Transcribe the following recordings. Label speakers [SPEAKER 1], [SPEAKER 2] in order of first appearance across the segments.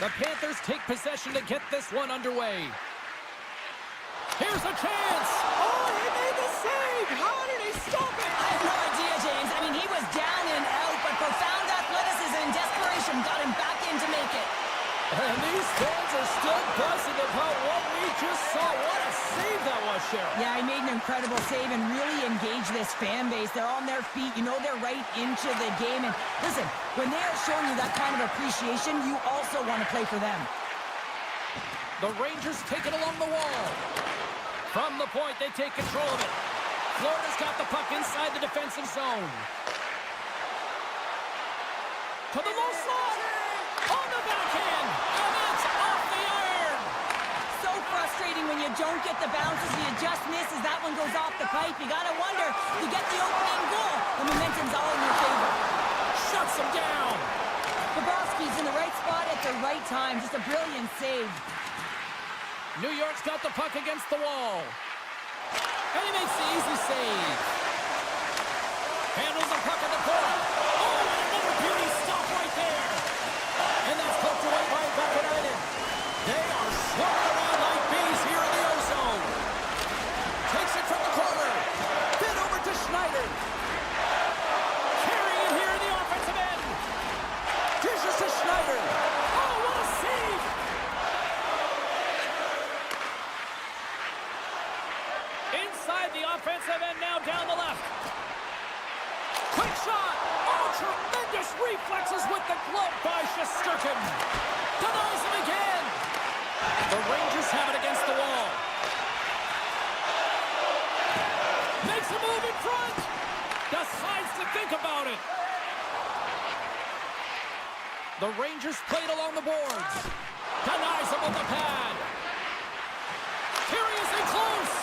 [SPEAKER 1] The Panthers take possession to get this one underway. Here's a chance!
[SPEAKER 2] Oh, he made the save! How did he stop it?
[SPEAKER 3] I have no idea, James. I mean, he was down and out, but profound athleticism and desperation got him back in to make it.
[SPEAKER 1] And these fans are still buzzing about what we just saw. What a save that was, Cheryl.
[SPEAKER 3] Yeah, he made an incredible save and really engaged this fan base. They're on their feet. You know they're right into the game. And listen, when they are showing you that kind of appreciation, you also want to play for them.
[SPEAKER 1] The Rangers take it along the wall. From the point, they take control of it. Florida's got the puck inside the defensive zone. To the low slot. On the backhand. And it's off the iron.
[SPEAKER 3] So frustrating when you don't get the bounces. You just miss as that one goes off the pipe. You got to wonder, you get the opening goal. The momentum's all in your favor.
[SPEAKER 1] Shuts him down.
[SPEAKER 3] Bobrovsky's in the right spot at the right time. Just a brilliant save.
[SPEAKER 1] New York's got the puck against the wall. And he makes the easy save. Handles the puck at the point. Oh, and another beauty stop right there. And that's poked away by Majkel. They are swirling around like bees here in the O-zone. Takes it from the corner. Then over to Schneider. Carrying it here in the offensive end. Dishes to Schneider. Oh, what a save. Inside the offensive end now down the left. Quick shot. Oh, tremendous reflexes with the glove by Shesterkin. Denies him again. The Rangers have it against the wall. Makes a move in front. Decides to think about it. The Rangers played along the boards. Denies him with the pad. Here he is in close.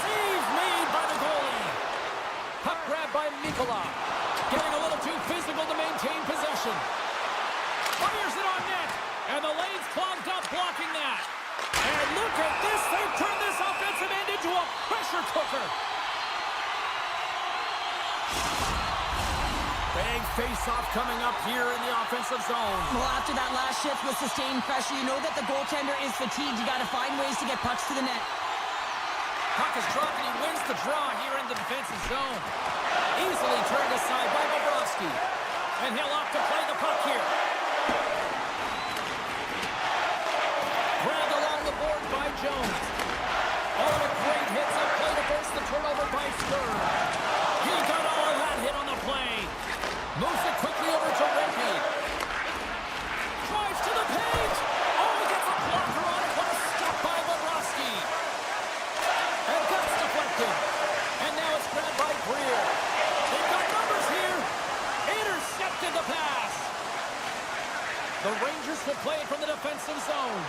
[SPEAKER 1] Save made by the goalie. Puck grab by Majkel. Getting a little too physical to maintain possession. Fires it on net. And the lane's clogged up blocking that. And look at this. They've turned this offensive end into a pressure cooker. Big face-off coming up here in the offensive zone.
[SPEAKER 3] Well, after that last shift with sustained pressure, you know that the goaltender is fatigued. You got to find ways to get pucks to the net.
[SPEAKER 1] Puck is dropped and he wins the draw here in the defensive zone. Easily turned aside by Bobrovsky. And he'll opt to play the puck here. Grabbed along the board by Jones. Oh, a great hits up play to force the turnover by Sturm. He got all of that hit on the play. Moves it quickly over to Rempe. Drives to the paint. Oh, he gets a blocker on it. What a stop by Bobrovsky. And that's deflected. And now it's grabbed by Greer. They've got numbers here. Intercepted the pass. The Rangers will play it from the defensive zone.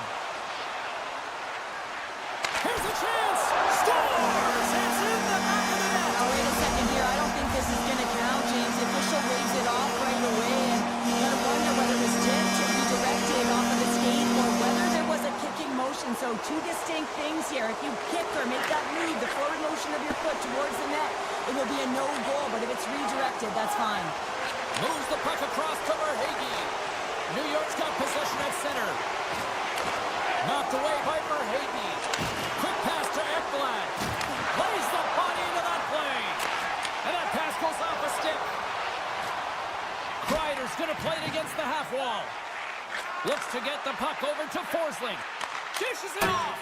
[SPEAKER 1] Here's a chance. Scores! It's in the back of the net.
[SPEAKER 3] Oh, wait a second here. I don't think this is going to count, James. The official waves it off right away. And you got to wonder whether it was tipped or redirected off of the skate or whether there was a kicking motion. So two distinct things here. If you kick or make that move, the forward motion of your foot towards the net, it will be a no goal. But if it's redirected, that's fine.
[SPEAKER 1] Moves the puck across to Verhaeghe. New York's got possession at center. Knocked away by Verhaeghe. Quick pass to Ekblad. Plays the body into that play. And that pass goes off a stick. Kreider's going to play it against the half wall. Looks to get the puck over to Forsling. Dishes it off.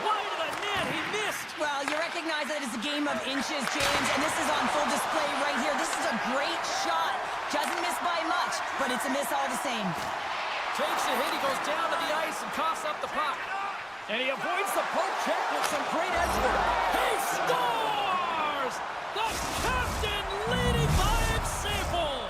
[SPEAKER 1] Wide of the net. He missed.
[SPEAKER 3] Well, you recognize that it's a game of inches, James, and this is on full display right here. This is a great shot. Doesn't miss by much, but it's a miss all the same.
[SPEAKER 1] Takes a hit. He goes down to the ice and coughs up the puck. And he avoids the poke check with some great edge work. He scores! The captain leading by example.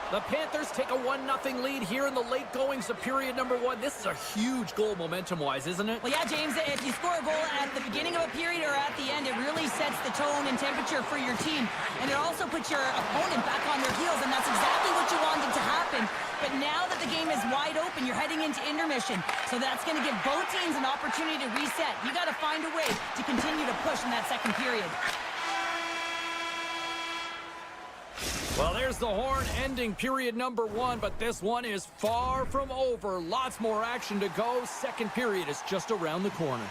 [SPEAKER 1] The Panthers take a 1-0 lead here in the late goings of period number 1. This is a huge goal momentum-wise, isn't it?
[SPEAKER 3] Well, yeah, James, if you score a goal at the beginning of a period or at the end, it really sets the tone and temperature for your team. And it also puts your opponent back on their heels, and that's exactly what you wanted to happen. But now that the game is wide open, you're heading into intermission. So that's going to give both teams an opportunity to reset. You got to find a way to continue to push in that second period.
[SPEAKER 1] Well, there's the horn ending period number 1, but this one is far from over. Lots more action to go. Second period is just around the corner.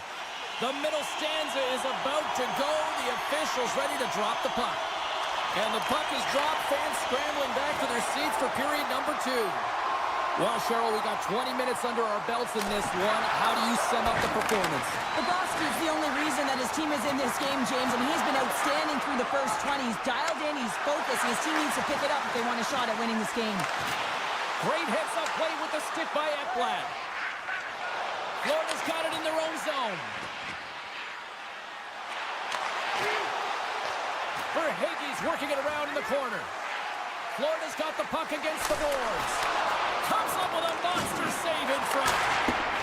[SPEAKER 1] The middle stanza is about to go. The official's ready to drop the puck. And the puck is dropped. Fans scrambling back to their seats for period number 2. Well, Cheryl, we got 20 minutes under our belts in this one. How do you sum up the performance?
[SPEAKER 3] Bobrovsky's the only reason that his team is in this game, James. I mean, he's been outstanding through the first 20. He's dialed in, he's focused. His team needs to pick it up if they want a shot at winning this game.
[SPEAKER 1] Great hits up play with the stick by Ekblad. Florida's got it in their own zone. Verhaeghe's working it around in the corner. Florida's got the puck against the boards. Comes up with a monster save in front.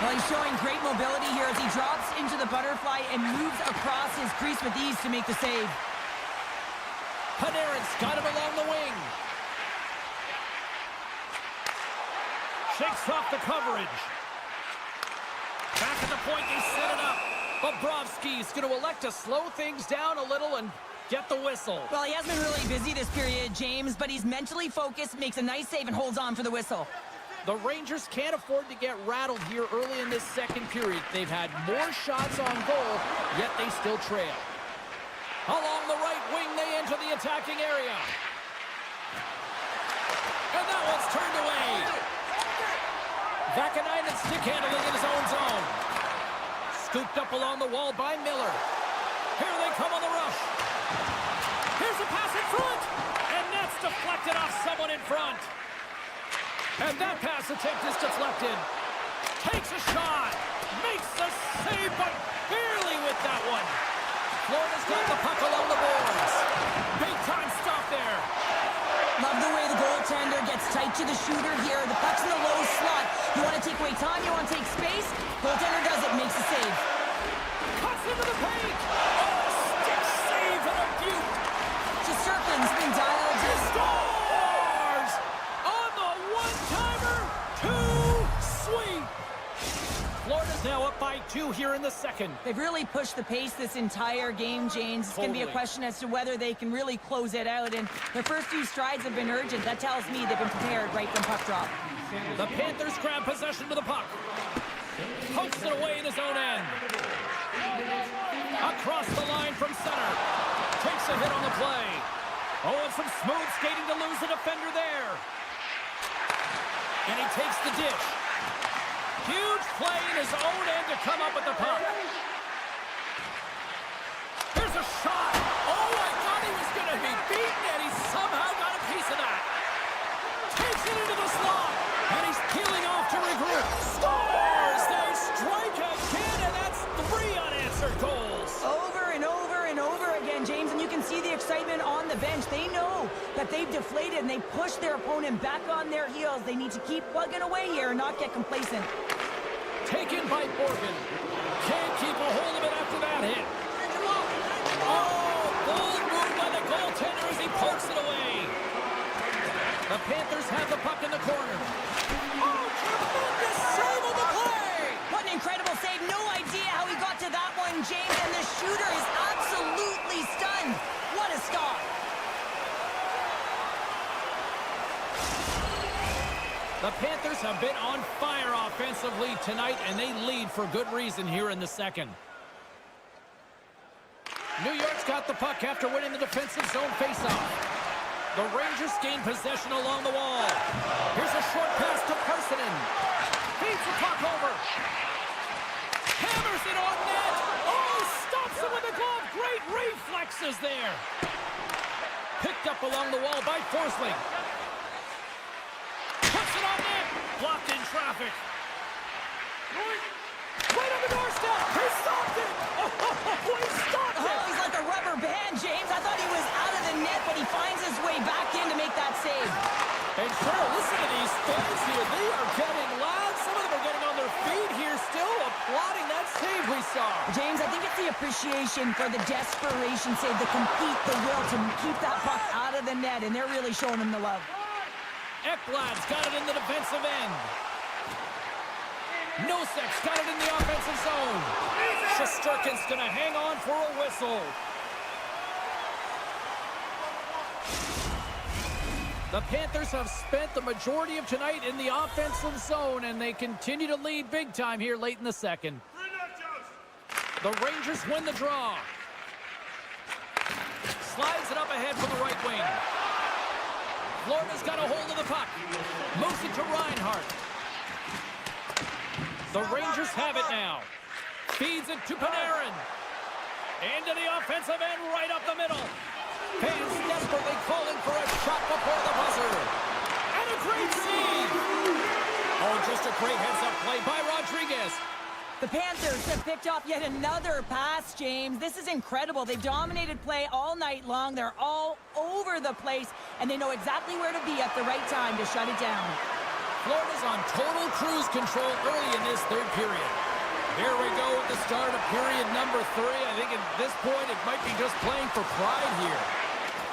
[SPEAKER 3] Well, he's showing great mobility here as he drops into the butterfly and moves across his crease with ease to make the save.
[SPEAKER 1] Panarin's got it along the wing. Shakes off the coverage. Back at the point, they set it up. Bobrovsky's going to elect to slow things down a little and get the whistle.
[SPEAKER 3] Well, he has been really busy this period, James, but he's mentally focused, makes a nice save, and holds on for the whistle.
[SPEAKER 1] The Rangers can't afford to get rattled here early in this second period. They've had more shots on goal, yet they still trail. Along the right wing, they enter the attacking area. And that one's turned away. Vakanainen stick handling in his own zone. Scooped up along the wall by Miller. Here they come on the rush. Here's a pass in front. And that's deflected off someone in front. And that pass attempt is deflected. Takes a shot. Makes the save, but barely with that one. Florida's got the puck along the boards. Big time stop there.
[SPEAKER 3] Love the way the goaltender gets tight to the shooter here. The puck's in the low slot. You want to take away time, you want to take space. Goaltender does it, makes the save.
[SPEAKER 1] Cuts into the paint. Oh, stick save and a beaut.
[SPEAKER 3] Shesterkin's been dialed in.
[SPEAKER 1] Scores! On the one-timer, too sweet. Florida's now up by 2 here in the second.
[SPEAKER 3] They've really pushed the pace this entire game, James. It's going to be a question as to whether they can really close it out. And their first few strides have been urgent. That tells me they've been prepared right from puck drop.
[SPEAKER 1] The Panthers grab possession to the puck. Pokes it away in his own end. Across the line from center. Takes a hit on the play. Oh, and some smooth skating to lose a defender there. And he takes the dish. Huge play in his own end to come up with the puck. Here's a shot. Oh, I thought he was going to be beaten, and he somehow got a piece of that. Takes it into the slot, and he's peeling off to regroup. Scores! They strike again, and that's 3 unanswered goals.
[SPEAKER 3] Over and over and over again, James, and you can see the excitement on the bench. They know that they've deflated, and they push their opponent back on their heels. They need to keep plugging away here and not get complacent.
[SPEAKER 1] Taken by Borgen. Can't keep a hold of it after that hit. Oh, bold move by the goaltender as he pokes it away. The Panthers have the puck in the corner.
[SPEAKER 2] Oh, tremendous save on the play!
[SPEAKER 3] What an incredible save. No idea how he got to that one, James, and the shooter is absolutely stunned. What a stop.
[SPEAKER 1] The Panthers have been on fire offensively tonight, and they lead for good reason here in the second. New York's got the puck after winning the defensive zone faceoff. The Rangers gain possession along the wall. Here's a short pass to Parsonen. Feeds the puck over. Hammers it on net. Oh, stops it with a glove. Great reflexes there. Picked up along the wall by Forsling. Puts it on net. Blocked in traffic. Right on the doorstep. He stopped it. Oh, he stopped it.
[SPEAKER 3] Oh, he's like a rubber band, James. I thought he was out of the net, but he finds his way back in to make that save.
[SPEAKER 1] And sure, listen to these fans here. They are getting loud. Some of them are getting on their feet here still, applauding that save we saw.
[SPEAKER 3] James, I think it's the appreciation for the desperation save, the compete, the will to keep that puck out of the net, and they're really showing him the love.
[SPEAKER 1] Ekblad's got it in the defensive end. Nosek's got it in the offensive zone. Shesterkin's going to hang on for a whistle. The Panthers have spent the majority of tonight in the offensive zone, and they continue to lead big time here late in the second. The Rangers win the draw. Slides it up ahead from the right wing. Florida's got a hold of the puck. Moves it to Reinhart. The Rangers have it now. Feeds it to Panarin. Into the offensive end, right up the middle. Fans desperately calling for a shot before the buzzer. And a great save. Oh, just a great heads-up play by Rodriguez.
[SPEAKER 3] The Panthers have picked off yet another pass, James. This is incredible. They've dominated play all night long. They're all over the place, and they know exactly where to be at the right time to shut it down.
[SPEAKER 1] Florida's on total cruise control early in this third period. Here we go at the start of period number 3. I think at this point it might be just playing for pride here.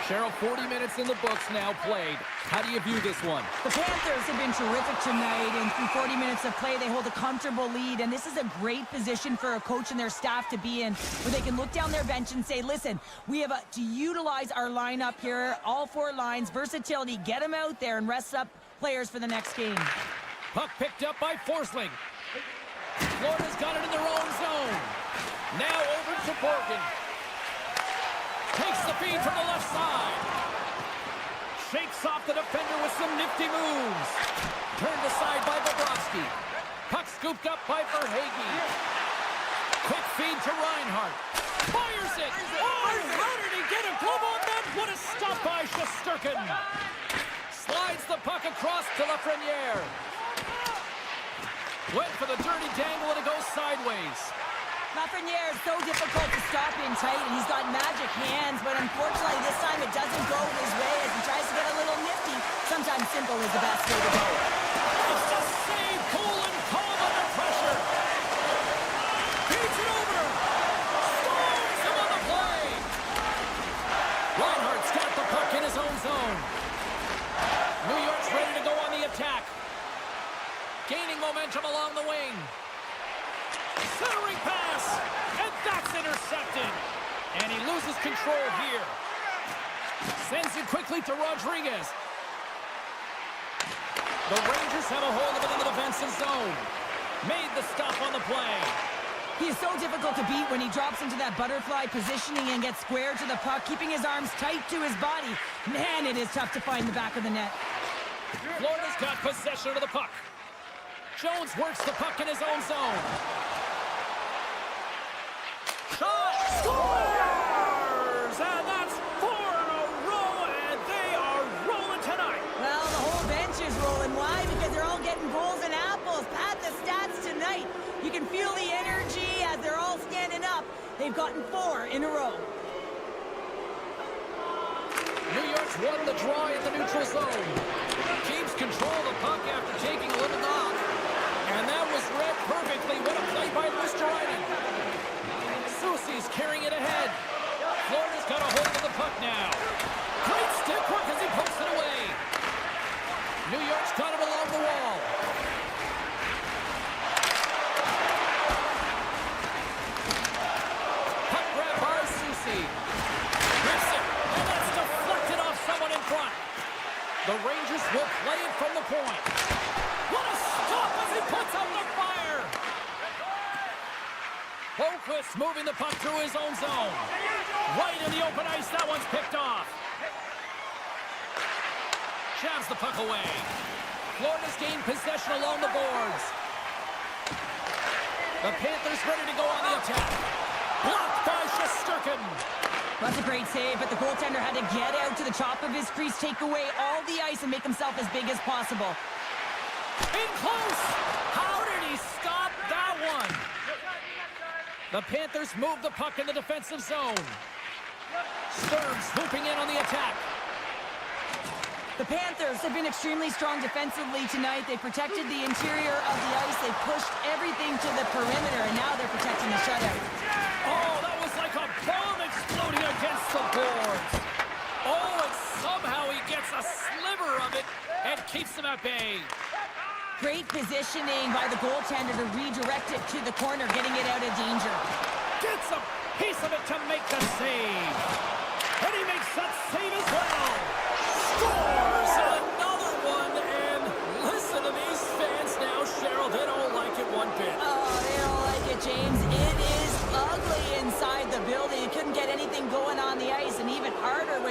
[SPEAKER 1] Cheryl, 40 minutes in the books now played. How do you view this one?
[SPEAKER 3] The Panthers have been terrific tonight, and through 40 minutes of play, they hold a comfortable lead, and this is a great position for a coach and their staff to be in, where they can look down their bench and say, listen, we have to utilize our lineup here, all 4 lines, versatility, get them out there and rest up players for the next game.
[SPEAKER 1] Puck picked up by Forsling. Florida's got it in their own zone. Now over to Borgen. Takes the feed from the left side. Shakes off the defender with some nifty moves. Turned aside by Bobrovsky. Puck scooped up by Verhaeghe. Quick feed to Reinhart. Fires it. Oh, how did he get a glove on that? What a stop by Shesterkin. Slides the puck across to Lafreniere. Went for the dirty dangle and it goes sideways.
[SPEAKER 3] Lafreniere is so difficult to stop in tight, and he's got magic hands, but unfortunately this time it doesn't go his way as he tries to get a little nifty. Sometimes simple is the best way to go.
[SPEAKER 1] It's just save, cool and calm under pressure. Beats it over. Storms him on the play. Reinhart's got the puck in his own zone. New York's ready to go on the attack. Gaining momentum along the wing. Centering pass, and that's intercepted. And he loses control here. Sends it quickly to Rodriguez. The Rangers have a hold of it in the defensive zone. Made the stop on the play.
[SPEAKER 3] He is so difficult to beat when he drops into that butterfly positioning and gets square to the puck, keeping his arms tight to his body. Man, it is tough to find the back of the net.
[SPEAKER 1] Florida's got possession of the puck. Jones works the puck in his own zone. Shot! Scores! And that's 4 in a row, and they are rolling tonight.
[SPEAKER 3] Well, the whole bench is rolling. Why? Because they're all getting goals and apples. Pat the stats tonight. You can feel the energy as they're all standing up. They've gotten 4 in a row.
[SPEAKER 1] New York's won the draw in the neutral zone. Keeps control of the puck after taking a little knock. And that was read perfectly. What a play by Luosterainen. Soucy's carrying it ahead. Florida's got a hold of the puck now. Great stick work as he pokes it away. New York's got it along the wall. Puck grab by Soucy. Rips it, and that's deflected off someone in front. The Rangers will play it from the point. What a stop as he puts out the fire! Boquist moving the puck through his own zone. Right in the open ice, that one's picked off. Jabs the puck away. Florida's gained possession along the boards. The Panthers ready to go on the attack. Blocked by Shesterkin.
[SPEAKER 3] That's a great save, but the goaltender had to get out to the top of his crease, take away all the ice, and make himself as big as possible.
[SPEAKER 1] In close! How did he stop that one? The Panthers move the puck in the defensive zone. Sturm swooping in on the attack.
[SPEAKER 3] The Panthers have been extremely strong defensively tonight. They protected the interior of the ice. They pushed everything to the perimeter, and now they're protecting the shutout.
[SPEAKER 1] Oh, that was like a bomb exploding against the boards. Oh, and somehow he gets a sliver of it and keeps them at bay.
[SPEAKER 3] Great positioning by the goaltender to redirect it to the corner, getting it out of danger.
[SPEAKER 1] Gets a piece of it to make the save. And he makes that save as well. Scores!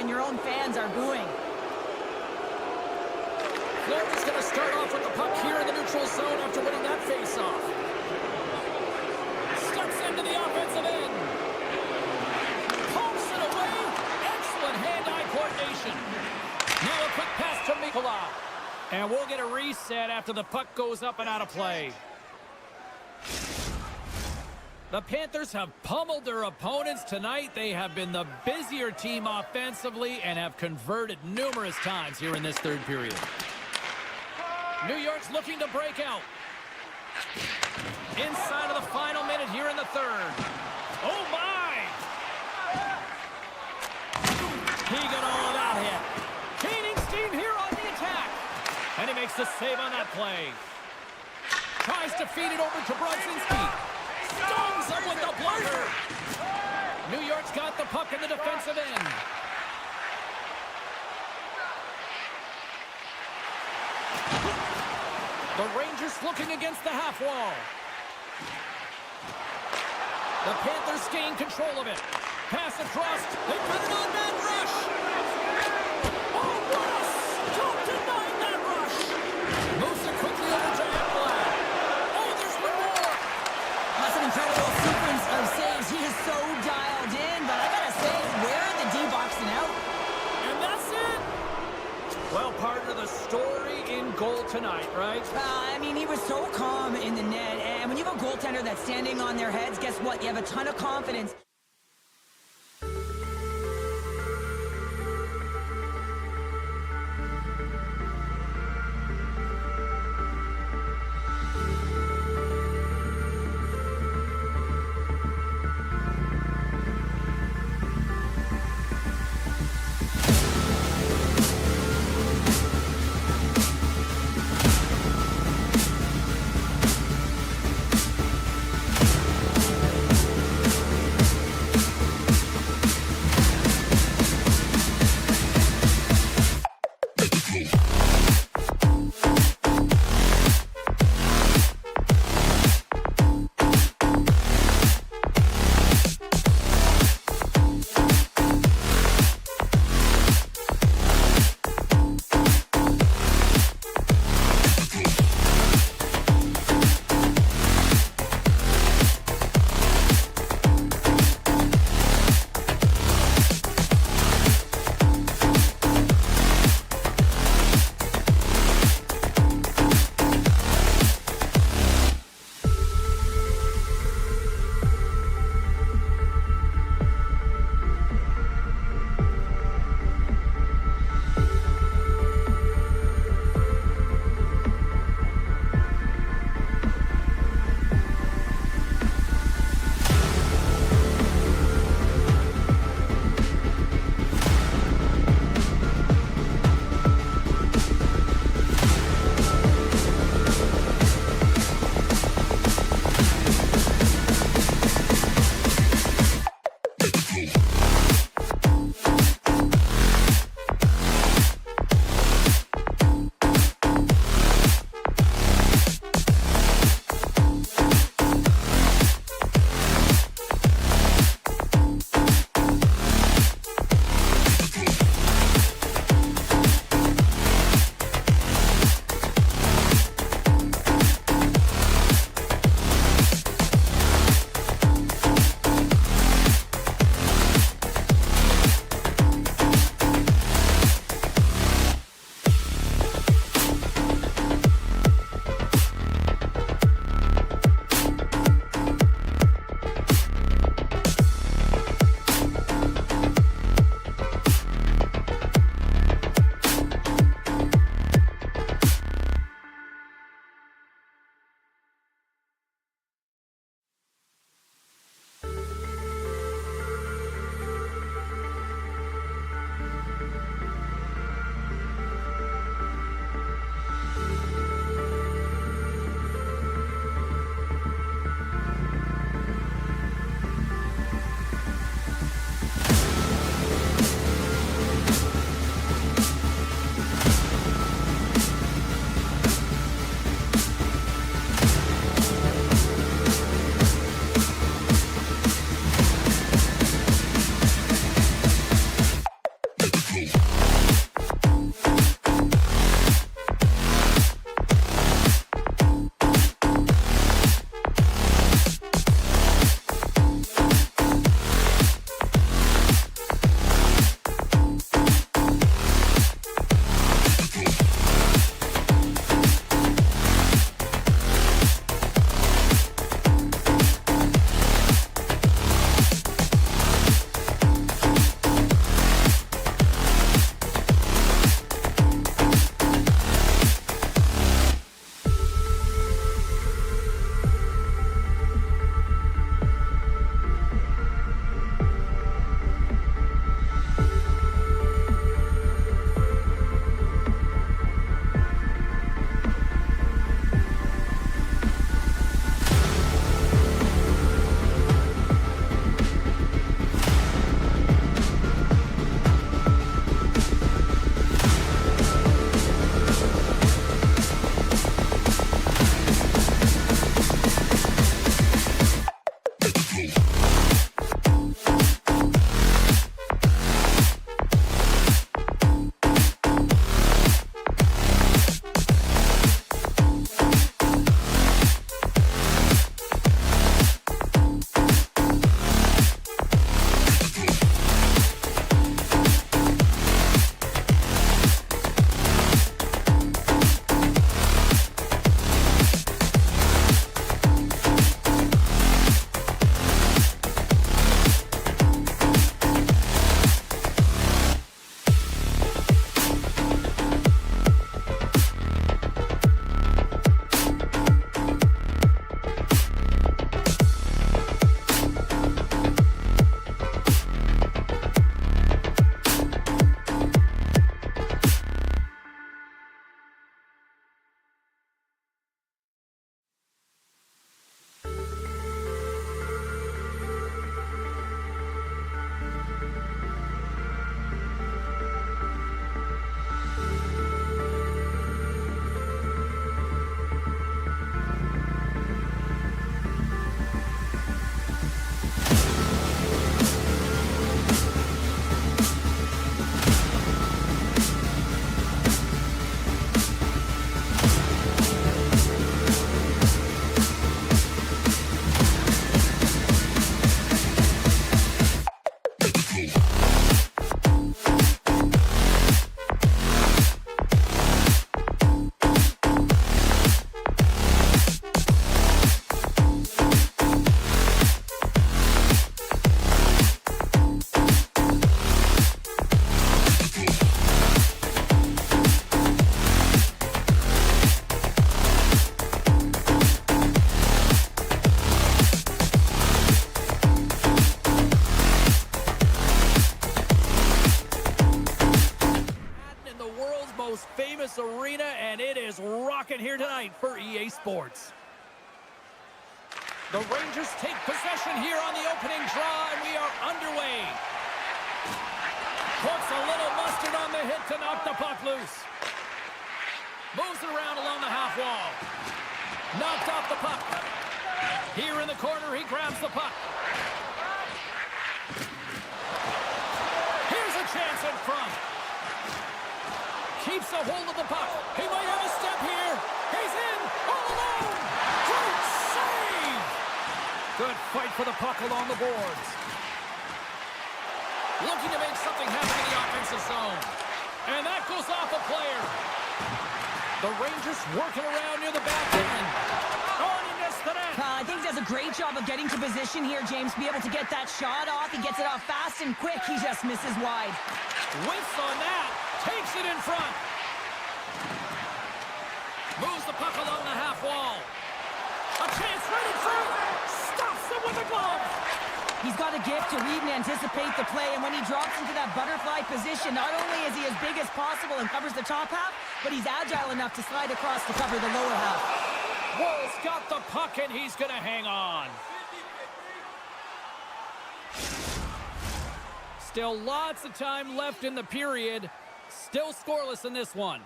[SPEAKER 3] when your own fans are booing.
[SPEAKER 1] Florida's going to start off with the puck here in the neutral zone after winning that face-off. Steps into the offensive end. Pumps it away. Excellent hand-eye coordination. Now a quick pass to Majkel. And we'll get a reset after the puck goes up and out of play. The Panthers have pummeled their opponents tonight. They have been the busier team offensively and have converted numerous times here in this third period. New York's looking to break out. Inside of the final minute here in the third. Oh, my! He got all of that hit. Gaining steam here on the attack. And he makes the save on that play. Tries to feed it over to Brodzinski. Stones him with the blocker. New York's got the puck in the defensive end. The Rangers looking against the half wall. The Panthers gain control of it. Pass across. They put it on that rush. Oh, Ross! Don't deny that rush. Moves it quickly over to Majkel. Oh, there's one more.
[SPEAKER 3] That's an incredible sequence of saves. He is so dialed in, but I gotta say, where are the D-boxing out?
[SPEAKER 1] And that's it. Well, part of the story in goal tonight, right?
[SPEAKER 3] I mean, he was so calm in the net, and when you have a goaltender that's standing on their heads, guess what? You have a ton of confidence.
[SPEAKER 1] Famous arena, and it is rocking here tonight for EA Sports. The Rangers take possession here on the opening draw, and we are underway. Puts a little mustard on the hit to knock the puck loose. Moves it around along the half wall. Knocked off the puck. Here in the corner, he grabs the puck. Here's a chance in front. Keeps a hold of the puck. He might have a step here. He's in all alone. Great save. Good fight for the puck along the boards. Looking to make something happen in the offensive zone. And that goes off a player. The Rangers working around near the back end. Oh, he missed the net.
[SPEAKER 3] I think he does a great job of getting to position here, James. Be able to get that shot off. He gets it off fast and quick. He just misses wide.
[SPEAKER 1] Whiffs on that. Takes it in front. Moves the puck along the half wall. A chance right in front. Stops him with a glove.
[SPEAKER 3] He's got a gift to read and anticipate the play, and when he drops into that butterfly position, not only is he as big as possible and covers the top half, but he's agile enough to slide across to cover the lower half.
[SPEAKER 1] Wolf's got the puck, and he's going to hang on. Still lots of time left in the period. Still scoreless in this one.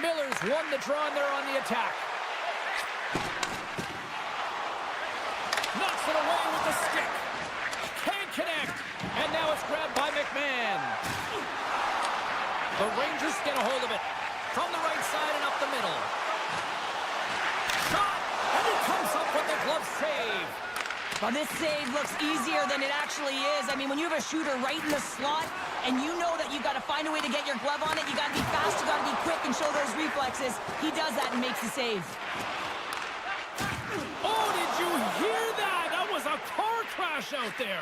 [SPEAKER 1] Miller's won the draw, and they're on the attack. Knocks it away with the stick. Can't connect. And now it's grabbed by McMahon. The Rangers get a hold of it. From the right side and up the middle. Shot! And it comes up with the glove save.
[SPEAKER 3] Well, this save looks easier than it actually is. I mean, when you have a shooter right in the slot, and you know that you've got to find a way to get your glove on it, you got to be fast, you got to be quick and show those reflexes. He does that and makes the save.
[SPEAKER 1] Oh, did you hear that? That was a car crash out there.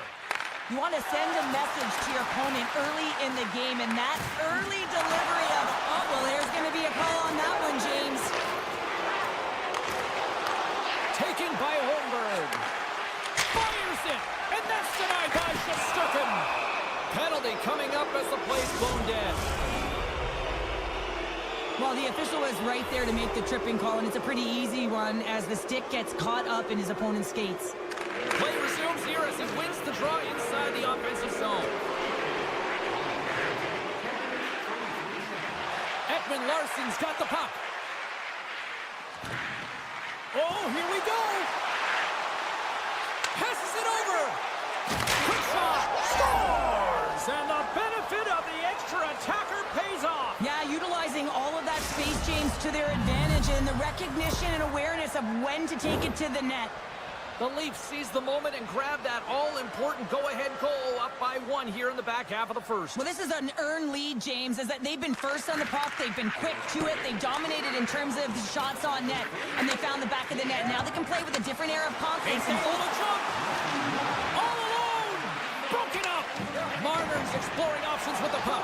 [SPEAKER 3] You want to send a message to your opponent early in the game, and that early delivery of, oh, well, there's going to be a call on that one, James.
[SPEAKER 1] Taken by Holmberg. Fires it, and that's denied by Shesterkin. Penalty coming up as the play's blown dead.
[SPEAKER 3] Well, the official was right there to make the tripping call, and it's a pretty easy one as the stick gets caught up in his opponent's skates.
[SPEAKER 1] Play resumes here as he wins the draw inside the offensive zone. Ekman Larsson's got the puck. Oh, here we go. Passes it over. Quick shot. Scores! And the benefit of the extra attacker pays off.
[SPEAKER 3] Yeah, utilizing all of that space, James, to their advantage, and the recognition and awareness of when to take it to the net.
[SPEAKER 1] The Leafs seize the moment and grab that all-important go-ahead goal up by 1 here in the back half of the first.
[SPEAKER 3] Well, this is an earned lead, James, as that they've been first on the puck. They've been quick to it. They've dominated in terms of shots on net, and they found the back of the net. Now they can play with a different air of confidence.
[SPEAKER 1] He's got a little jump. All alone. Broken up. Marner's exploring options with the puck.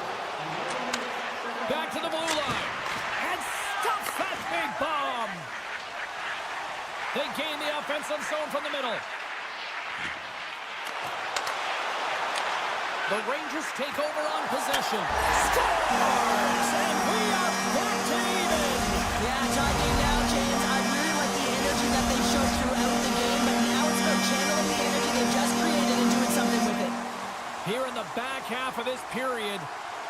[SPEAKER 1] Back to the blue line. And stops that big bomb. They gain the offensive zone from the middle. The Rangers take over on possession. Scores! And we are back to even.
[SPEAKER 3] Yeah, tied game now, James. I really like the energy that they showed throughout the game, but now it's about channeling the energy they've just created and doing something with it.
[SPEAKER 1] Here in the back half of this period,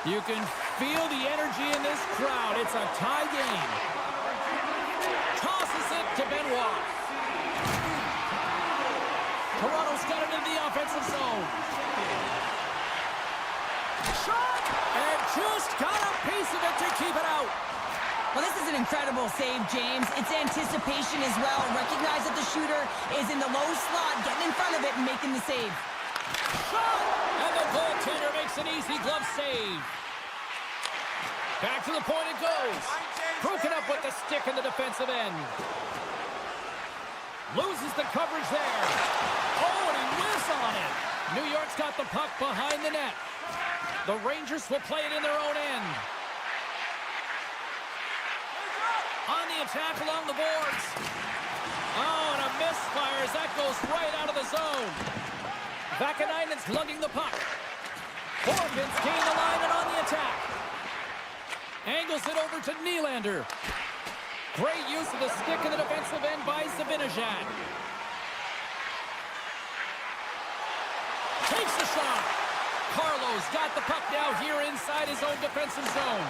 [SPEAKER 1] you can feel the energy in this crowd. It's a tie game. Tosses it to Benoit. Toronto's got it in the offensive zone. Shot! And just got a piece of it to keep it out.
[SPEAKER 3] Well, this is an incredible save, James. It's anticipation as well. Recognize that the shooter is in the low slot, getting in front of it and making the save.
[SPEAKER 1] Shot! And the goaltender makes an easy glove save. Back to the point it goes. Broken up with the stick in the defensive end. Loses the coverage there. Oh, and he whiffs on it. New York's got the puck behind the net. The Rangers will play it in their own end. On the attack along the boards. Oh, and a misfire as that goes right out of the zone. Vakanainen's lugging the puck. Horvins gain the line and on the attack. Angles it over to Nylander. Great use of the stick in the defensive end by Zibanejad. Takes the shot. Carlo's got the puck now here inside his own defensive zone.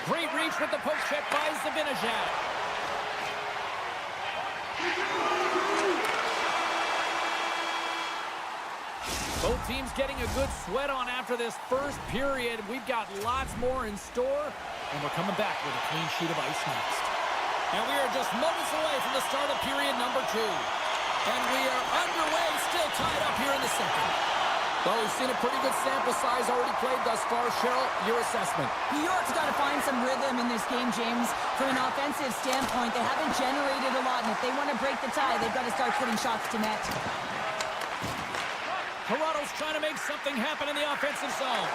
[SPEAKER 1] Great reach with the poke check by Zibanejad. Both teams getting a good sweat on after this first period. We've got lots more in store, and we're coming back with a clean sheet of ice next. And we are just moments away from the start of period number 2. And we are underway, still tied up here in the second. Well, we've seen a pretty good sample size already played thus far. Cheryl, your assessment.
[SPEAKER 3] New York's got to find some rhythm in this game, James. From an offensive standpoint, they haven't generated a lot, and if they want to break the tie, they've got to start putting shots to net.
[SPEAKER 1] Toronto's trying to make something happen in the offensive zone.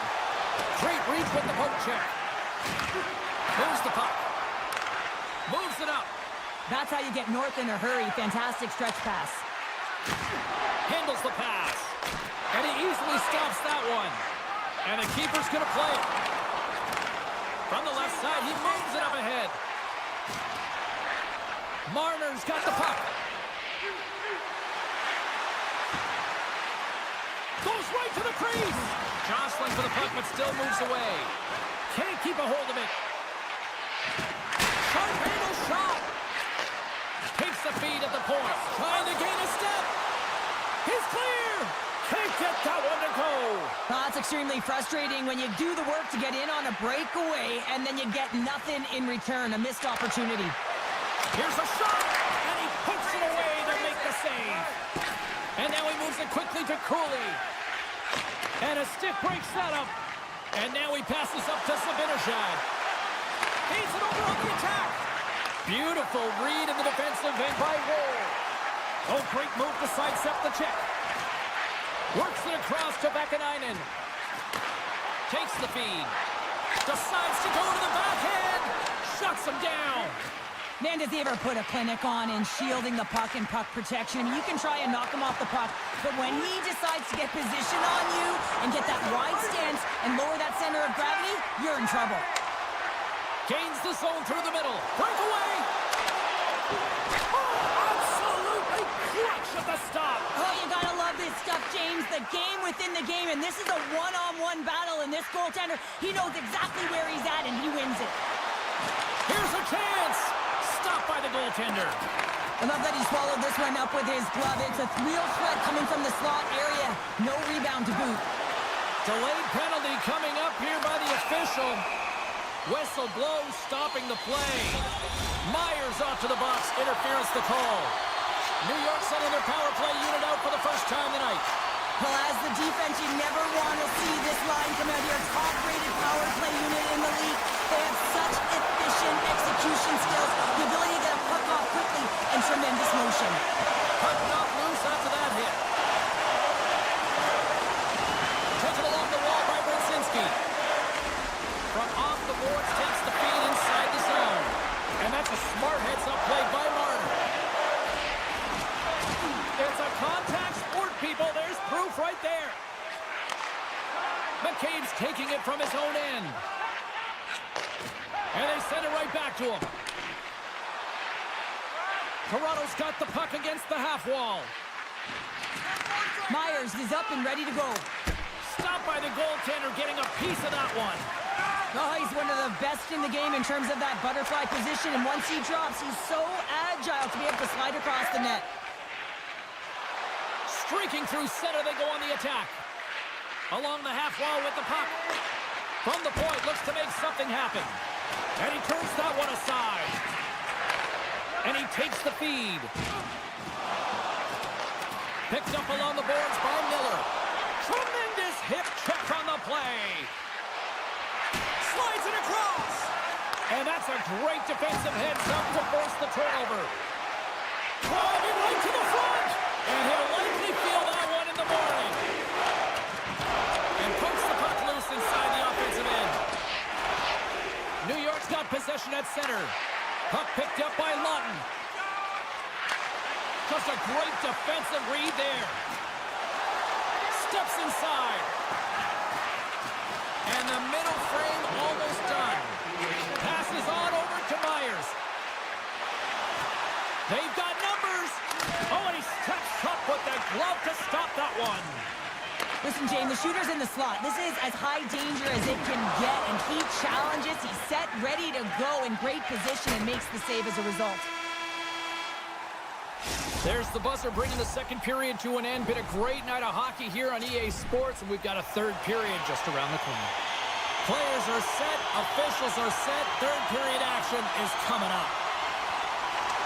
[SPEAKER 1] Great reach with the poke check. Moves the puck. Moves it up.
[SPEAKER 3] That's how you get north in a hurry. Fantastic stretch pass.
[SPEAKER 1] Handles the pass. And he easily stops that one. And the keeper's going to play it. From the left side, he moves it up ahead. Marner's got the puck. Goes right to the crease. Jostling for the puck, but still moves away. Can't keep a hold of it. Sharp handle shot. Takes the feed at the point. Trying to gain a step. He's clear. Can't get that one to go.
[SPEAKER 3] That's extremely frustrating when you do the work to get in on a breakaway and then you get nothing in return. A missed opportunity.
[SPEAKER 1] Here's a shot. And he puts it away to make the save. And now he moves it quickly to Cooley. And a stick breaks that up. And now he passes up to Zibanejad. He's it over on the attack. Beautiful read in the defensive end by Ward. Oh, great move to sidestep the check. Works it across to Vakanainen. Takes the feed. Decides to go to the backhand. Shuts him down.
[SPEAKER 3] Man, does he ever put a clinic on in shielding the puck and puck protection. I mean, you can try and knock him off the puck, but when he decides to get position on you and get that wide stance and lower that center of gravity, you're in trouble.
[SPEAKER 1] Gains the zone through the middle. Breakaway. Oh, absolutely clutch at the stop.
[SPEAKER 3] Oh, you gotta love this stuff, James. The game within the game, and this is a one-on-one battle, and this goaltender, he knows exactly where he's at, and he wins it.
[SPEAKER 1] Here's a chance. Stopped by the goaltender.
[SPEAKER 3] I love that he swallowed this one up with his glove. It's a real threat coming from the slot area. No rebound to boot.
[SPEAKER 1] Delayed penalty coming up here by the official. Whistle blows, stopping the play. Myers off to the box. Interference to call. New York sending their power play unit out for the first time tonight.
[SPEAKER 3] Well, as the defense, you never want to see this line come out here. Top-rated power play unit in the league. They have such efficient execution skills, the ability to get a puck off quickly, and tremendous motion.
[SPEAKER 1] Puck knocked loose after that hit. Taken along the wall by Brzezinski. From off the boards, takes the feed inside the zone. And that's a smart heads-up play by Martin. It's a contact sport, people. There's proof right there. McCabe's taking it from his own end. And they send it right back to him. Toronto's got the puck against the half wall.
[SPEAKER 3] Myers is up and ready to go.
[SPEAKER 1] Stopped by the goaltender, getting a piece of that one.
[SPEAKER 3] Oh, he's one of the best in the game in terms of that butterfly position, and once he drops, he's so agile to be able to slide across the net.
[SPEAKER 1] Streaking through center, they go on the attack. Along the half wall with the puck. From the point, looks to make something happen. And he turns that one aside. And he takes the feed. Picked up along the boards by Miller. Tremendous hip check on the play.
[SPEAKER 2] Slides it across.
[SPEAKER 1] And that's a great defensive heads-up to force the turnover. Driving right to the front. And he'll likely feel that one in the morning. And pokes the puck loose inside the offensive end. New York's got possession at center. Puck picked up by Lawton. Just a great defensive read there. Steps inside. And the middle frame almost done. Passes on over to Myers. They've got numbers. Oh, and he steps up with that glove to stop that one.
[SPEAKER 3] Listen, Jane, the shooter's in the slot. This is as high danger as it can get, and he challenges. He's set, ready to go in great position, and makes the save as a result.
[SPEAKER 1] There's the buzzer bringing the second period to an end. Been a great night of hockey here on EA Sports, and we've got a third period just around the corner. Players are set, officials are set, third period action is coming up.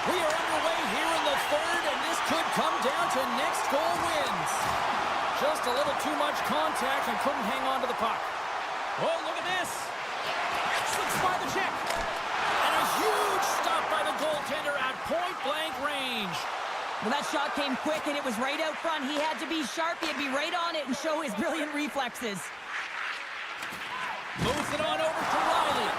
[SPEAKER 1] We are underway here in the third, and this could come down to next goal wins. Just a little too much contact and couldn't hang on to the puck. Oh, look at this. Slips by the check. And a huge stop by the goaltender at point-blank range.
[SPEAKER 3] Well, that shot came quick, and it was right out front. He had to be sharp. He had to be right on it and show his brilliant reflexes.
[SPEAKER 1] Moves it on over to Riley.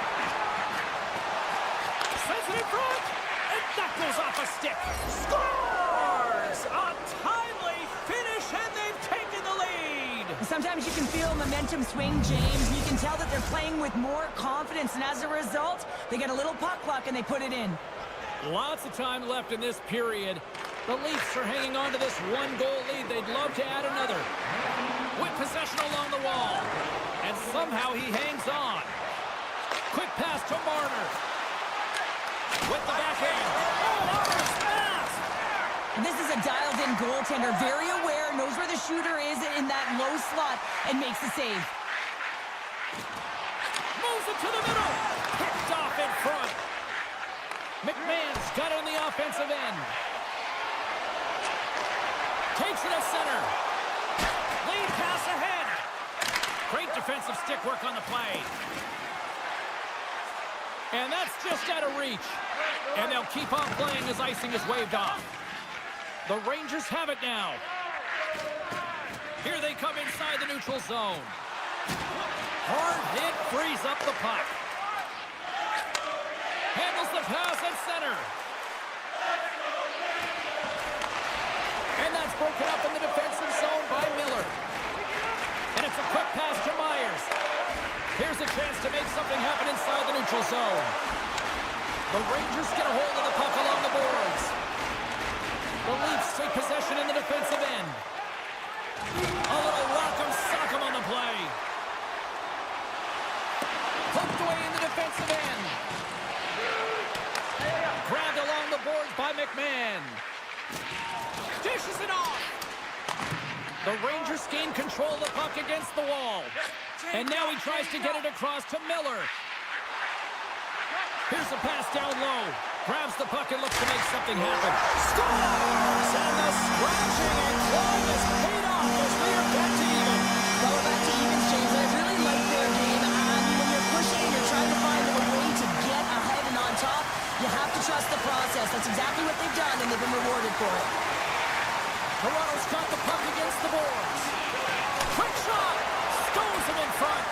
[SPEAKER 1] Sends it in front. And that goes off a stick. Scores! A timely finish, and they've taken the lead.
[SPEAKER 3] Sometimes you can feel momentum swing, James. You can tell that they're playing with more confidence, and as a result, they get a little puck luck and they put it in.
[SPEAKER 1] Lots of time left in this period. The Leafs are hanging on to this one-goal lead. They'd love to add another. With possession along the wall. And somehow he hangs on. Quick pass to Marner. With the backhand. Oh, Marner's pass!
[SPEAKER 3] This is a dialed-in goaltender. Very aware, knows where the shooter is in that low slot, and makes the save.
[SPEAKER 1] Moves it to the middle. Picked off in front. McMahon's got it on the offensive end. Takes it to center. Lead pass ahead. Great defensive stick work on the play. And that's just out of reach. And they'll keep on playing as icing is waved off. The Rangers have it now. Here they come inside the neutral zone. Hard hit frees up the puck. Handles the pass at center. And that's broken up in the defensive zone by Miller. And it's a quick pass to Myers. Here's a chance to make something happen inside the neutral zone. The Rangers get a hold of the puck along the boards. The Leafs take possession in the defensive end. A little rock'em sock'em on the play. Poked away in the defensive end. Grabbed along the boards by McMahon. Dishes it off. The Rangers gain control of the puck against the wall. And now he tries to get it across to Miller. Here's a pass down low. Grabs the puck and looks to make something happen. Scores! And the scratching and clawing is paid off as we are back to even.
[SPEAKER 3] Well, we're back to evens, James. I really like their game. When you're pushing and you're trying to find a way to get ahead and on top, you have to trust the process. That's exactly what they've done, and they've been rewarded for it.
[SPEAKER 1] Toronto's got the puck against the boards. Quick shot! Stones him in front.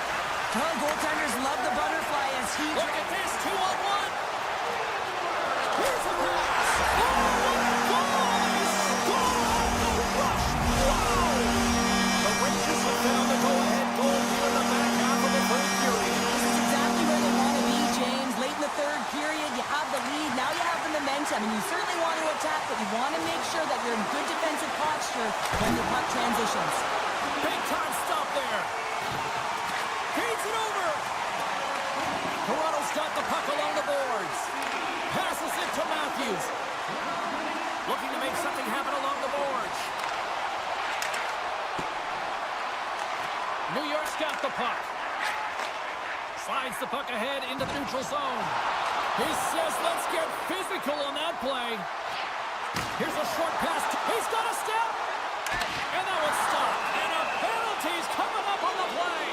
[SPEAKER 3] Well, goaltenders love the butterfly as he...
[SPEAKER 1] Look at this, 2-on-1. Here's a pass. Oh, what a goal! He scored on the rush. Wow! The Rangers have found the go-ahead goal here in the back half of the third period.
[SPEAKER 3] This is exactly where they want to be, James. Late in the third period, you have the lead. Now you have the momentum, and you certainly want to attack, but you want to make sure that you're in good defensive posture when the puck transitions.
[SPEAKER 1] Big time stop there. Feeds it over. Toronto's got the puck along the boards. Passes it to Matthews. Looking to make something happen along the boards. New York's got the puck. Slides the puck ahead into the neutral zone. He says, let's get physical on that play. Here's a short pass. He's got a step. And that was stopped. And a penalty's coming up on the play.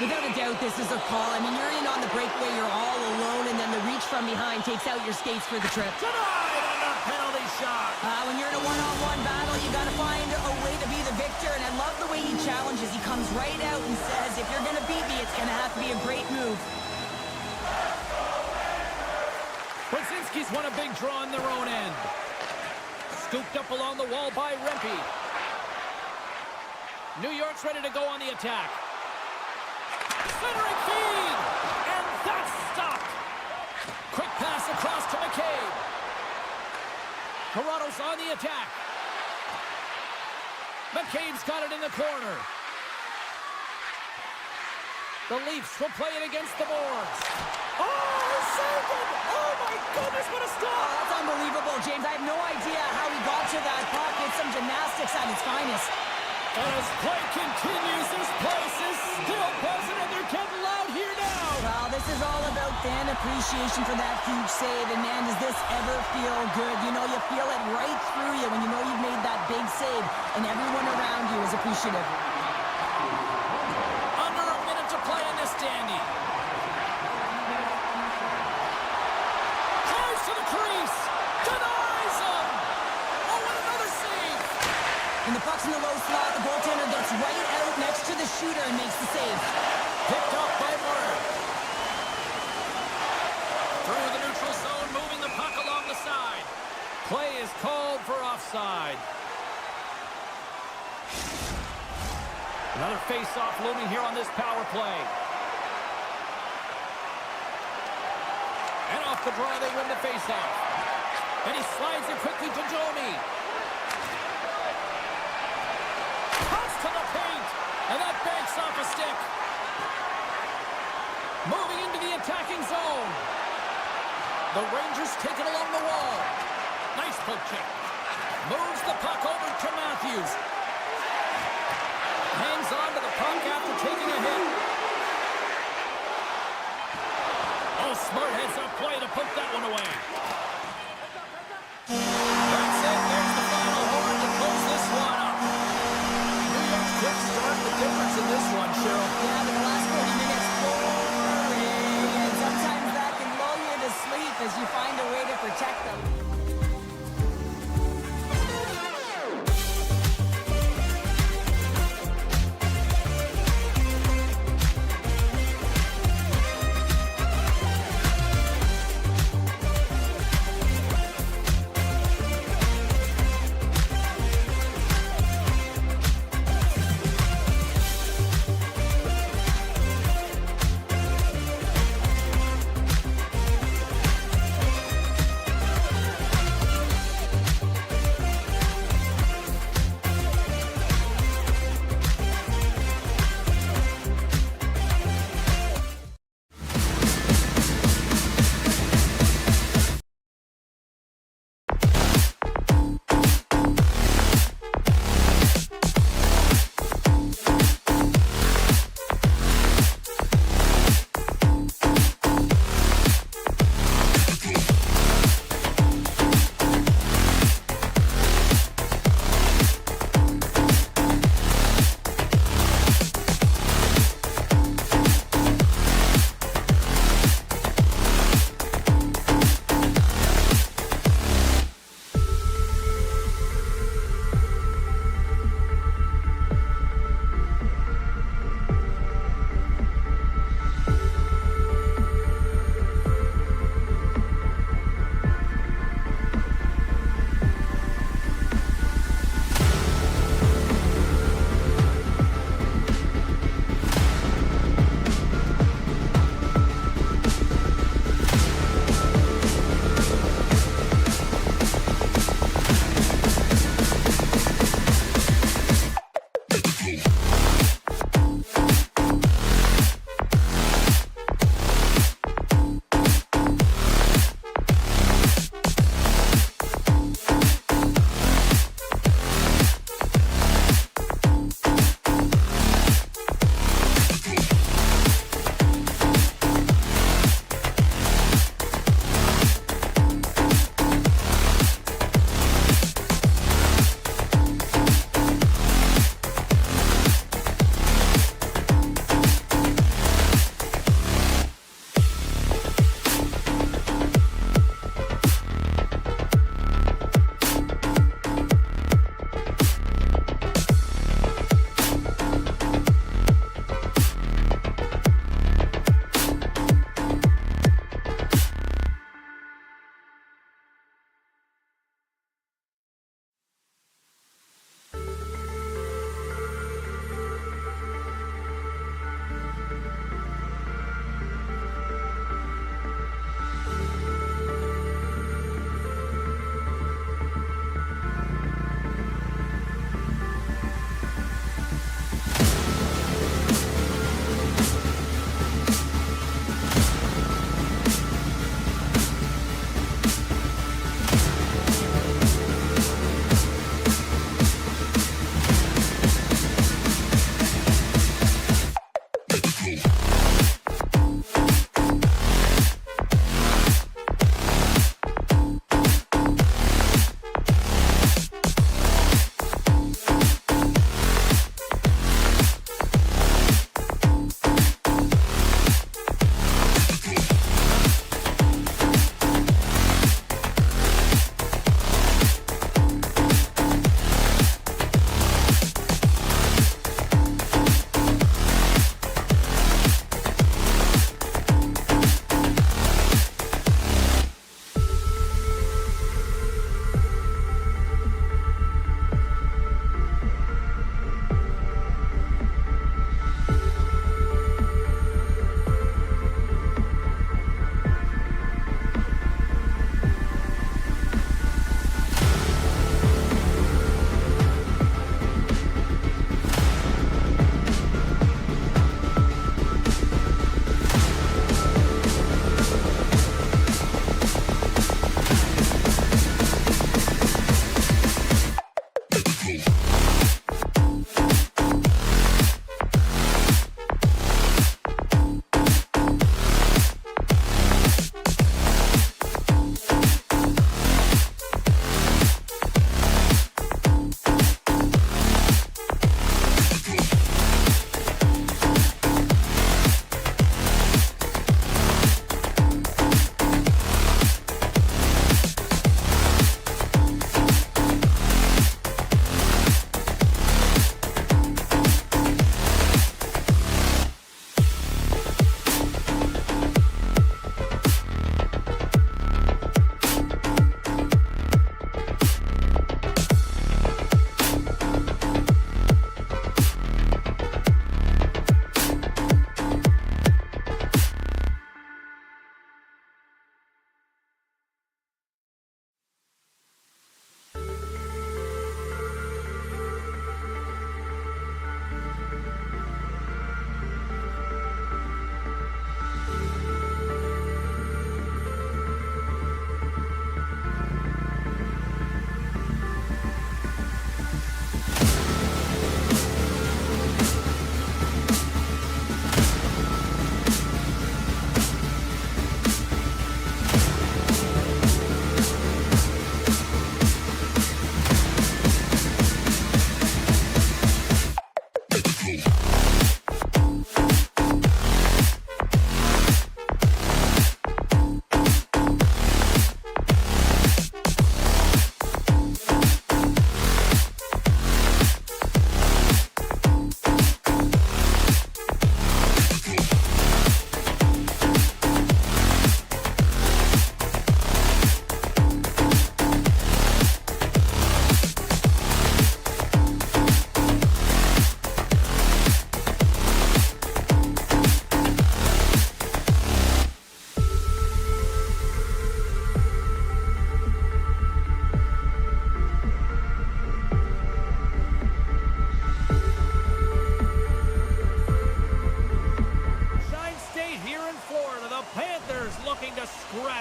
[SPEAKER 3] Without a doubt, this is a call. I mean, you're in on the breakaway, you're all alone, and then the reach from behind takes out your skates for the trip.
[SPEAKER 1] Denied on the penalty shot.
[SPEAKER 3] When you're in a one-on-one battle, you got to find a way to be the victor, and I love the way he challenges. He comes right out and says, if you're going to beat me, it's going to have to be a great move.
[SPEAKER 1] Brzezinski's won a big draw on their own end. Scooped up along the wall by Rempe. New York's ready to go on the attack. Centering feed! And that's stopped! Quick pass across to McCabe. Toronto's on the attack. McCabe's got it in the corner. The Leafs will play it against the boards.
[SPEAKER 2] Oh, saved it! Oh my goodness, what a stop!
[SPEAKER 3] That's unbelievable, James. I have no idea how he got to that puck. It's some gymnastics at its finest.
[SPEAKER 1] And as play continues, this place is still buzzing, and they're getting loud here now.
[SPEAKER 3] Well, this is all about fan appreciation for that huge save. And man, does this ever feel good? You know, you feel it right through you when you know you've made that big save, and everyone around you is appreciative.
[SPEAKER 1] Under a minute to play in this dandy. Drives to the crease. Denies him. Oh, and another save.
[SPEAKER 3] And the puck's in the low slot. The goaltender gets right out next to the shooter and makes the save.
[SPEAKER 1] Picked up by Murray. Through the neutral zone, moving the puck along the side. Play is called for offside. Another face-off looming here on this power play. And off the draw, they win the face-off. And he slides it quickly to Domi. Pass to the paint. And that banks off a stick. Moving into the attacking zone. The Rangers take it along the wall. Nice poke check. Moves the puck over to Matthews. Hangs on to the puck after taking a hit. Oh, smart heads-up play to put that one away. That's it. There's the final horn to close this one up. New York's quick start, the difference in this one, Cheryl.
[SPEAKER 3] Yeah, but the last 40 minutes, boring. And sometimes that can lull you to sleep as you find a way to protect them.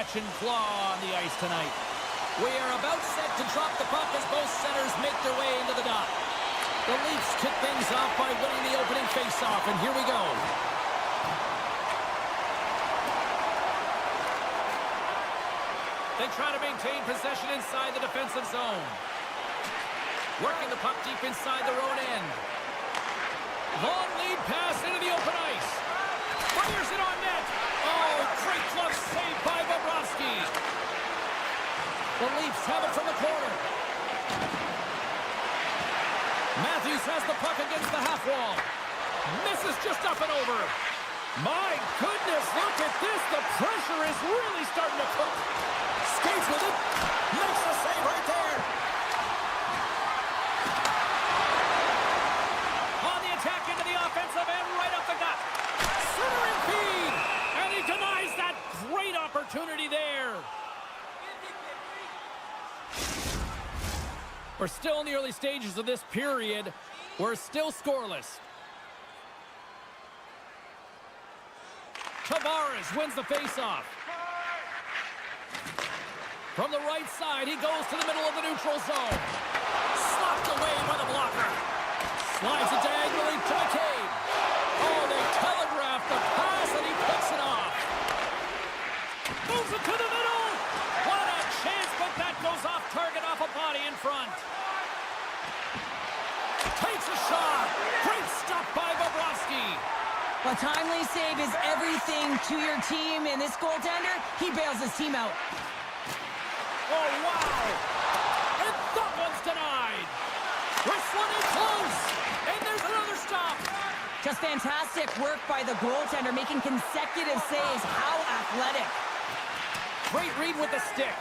[SPEAKER 1] clutch and claw on the ice tonight. We are about set to drop the puck as both centers make their way into the dot. The Leafs kick things off by winning the opening faceoff, and here we go. They try to maintain possession inside the defensive zone. Working the puck deep inside their own end. Long lead pass into the open ice. Fires it on net. Oh, great glove save by Bobrovsky. The Leafs have it from the corner. Matthews has the puck against the half wall. Misses just up and over. My goodness, look at this. The pressure is really starting to cook. Skates with it. Makes the save right there. On the attack into the offensive end, right up the gut. Centering feed. And he denies that great opportunity there. We're still in the early stages of this period. We're still scoreless. Tavares wins the faceoff. From the right side, he goes to the middle of the neutral zone. Slopped away by the blocker. Slides it diagonally to McCabe. Oh, they telegraph the pass, and he picks it off. Moves it to the middle. What a chance, but that goes off target off a body in front. Takes a shot. Great stop by Bobrovsky.
[SPEAKER 3] A timely save is everything to your team, and this goaltender, he bails his team out.
[SPEAKER 1] Oh, wow. And that one's denied. Wrestling in close. And there's another stop.
[SPEAKER 3] Just fantastic work by the goaltender, making consecutive saves. How athletic.
[SPEAKER 1] Great read with the stick.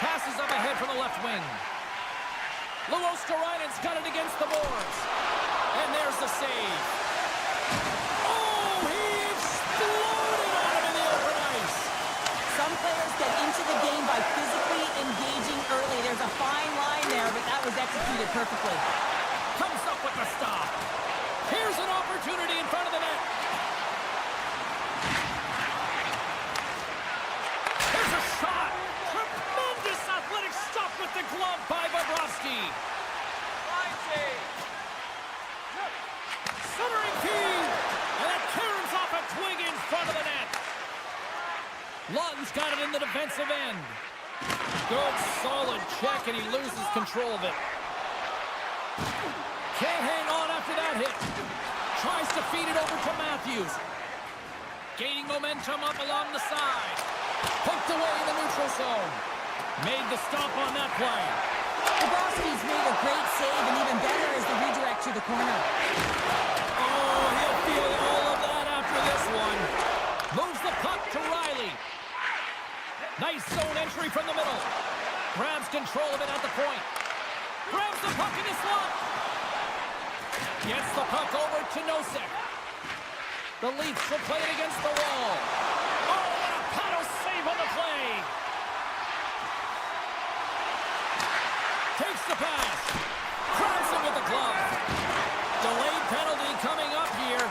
[SPEAKER 1] Passes up ahead from the left wing. Luosterainen's got it against the boards. And there's the save. Oh, he exploded on him in the open ice.
[SPEAKER 3] Some players get into the game by physically engaging early. There's a fine line there, but that was executed perfectly.
[SPEAKER 1] Comes up with the stop. Here's an opportunity in front of the net. Here's a shot. Tremendous athletic stop with the glove by Bobrovsky. Centering feed. And it caroms off a twig in front of the net. Lawton's got it in the defensive end. Good, solid check, and he loses control of it. Can't hang on after that hit. Tries to feed it over to Matthews. Gaining momentum up along the side. Poked away in the neutral zone. Made the stop on that play.
[SPEAKER 3] Bobrovsky's made a great save, and even better is the redirect to the corner.
[SPEAKER 1] Oh, he'll feel all of that after this one. Moves the puck to Riley. Nice zone entry from the middle. Grabs control of it at the point. Grabs the puck in his slot. Gets the puck over to Nosek. The Leafs will play it against the wall. Oh, what a paddle save on the play. Takes the pass. Grabs him with the glove. Delayed penalty coming up here.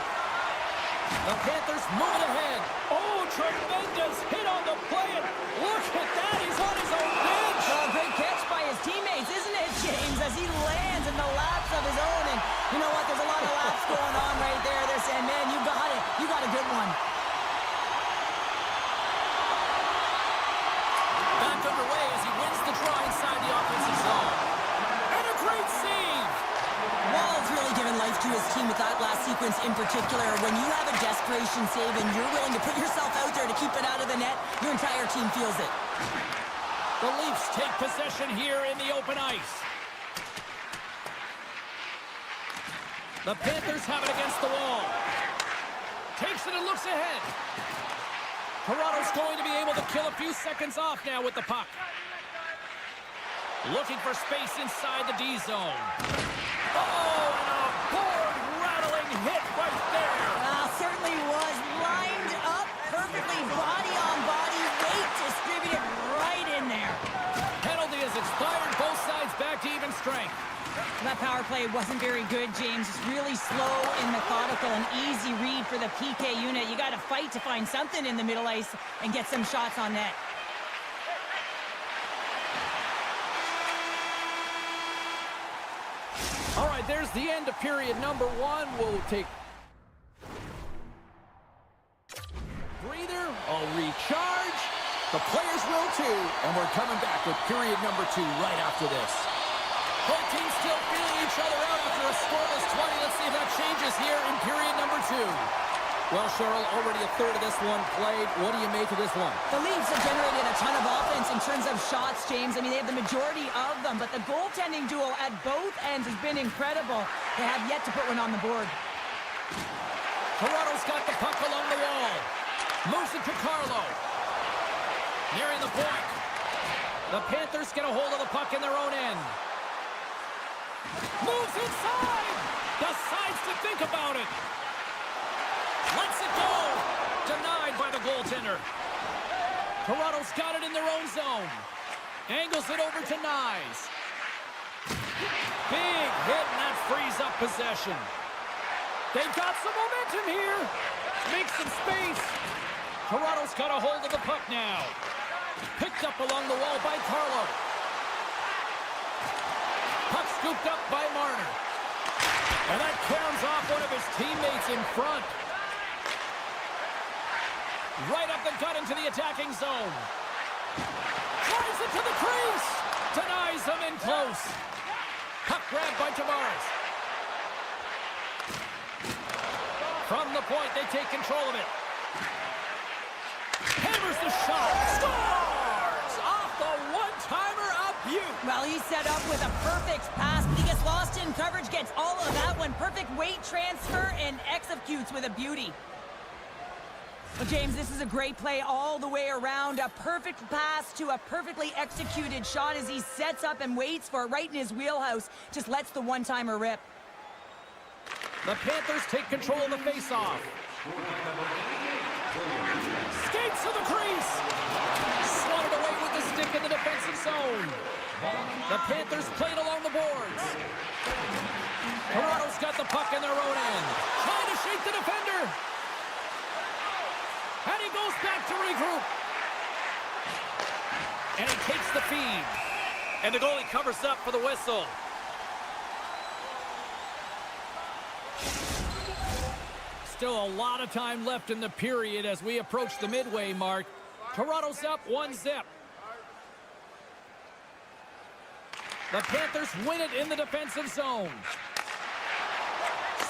[SPEAKER 1] The Panthers moving ahead. Oh, tremendous hit on the play. And look at that. He's on his own bench.
[SPEAKER 3] Great catch by his teammates, isn't it, James? As he lands in the laps of his own. And you know what? There's a lot of laps going on right there. They're saying, man, you got it. You got a good one.
[SPEAKER 1] Back underway as he wins the draw inside the offensive zone. And a great save.
[SPEAKER 3] Wall's really given life to his team with that last sequence in particular. When you have a desperation save and you're willing to put yourself out there to keep it out of the net, your entire team feels it.
[SPEAKER 1] The Leafs take possession here in the open ice. The Panthers have it against the wall. Takes it and looks ahead. Toronto's going to be able to kill a few seconds off now with the puck. Looking for space inside the D zone. Oh, and a board-rattling hit right there.
[SPEAKER 3] Certainly was lined up perfectly, body on body, weight distributed right in there.
[SPEAKER 1] Penalty has expired, both sides back to even strength.
[SPEAKER 3] That power play wasn't very good, James. It's really slow and methodical, an easy read for the PK unit. You got to fight to find something in the middle ice and get some shots on net.
[SPEAKER 1] All right, there's the end of period number one. We'll take breather. I'll recharge. The players will too. And we're coming back with period number two right after this. Both teams still feeling each other out after a scoreless 20. Let's see if that changes here in period number two. Well, Cheryl, already a third of this one played. What do you make of this one?
[SPEAKER 3] The Leafs have generated a ton of offense in terms of shots, James. I mean, they have the majority of them, but the goaltending duo at both ends has been incredible. They have yet to put one on the board.
[SPEAKER 1] Toronto's got the puck along the wall. Moves it to Carlo. Nearing the point. The Panthers get a hold of the puck in their own end. Moves inside. Decides to think about it. Lets it go. Denied by the goaltender. Toronto's got it in their own zone. Angles it over to Nyes. Big hit, and that frees up possession. They've got some momentum here. Make some space. Toronto's got a hold of the puck now. Picked up along the wall by Carlo. Puck scooped up by Marner. And that caroms off one of his teammates in front. Right up the gut into the attacking zone. Drives it to the crease. Denies him in close. Puck grabbed by Tavares. From the point, they take control of it. Hammers the shot. Scores! Off the one-timer up you.
[SPEAKER 3] Well, he's set up with a perfect pass, but he gets lost in coverage, gets all of that one. Perfect weight transfer and executes with a beauty. Well, James, this is a great play all the way around. A perfect pass to a perfectly executed shot as he sets up and waits for it right in his wheelhouse. Just lets the one-timer rip.
[SPEAKER 1] The Panthers take control of the face-off. Skates to the crease. Swatted away with the stick in the defensive zone. The Panthers played along the boards. Toronto's got the puck in their own end. Trying to shake the defender. And he goes back to regroup. And he takes the feed. And the goalie covers up for the whistle. Still a lot of time left in the period as we approach the midway mark. Toronto's up 1-0. The Panthers win it in the defensive zone.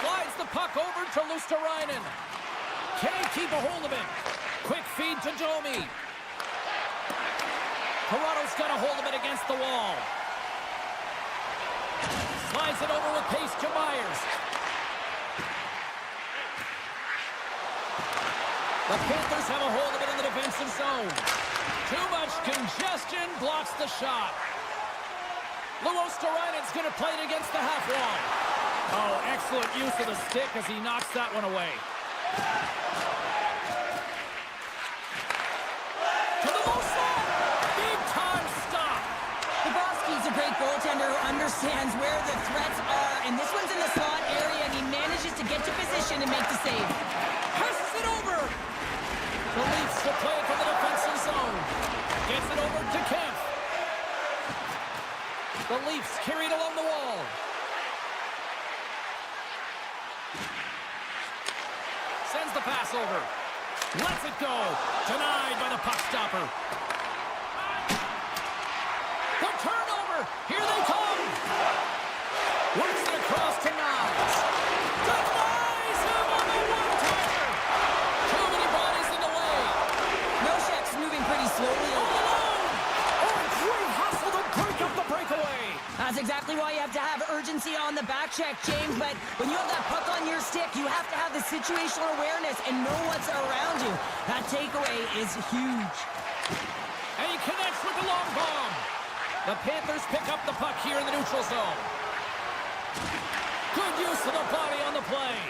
[SPEAKER 1] Slides the puck over to Luosterainen. Can't keep a hold of it. Quick feed to Domi. Toronto's got a hold of it against the wall. Slides it over with pace to Myers. The Panthers have a hold of it in the defensive zone. Too much congestion blocks the shot. Luosterainen's going to play it against the half wall. Oh, excellent use of the stick as he knocks that one away. To the low slot. Big time stop.
[SPEAKER 3] Bobrovsky's a great goaltender who understands where the threats are, and this one's in the slot area, and he manages to get to position and make the save.
[SPEAKER 1] Passes it over. The Leafs to play it from the defensive zone. Gets it over to Kemp. The Leafs carried along the wall. Sends the pass over. Lets it go. Denied by the puck stopper. The turnover. Here they come. Works it across to Nyes. Denies him on the one-timer. Too many bodies in the way.
[SPEAKER 3] Noshek's moving pretty slowly.
[SPEAKER 1] Great hustle to break up the breakaway.
[SPEAKER 3] That's exactly why you have to have urgency on the back check, James. But when you have that puck on your stick, you have to have the situational awareness and know what's around you. That takeaway is huge.
[SPEAKER 1] And he connects with the long bomb. The Panthers pick up the puck here in the neutral zone. Good use of the body on the play.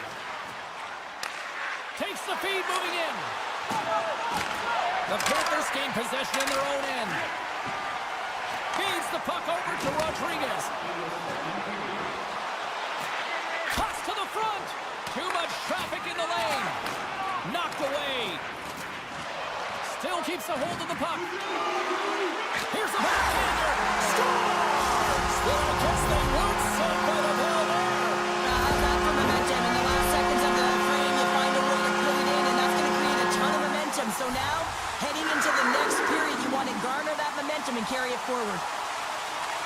[SPEAKER 1] Takes the feed moving in. The Panthers gain possession in their own end. Feeds the puck over to Rodriguez. Still keeps a hold of the puck. Here's a backhander. Scores! Well, I guess they weren't set by the ball there.
[SPEAKER 3] How's that for momentum? In the last seconds of the frame, you find a way to put it in, and that's going to create a ton of momentum. So now, heading into the next period, you want to garner that momentum and carry it forward.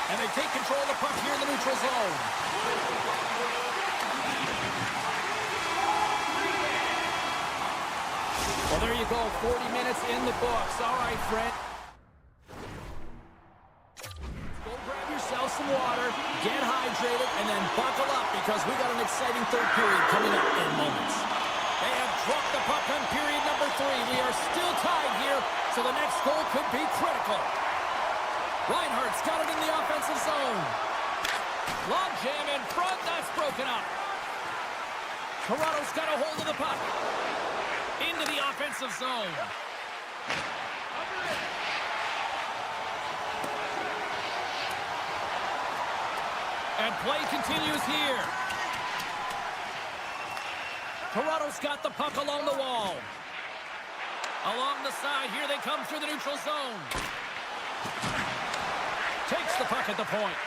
[SPEAKER 1] And they take control of the puck here in the neutral zone. Well, there you go. 40 minutes in the books. All right, Fred. Go grab yourself some water, get hydrated, and then buckle up because we got an exciting third period coming up in moments. They have dropped the puck on period number 3. We are still tied here, so the next goal could be critical. Reinhardt's got it in the offensive zone. Long jam in front. That's broken up. Toronto's got a hold of the puck. Into the offensive zone. And play continues here. Toronto's got the puck along the wall. Along the side, here they come through the neutral zone. Takes the puck at the point.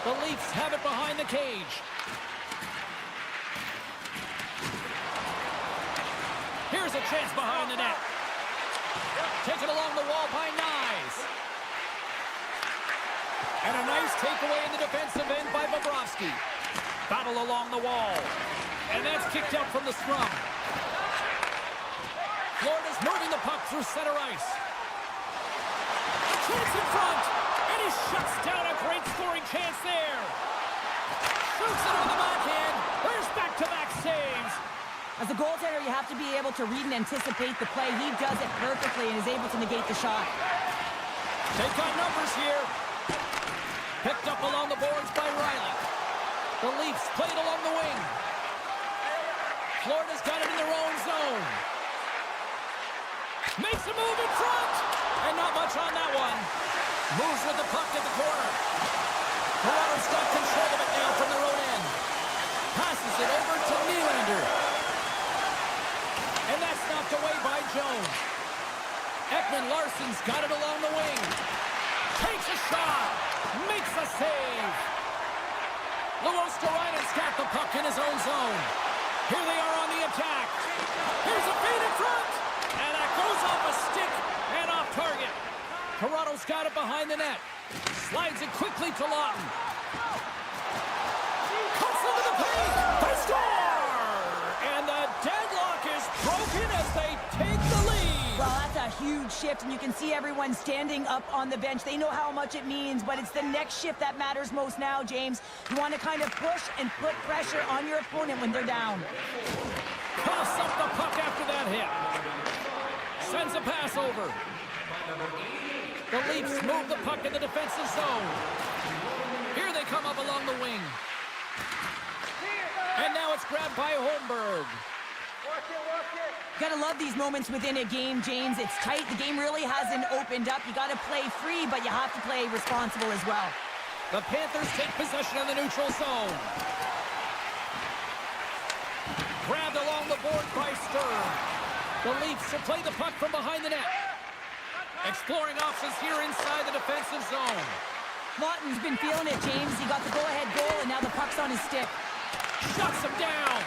[SPEAKER 1] The Leafs have it behind the cage. Here's a chance behind the net. Taken along the wall by Nyes. And a nice takeaway in the defensive end by Bobrovsky. Battle along the wall. And that's kicked out from the scrum. Florida's moving the puck through center ice. Chance in front. And he shuts down a great scoring chance there. Shoots it on the backhand. There's back-to-back saves.
[SPEAKER 3] As a goaltender, you have to be able to read and anticipate the play. He does it perfectly and is able to negate the shot.
[SPEAKER 1] They've got numbers here. Picked up along the boards by Riley. The Leafs played along the wing. Florida's got it in their own zone. Makes a move in front. And not much on that one. Moves with the puck at the corner. Toronto's got control of it now from their own end. Passes it over to Nylander. And that's knocked away by Jones. Ekman-Larsson's got it along the wing. Takes a shot. Makes a save. Luostarina's got the puck in his own zone. Here they are on the attack. Here's a feed in front. And that goes off a stick and off target. Toronto's got it behind the net. Slides it quickly to Lawton. Cuts into the paint. They score! And the deadlock is broken as they take the lead.
[SPEAKER 3] Well, that's a huge shift, and you can see everyone standing up on the bench. They know how much it means, but it's the next shift that matters most now, James. You want to kind of push and put pressure on your opponent when they're down.
[SPEAKER 1] Toss up the puck after that hit. Sends a pass over. The Leafs move the puck in the defensive zone. Here they come up along the wing. And now it's grabbed by Holmberg.
[SPEAKER 3] Gotta love these moments within a game, James. It's tight. The game really hasn't opened up. You gotta play free, but you have to play responsible as well.
[SPEAKER 1] The Panthers take possession of the neutral zone. Grabbed along the board by Stern. The Leafs will play the puck from behind the net. Exploring options here inside the defensive zone.
[SPEAKER 3] Lawton's been feeling it, James. He got the go-ahead goal, and now the puck's on his stick.
[SPEAKER 1] Shuts him down.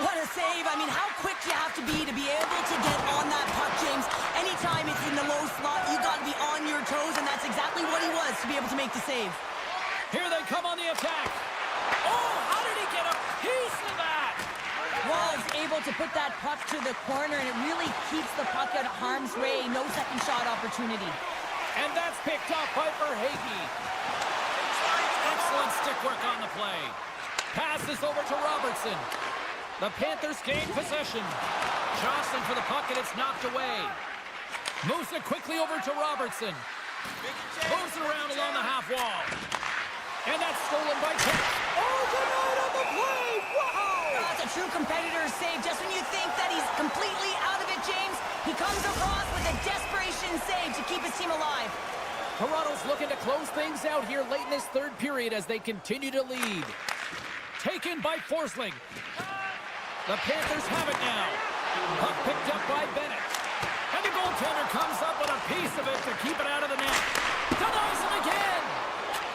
[SPEAKER 3] What a save. I mean, how quick you have to be able to get on that puck, James. Anytime it's in the low slot, you got to be on your toes, and that's exactly what he was to be able to make the save.
[SPEAKER 1] Here they come on the attack. Oh, how did he get a piece of that?
[SPEAKER 3] Was able to put that puck to the corner, and it really keeps the puck out of harm's way. No second shot opportunity.
[SPEAKER 1] And that's picked up by Verhaeghe. Excellent stick work on the play. Passes over to Robertson. The Panthers gain possession. Johnson for the puck, and it's knocked away. Moves it quickly over to Robertson. Moves it around along the half wall. And that's stolen by Kent.
[SPEAKER 2] Oh, denied on the play! Wow!
[SPEAKER 3] That's a true competitor's save. Just when you think that he's completely out of it, James, he comes across with a desperation save to keep his team alive.
[SPEAKER 1] Toronto's looking to close things out here late in this third period as they continue to lead. Taken by Forsling. The Panthers have it now. Puck picked up by Bennett. And goaltender comes up with a piece of it to keep it out of the net. Denies him again.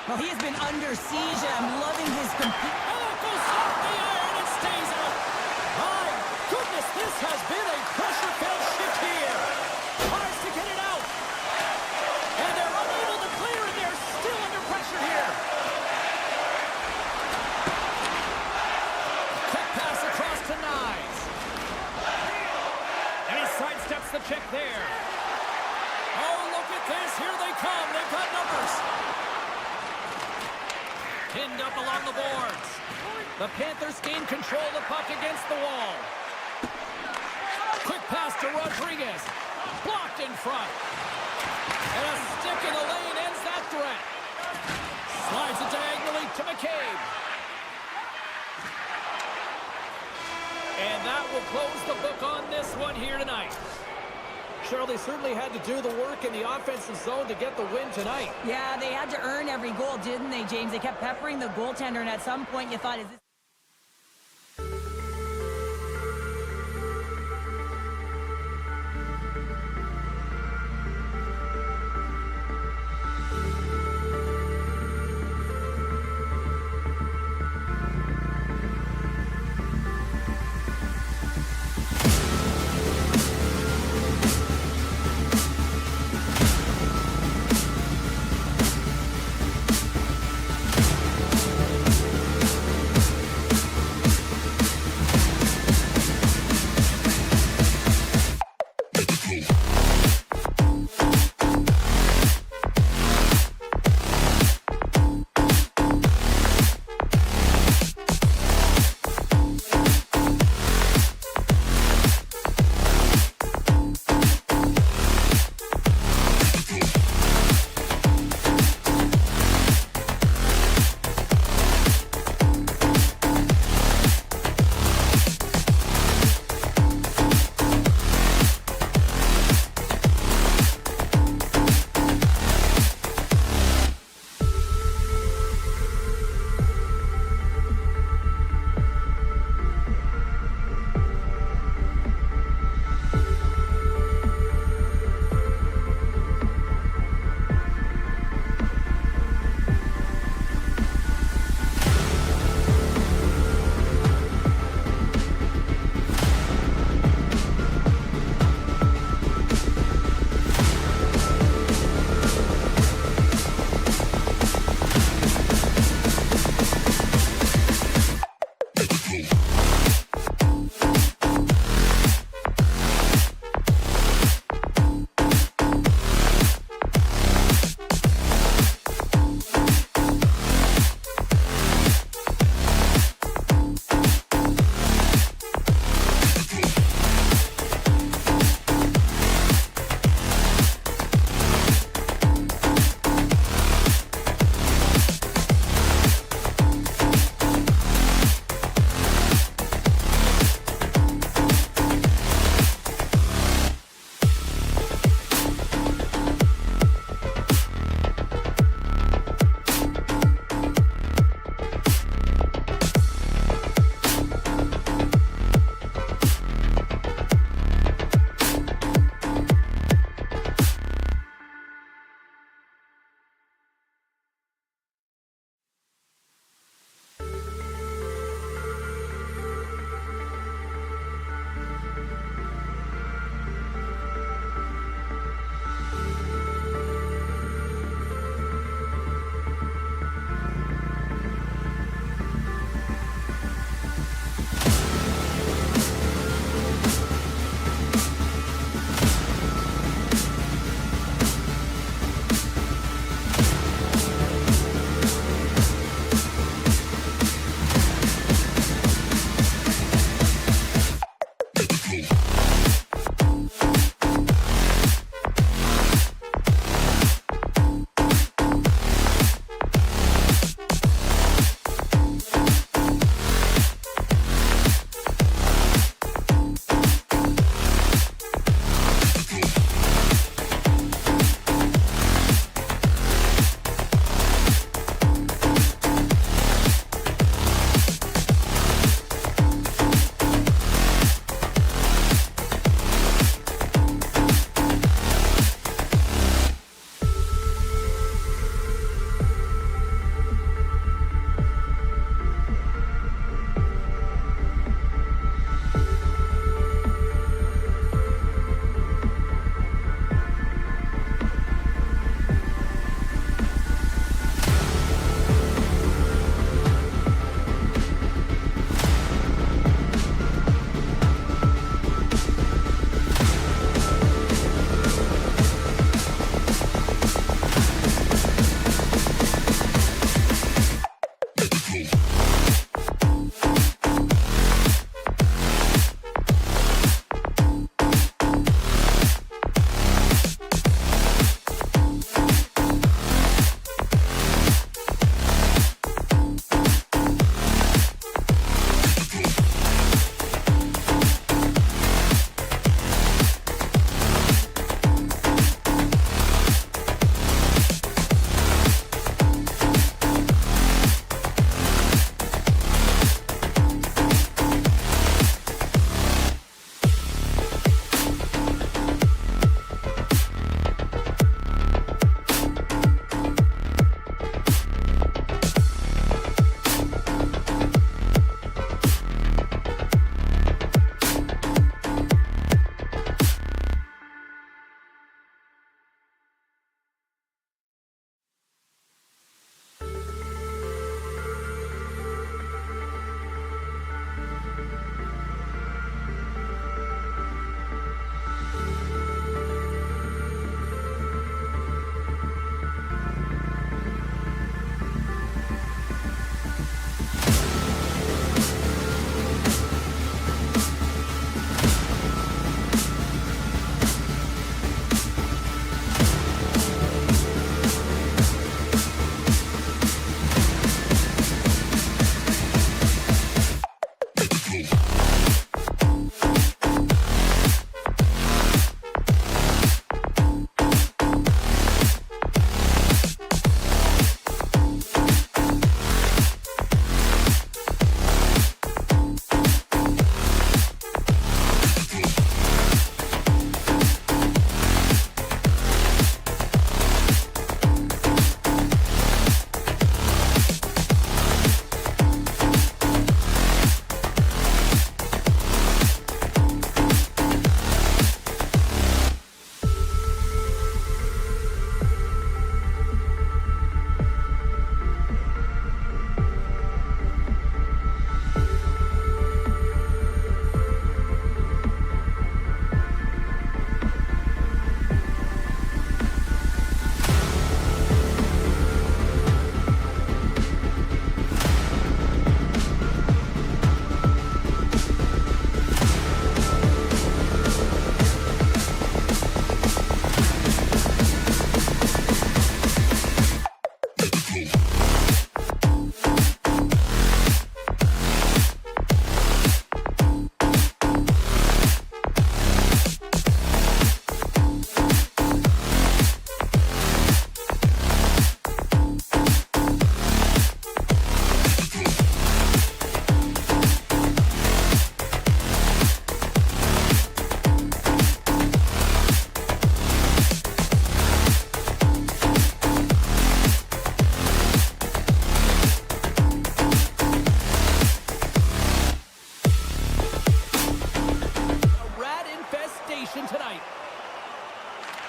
[SPEAKER 3] Well, he has been under siege, and I'm loving his compete.
[SPEAKER 1] Oh, it goes off the iron and stays out. My goodness, this has been a pressure-filled shift here. Tries to get it out. And they're unable to clear, and they're still under pressure here. Quick pass across to Knies. And he sidesteps the check there. Oh, look at this. Here they come. They've got numbers. Pinned up along the boards. The Panthers gain control of the puck against the wall. Quick pass to Rodriguez. Blocked in front. And a stick in the lane ends that threat. Slides it diagonally to McCabe. And that will close the book on this one here tonight. Cheryl, they certainly had to do the work in the offensive zone to get the win tonight.
[SPEAKER 3] Yeah, they had to earn every goal, didn't they, James? They kept peppering the goaltender, and at some point you thought, is this...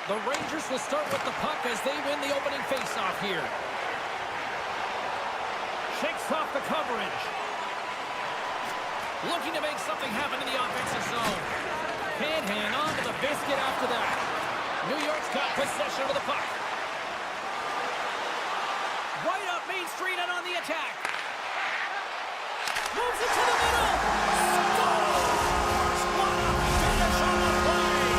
[SPEAKER 1] The Rangers will start with the puck as they win the opening faceoff here. Shakes off the coverage. Looking to make something happen in the offensive zone. Can't hang on to the biscuit after that. New York's got possession of the puck. Right up Main Street and on the attack. Moves it to the middle. Scores! What a finish on the play.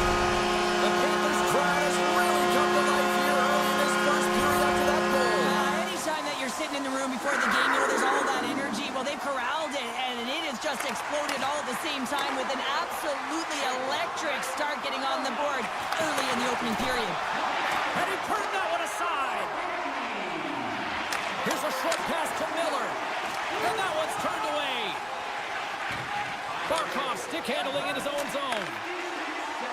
[SPEAKER 1] The Panthers' try has really come to life here early in this first period after that goal.
[SPEAKER 3] Anytime that you're sitting in the room before the game, you know there's all that energy. Well, they've corralled it, and it has just exploded all at the same time with an absolutely electric start getting on the board early in the opening period.
[SPEAKER 1] And he turned that one aside. Here's a short pass to Miller. And that one's turned away. Barkov stick handling in his own zone.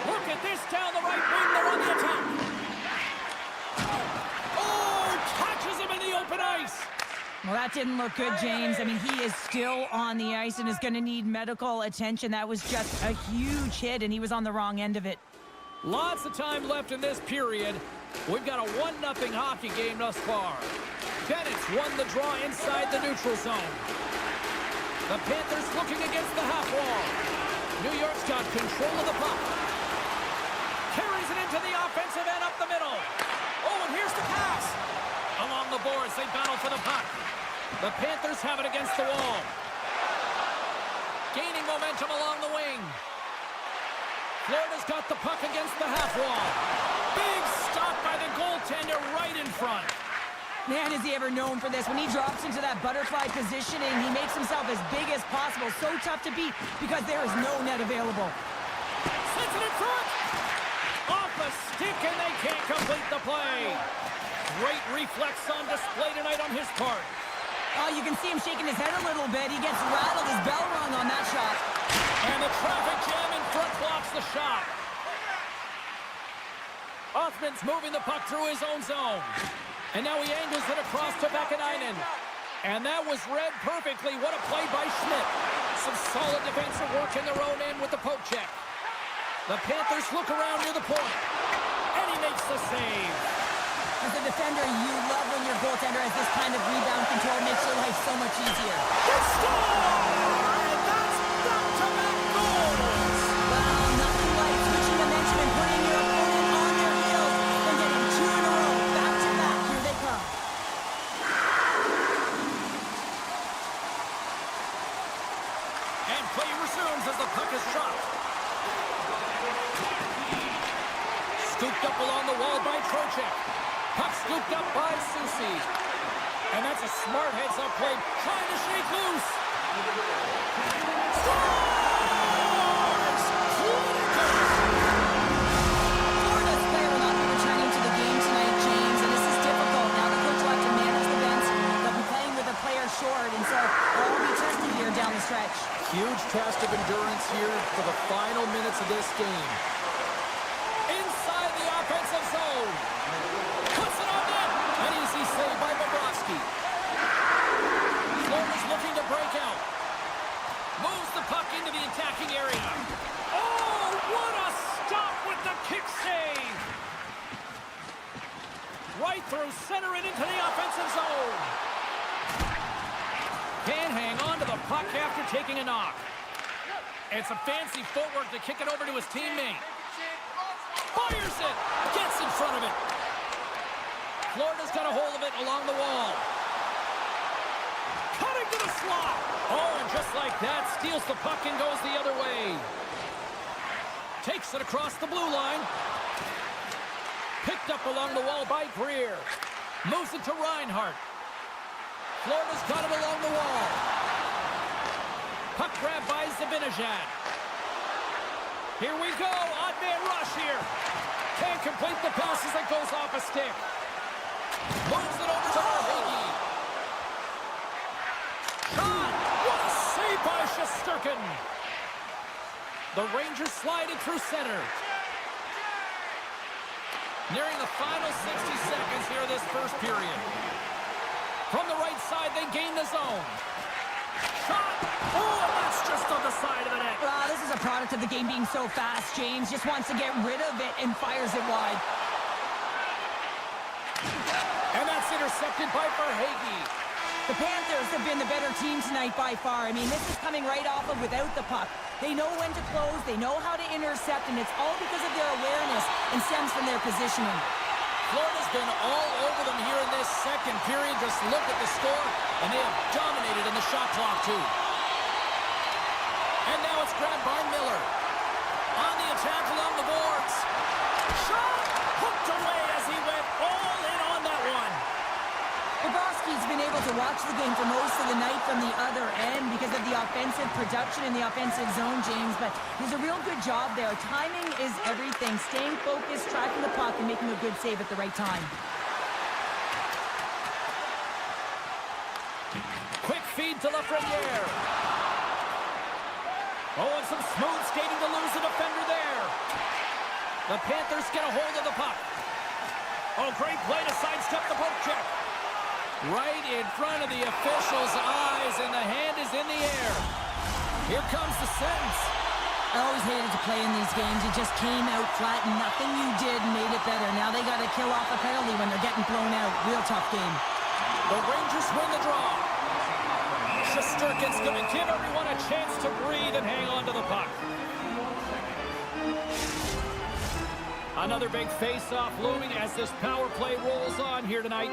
[SPEAKER 1] Look at this down the right wing. They're on the attack. Oh, catches him in the open ice.
[SPEAKER 3] Well, that didn't look good, James. I mean, he is still on the ice and is going to need medical attention. That was just a huge hit, and he was on the wrong end of it.
[SPEAKER 1] Lots of time left in this period. We've got a 1-0 hockey game thus far. Bennett's won the draw inside the neutral zone. The Panthers looking against the half wall. New York's got control of the puck. Carries it into the offensive end up the middle. Oh, and here's the pass. Along the boards, they battle for the puck. The Panthers have it against the wall. Gaining momentum along the wing. Florida's got the puck against the half wall. Big stop by the goaltender right in front.
[SPEAKER 3] Man, is he ever known for this. When he drops into that butterfly positioning, he makes himself as big as possible. So tough to beat because there is no net available.
[SPEAKER 1] Sends it in front. Off a stick, and they can't complete the play. Great reflex on display tonight on his part.
[SPEAKER 3] Oh, you can see him shaking his head a little bit. He gets rattled, his bell rung on that shot.
[SPEAKER 1] And the traffic jam in front blocks the shot. Othman's moving the puck through his own zone. And now he angles it across to Vakanainen. And that was read perfectly. What a play by Schmidt. Some solid defensive work in their own end with the poke check. The Panthers look around near the point. And he makes the save.
[SPEAKER 3] As a defender, you love when your goaltender has this kind of rebound control. It makes your life so much easier.
[SPEAKER 2] They score! And that's back-to-back goals!
[SPEAKER 3] Well, nothing like switching momentum and putting your opponent on their heels and getting two in a row. Back-to-back. Here they come.
[SPEAKER 1] And play resumes as the puck is dropped. Scooped up along the wall by Trocheck. Puck scooped up by Susie. And that's a smart heads-up play. Trying to shake loose. Scores!
[SPEAKER 3] Florida's player will not be returning to the game tonight, James, and this is difficult. Now the coach will have to manage the bench. They'll be playing with a player short, and so they'll all be tested here down the stretch.
[SPEAKER 4] Huge test of endurance here for the final minutes of this game.
[SPEAKER 1] Inside the offensive zone. Puts it on net. An easy save by Bobrovsky. Florida's looking to break out. Moves the puck into the attacking area. Oh, what a stop with the kick save. Right through center and into the offensive zone. Can't hang on to the puck after taking a knock. It's a fancy footwork to kick it over to his teammate. Fires it. Gets in front of it. Florida's got a hold of it along the wall. Cutting to the slot. Oh, and just like that, steals the puck and goes the other way. Takes it across the blue line. Picked up along the wall by Greer. Moves it to Reinhart. Florida's got it along the wall. Puck grab by Zibanejad. Here we go. Odd man rush here. Can't complete the pass as it goes off a stick. Moves it over to Verhaeghe. Shot! What a save by Shesterkin! The Rangers slide it through center. Nearing the final 60 seconds here of this first period. From the right side, they gain the zone. Shot! Oh, that's just on the side of the net.
[SPEAKER 3] This is a product of the game being so fast. James just wants to get rid of it and fires it wide.
[SPEAKER 1] And that's intercepted by Verhaeghe.
[SPEAKER 3] The Panthers have been the better team tonight by far. I mean, this is coming right off of without the puck. They know when to close, they know how to intercept, and it's all because of their awareness and stems from their positioning.
[SPEAKER 1] Florida's been all over them here in this second period. Just look at the score, and they have dominated in the shot clock, too. And now it's grabbed by Miller. On the attack along the boards. Shot! Hooked away as he went all in on that one.
[SPEAKER 3] Bobrovsky's been able to watch the game for most of the night from the other end because of the offensive production in the offensive zone, James, but he's a real good job there. Timing is everything. Staying focused, tracking the puck, and making a good save at the right time.
[SPEAKER 1] Quick feed to Lafreniere. Oh, and some smooth skating to lose a defender there. The Panthers get a hold of the puck. Oh, great play to sidestep the poke check. Right in front of the official's eyes, and the hand is in the air. Here comes the sentence.
[SPEAKER 3] I always hated to play in these games. You just came out flat, and nothing you did made it better. Now they got to kill off a penalty when they're getting blown out. Real tough game.
[SPEAKER 1] The Rangers win the draw. Shesterkin's going to give everyone a chance to breathe and hang on to the puck. Another big face-off looming as this power play rolls on here tonight.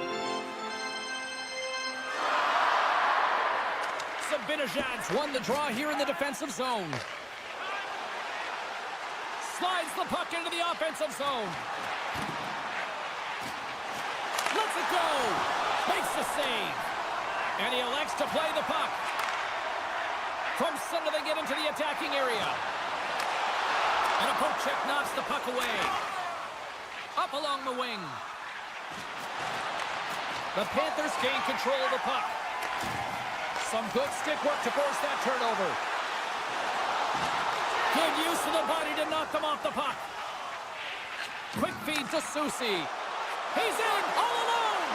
[SPEAKER 1] Zabinajad's won the draw here in the defensive zone. Slides the puck into the offensive zone. Lets it go. Makes the save. And he elects to play the puck. From center they get into the attacking area. And a poke check knocks the puck away. Up along the wing. The Panthers gain control of the puck. Some good stick work to force that turnover. Good use of the body to knock them off the puck. Quick feed to Susie. He's in, all alone.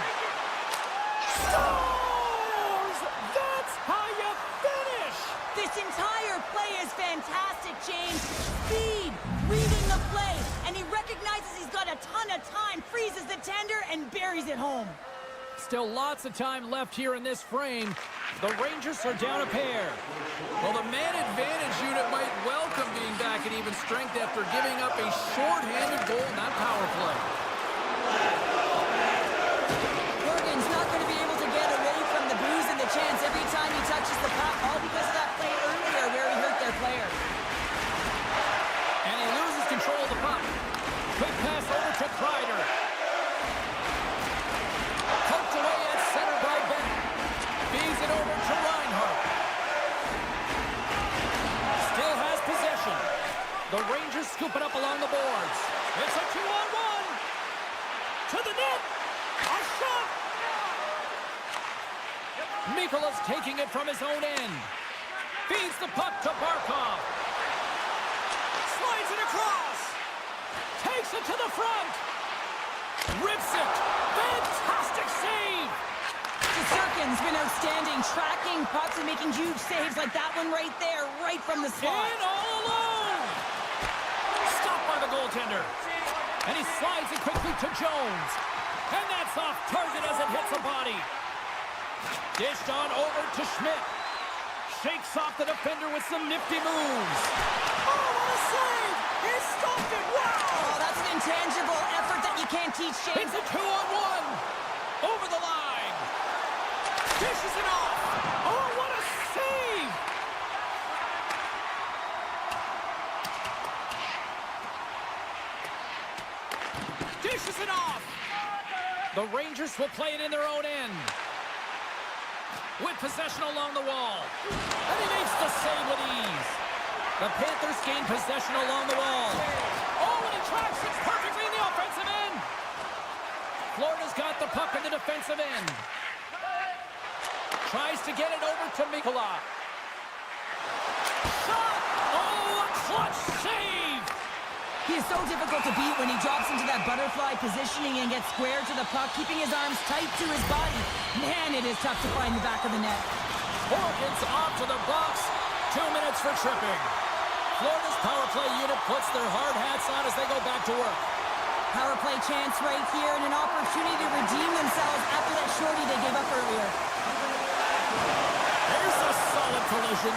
[SPEAKER 2] Scores! That's how you finish!
[SPEAKER 3] This entire play is fantastic, James. Speed, reading the play, and he recognizes he's got a ton of time, freezes the tender, and buries it home.
[SPEAKER 1] Still lots of time left here in this frame. The Rangers are down a pair.
[SPEAKER 4] Well, the man advantage unit might welcome being back at even strength after giving up a short-handed goal in that power play.
[SPEAKER 3] Morgan's not going to be able to get away from the bruise and the chance every time he touches the puck, all because of that play earlier where he hurt their player.
[SPEAKER 1] And he loses control of the puck. Quick pass over to Kreider. Poked away at center by Bennett. Feeds it over to Reinhart. Still has possession. The Rangers scoop it up along the boards. It's a 2-on-1. To the net. A shot. Majkel taking it from his own end. Feeds the puck to Barkov. Slides it across. Takes it to the front. Rips it. Fantastic save.
[SPEAKER 3] Sirkin's been outstanding, tracking pucks and making huge saves like that one right there, right from the slot.
[SPEAKER 1] In all alone. Stopped by the goaltender. And he slides it quickly to Jones. And that's off target as it hits the body. Dished on over to Schmidt. Shakes off the defender with some nifty moves.
[SPEAKER 2] Oh, what a save! He stopped it! Wow!
[SPEAKER 3] Oh, that's an intangible effort that you can't teach, James.
[SPEAKER 1] It's a 2-on-1. Over the line. Dishes it off. Oh, what a save! Dishes it off. The Rangers will play it in their own end. With possession along the wall. And he makes the save with ease. The Panthers gain possession along the wall. Oh, and he tracks it perfectly in the offensive end. Florida's got the puck in the defensive end. Tries to get it over to Majkel. Shot! Oh, a clutch save!
[SPEAKER 3] He is so difficult to beat when he drops into that butterfly positioning and gets square to the puck, keeping his arms tight to his body. Man, it is tough to find the back of the net.
[SPEAKER 1] Morgan's off to the box. 2 minutes for tripping. Florida's power play unit puts their hard hats on as they go back to work.
[SPEAKER 3] Power play chance right here and an opportunity to redeem themselves after that shorty they gave up earlier.
[SPEAKER 1] There's a solid collision.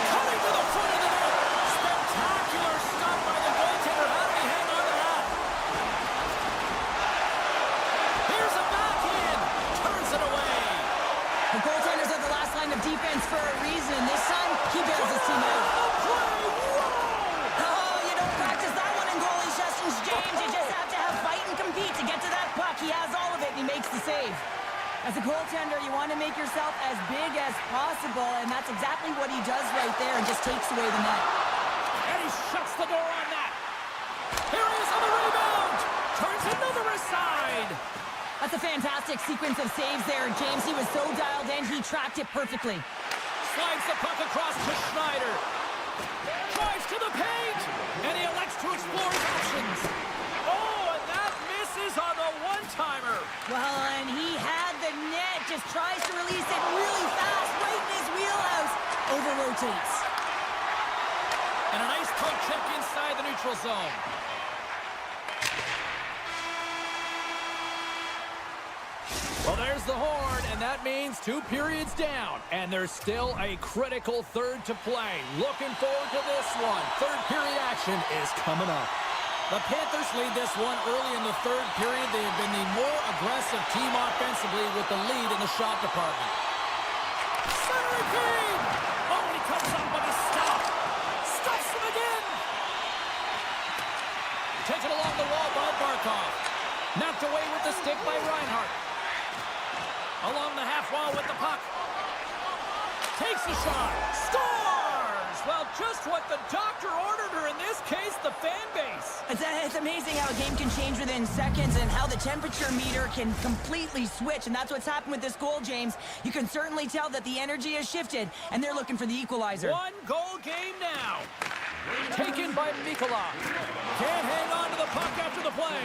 [SPEAKER 1] Coming to the front of the net. Spectacular stop by the goaltender. How did he hang on to that? Here's a backhand. Turns it away.
[SPEAKER 3] The goaltenders are the last line of defense for a reason. This time, he bails his team out. Oh, you don't practice that one in goalie sessions, James. You just have to have fight and compete to get to that puck. He has all of it, and he makes the save. As a goaltender, you want to make yourself as big as possible, and that's exactly what he does right there and just takes away the net.
[SPEAKER 1] And he shuts the door on that. Here he is on the rebound. Turns another aside.
[SPEAKER 3] That's a fantastic sequence of saves there, James. He was so dialed in, he tracked it perfectly.
[SPEAKER 1] Slides the puck across to Schneider. Drives to the paint. And he elects to explore his options. Oh, and that misses on the one-timer.
[SPEAKER 3] Well, and he had the net, just tries to release it really fast, right in his wheelhouse. Over-rotates.
[SPEAKER 1] And a nice poke check inside the neutral zone. Well, there's the horn, and that means 2 periods down. And there's still a critical third to play. Looking forward to this one. Third period action is coming up. The Panthers lead this one early in the third period. They have been the more aggressive team offensively with the lead in the shot department. Centering Takes a shot. Scores! Well, just what the doctor ordered her in this case, the fan base.
[SPEAKER 3] It's amazing how a game can change within seconds and how the temperature meter can completely switch. And that's what's happened with this goal, James. You can certainly tell that the energy has shifted, and they're looking for the equalizer.
[SPEAKER 1] One goal game now. Taken by Majkel. Can't hang on to the puck after the play.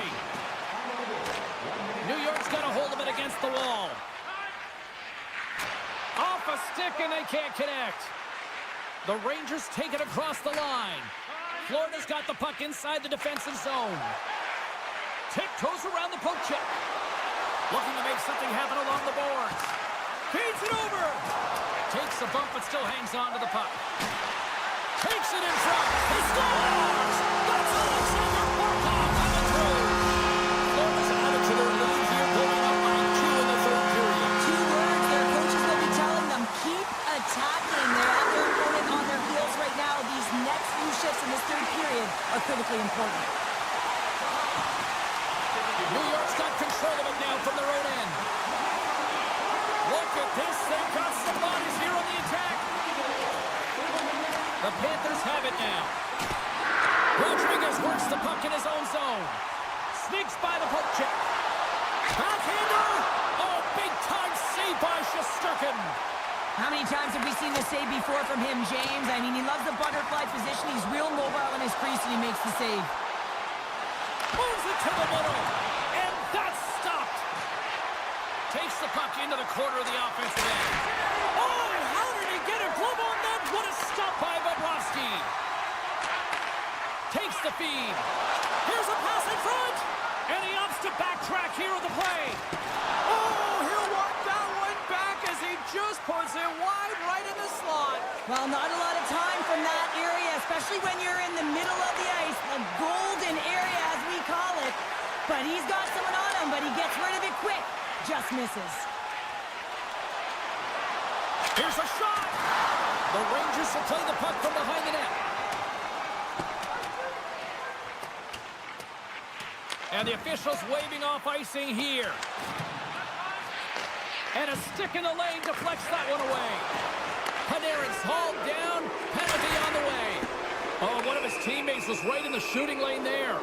[SPEAKER 1] New York's got a hold of it against the wall. Off a stick, and they can't connect. The Rangers take it across the line. Florida's got the puck inside the defensive zone. Tiptoes around the poke check. Looking to make something happen along the boards. Feeds it over. Takes a bump, but still hangs on to the puck. Takes it in front. He scores! That's Alexander Barkov on the throw. Florida's added to their lead here, going up by 2 in the third period.
[SPEAKER 3] 2 words their coaches will be telling them: keep attacking. They're at their opponent on their heels right now. These next few shifts in this third period are critically important.
[SPEAKER 1] New York's got control of it now from their own end. Look at this. They've got some bodies here on the attack. The Panthers have it now. Rodriguez works the puck in his own zone. Sneaks by the poke check. Backhander. Oh, big-time save by Shesterkin.
[SPEAKER 3] How many times have we seen this save before from him, James? I mean, he loves the butterfly position. He's real mobile in his crease, and he makes the save.
[SPEAKER 1] Moves it to the middle. And that's stopped. Takes the puck into the corner of the offensive end. Oh, how did he get a glove on that? What a stop by Bobrovsky. Takes the feed. Here's a pass in front. And he opts to backtrack here with the play. Oh, he'll walk that one back as he just puts it wide right in the slot.
[SPEAKER 3] Well, not a lot of time from that area, especially when you're in the middle of the ice, the golden area as we call it. But he's got someone on him, but he gets rid of it quick. Just misses.
[SPEAKER 1] Here's a shot. The Rangers will play the puck from behind the net. And the officials waving off icing here. And a stick in the lane deflects that one away. Panarin's hauled down. Penalty on the way. Oh, one of his teammates was right in the shooting lane there.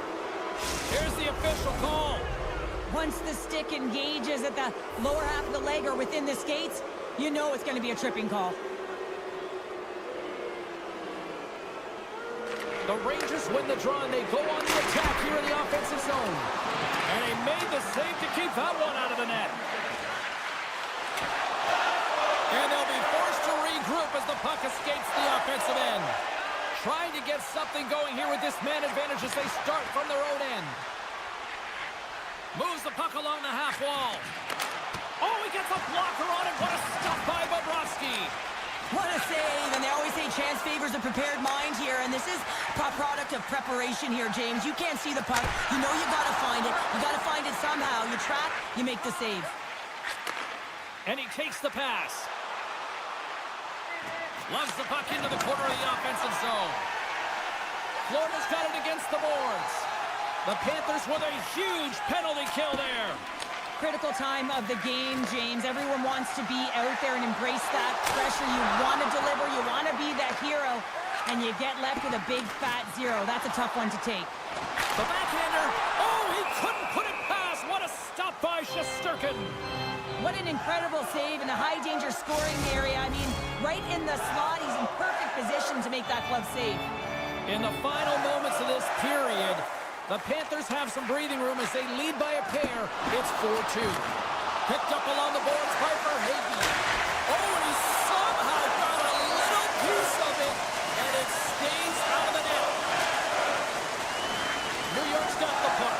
[SPEAKER 1] Here's the official call.
[SPEAKER 3] Once the stick engages at the lower half of the leg or within the skates, you know it's going to be a tripping call.
[SPEAKER 1] The Rangers win the draw, and they go on the attack here in the offensive zone. And he made the save to keep that one out of the net. And they'll be forced to regroup as the puck escapes the offensive end. Trying to get something going here with this man advantage as they start from their own end. Moves the puck along the half wall. Oh, he gets a blocker on it. What a stop by Bobrovsky.
[SPEAKER 3] What a save, and they always say chance favors a prepared mind here, and this is a product of preparation here, James. You can't see the puck. You know you got to find it. You got to find it somehow. You track, you make the save.
[SPEAKER 1] And he takes the pass. Loves the puck into the corner of the offensive zone. Florida's got it against the boards. The Panthers with a huge penalty kill there.
[SPEAKER 3] Critical time of the game, James. Everyone wants to be out there and embrace that pressure. You want to deliver. You want to be that hero. And you get left with a big, fat 0. That's a tough one to take.
[SPEAKER 1] The backhander. Oh, he couldn't put it past. What a stop by Shesterkin.
[SPEAKER 3] What an incredible save in a high-danger scoring area. I mean, right in the slot. He's in perfect position to make that glove save.
[SPEAKER 1] In the final moments of this period, the Panthers have some breathing room as they lead by a pair. It's 4-2. Picked up along the boards by Verhaeghe. Oh, and he somehow got a little piece of it, and it stays out of the net. New York's got the puck.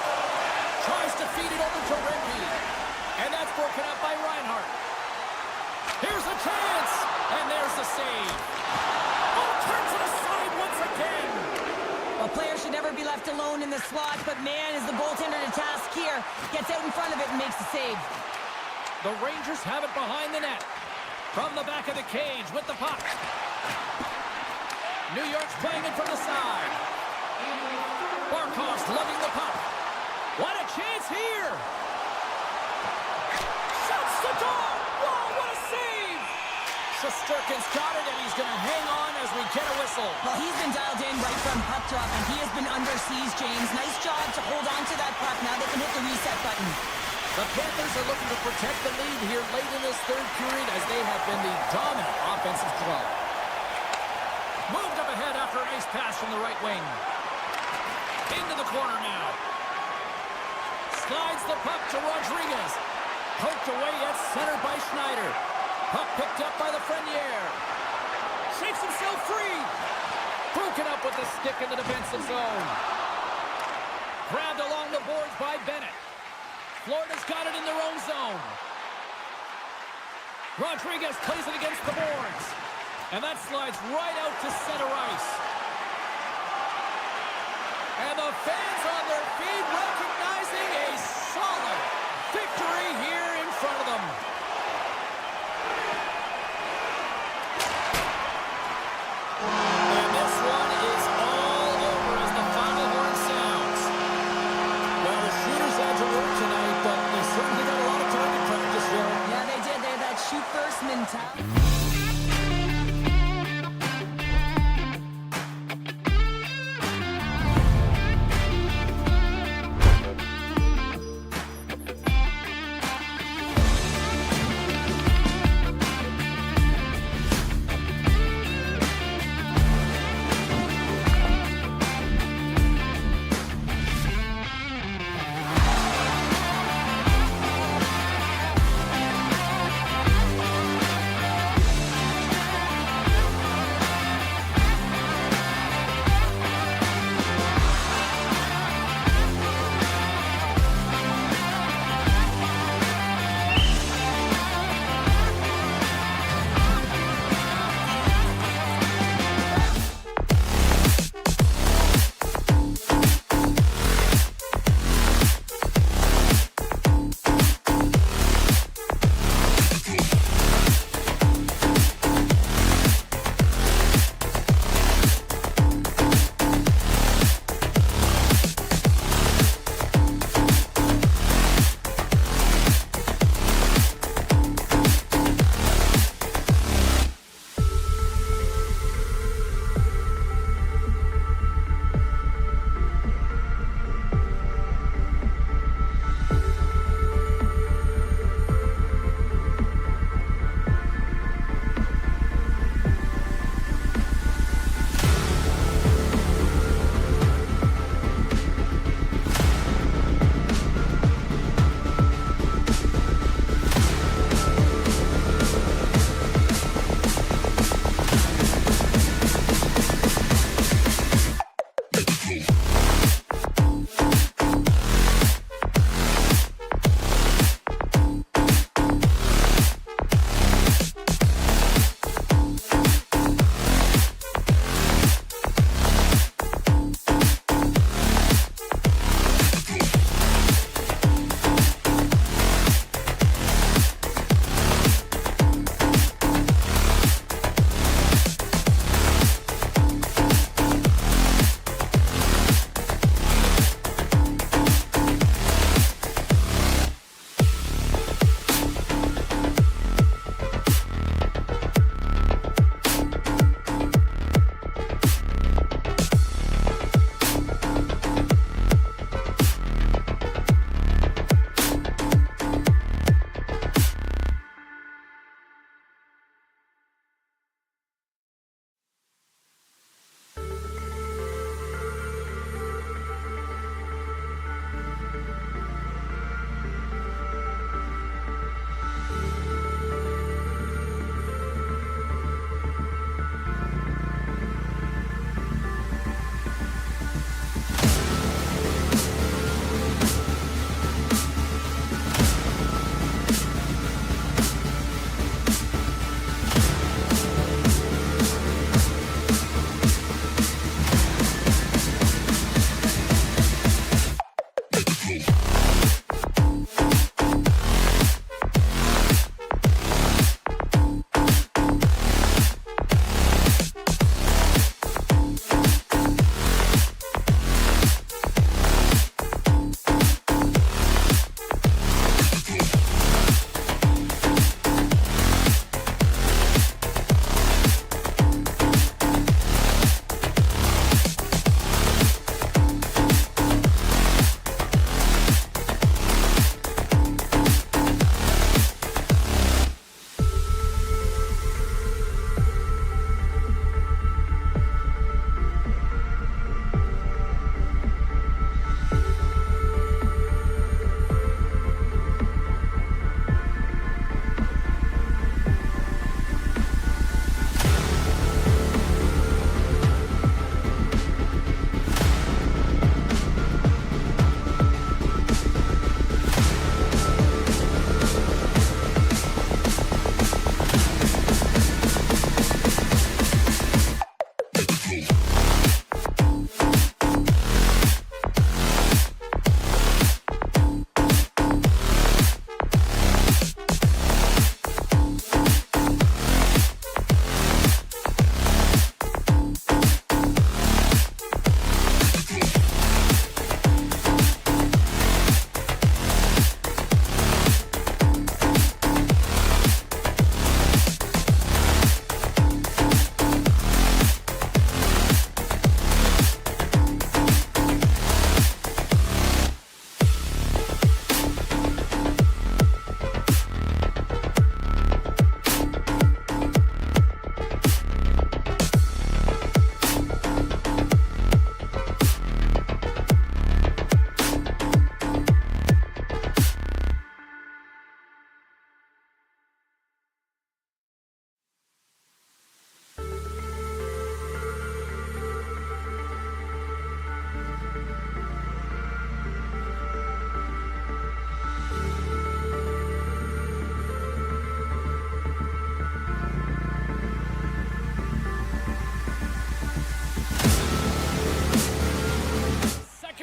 [SPEAKER 1] Tries to feed it over to Rimby. And that's broken up by Reinhart. Here's a chance, and there's the save. Oh, turns it aside once again.
[SPEAKER 3] A player should never be left alone in the slot, but man, is the goaltender to task here. Gets out in front of it and makes the save.
[SPEAKER 1] The Rangers have it behind the net. From the back of the cage with the puck. New York's playing it from the side. Barkov's lugging the puck. What a chance here! Shuts the door! Wow, what a save! Shesterkin's got it, and he's going to hang on as we get a whistle.
[SPEAKER 3] Well, he's been dialed in right from puck drop, and he has been under siege, James. Nice job to hold on to that puck. Now they can hit the reset button.
[SPEAKER 1] The Panthers are looking to protect the lead here late in this third period as they have been the dominant offensive club. Moved up ahead after a nice pass from the right wing. Into the corner now. Slides the puck to Rodriguez. Poked away at center by Schneider. Puck picked up by the Frenier. Shakes himself free. Broken up with the stick in the defensive zone. Grabbed along the boards by Bennett. Florida's got it in their own zone. Rodriguez plays it against the boards. And that slides right out to center ice. And the fans on their feet recognizing a solid victory here in front of them. And this one is all over as the final horn sounds. Well, the shooters had to work tonight, but they certainly got a lot of target practice here.
[SPEAKER 3] Yeah, they did. They had that shoot first mentality.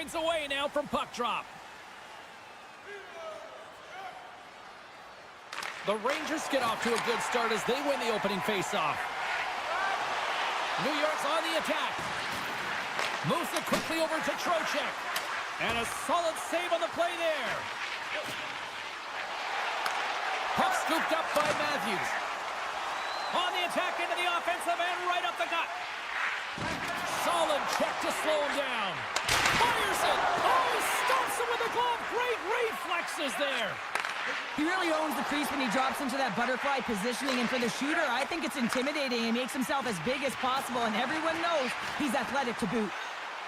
[SPEAKER 1] Seconds away now from puck drop. The Rangers get off to a good start as they win the opening faceoff. New York's on the attack. Moves it quickly over to Trocheck. And a solid save on the play there. Puck scooped up by Matthews. On the attack into the offensive end, right up the gut. Solid check to slow him down. Fires it. Oh, he stops him with a glove. Great reflexes there.
[SPEAKER 3] He really owns the crease when he drops into that butterfly positioning, and for the shooter, I think it's intimidating. He makes himself as big as possible, and everyone knows he's athletic to boot.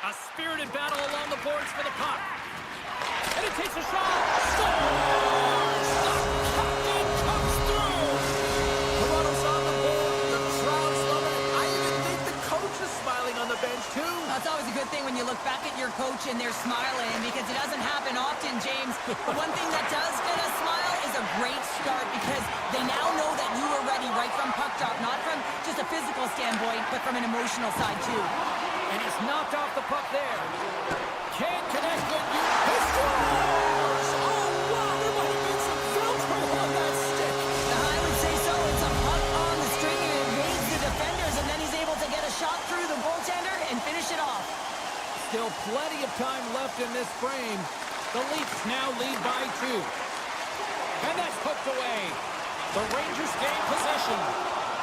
[SPEAKER 1] A spirited battle along the boards for the puck. And it takes a shot. Scores! The captain comes through. Toronto's on the board. The crowd's loving it. I even think the coach is smiling on the bench, too.
[SPEAKER 3] That's always a good thing when you look back at your coach and they're smiling, because it doesn't happen often, James. But one thing that does get a smile is a great start, because they now know that you were ready right from puck drop, not from just a physical standpoint, but from an emotional side, too.
[SPEAKER 1] And he's knocked off the puck there. Can't connect with you. He scores! Oh, wow, there might have been some filter on that stick.
[SPEAKER 3] I would say so. It's a puck on the string, and it evades the defenders, and then he's able to get a shot through the goaltender and finish it off.
[SPEAKER 1] Still plenty of time left in this frame. The Leafs now lead by 2. And that's poked away. The Rangers gain possession.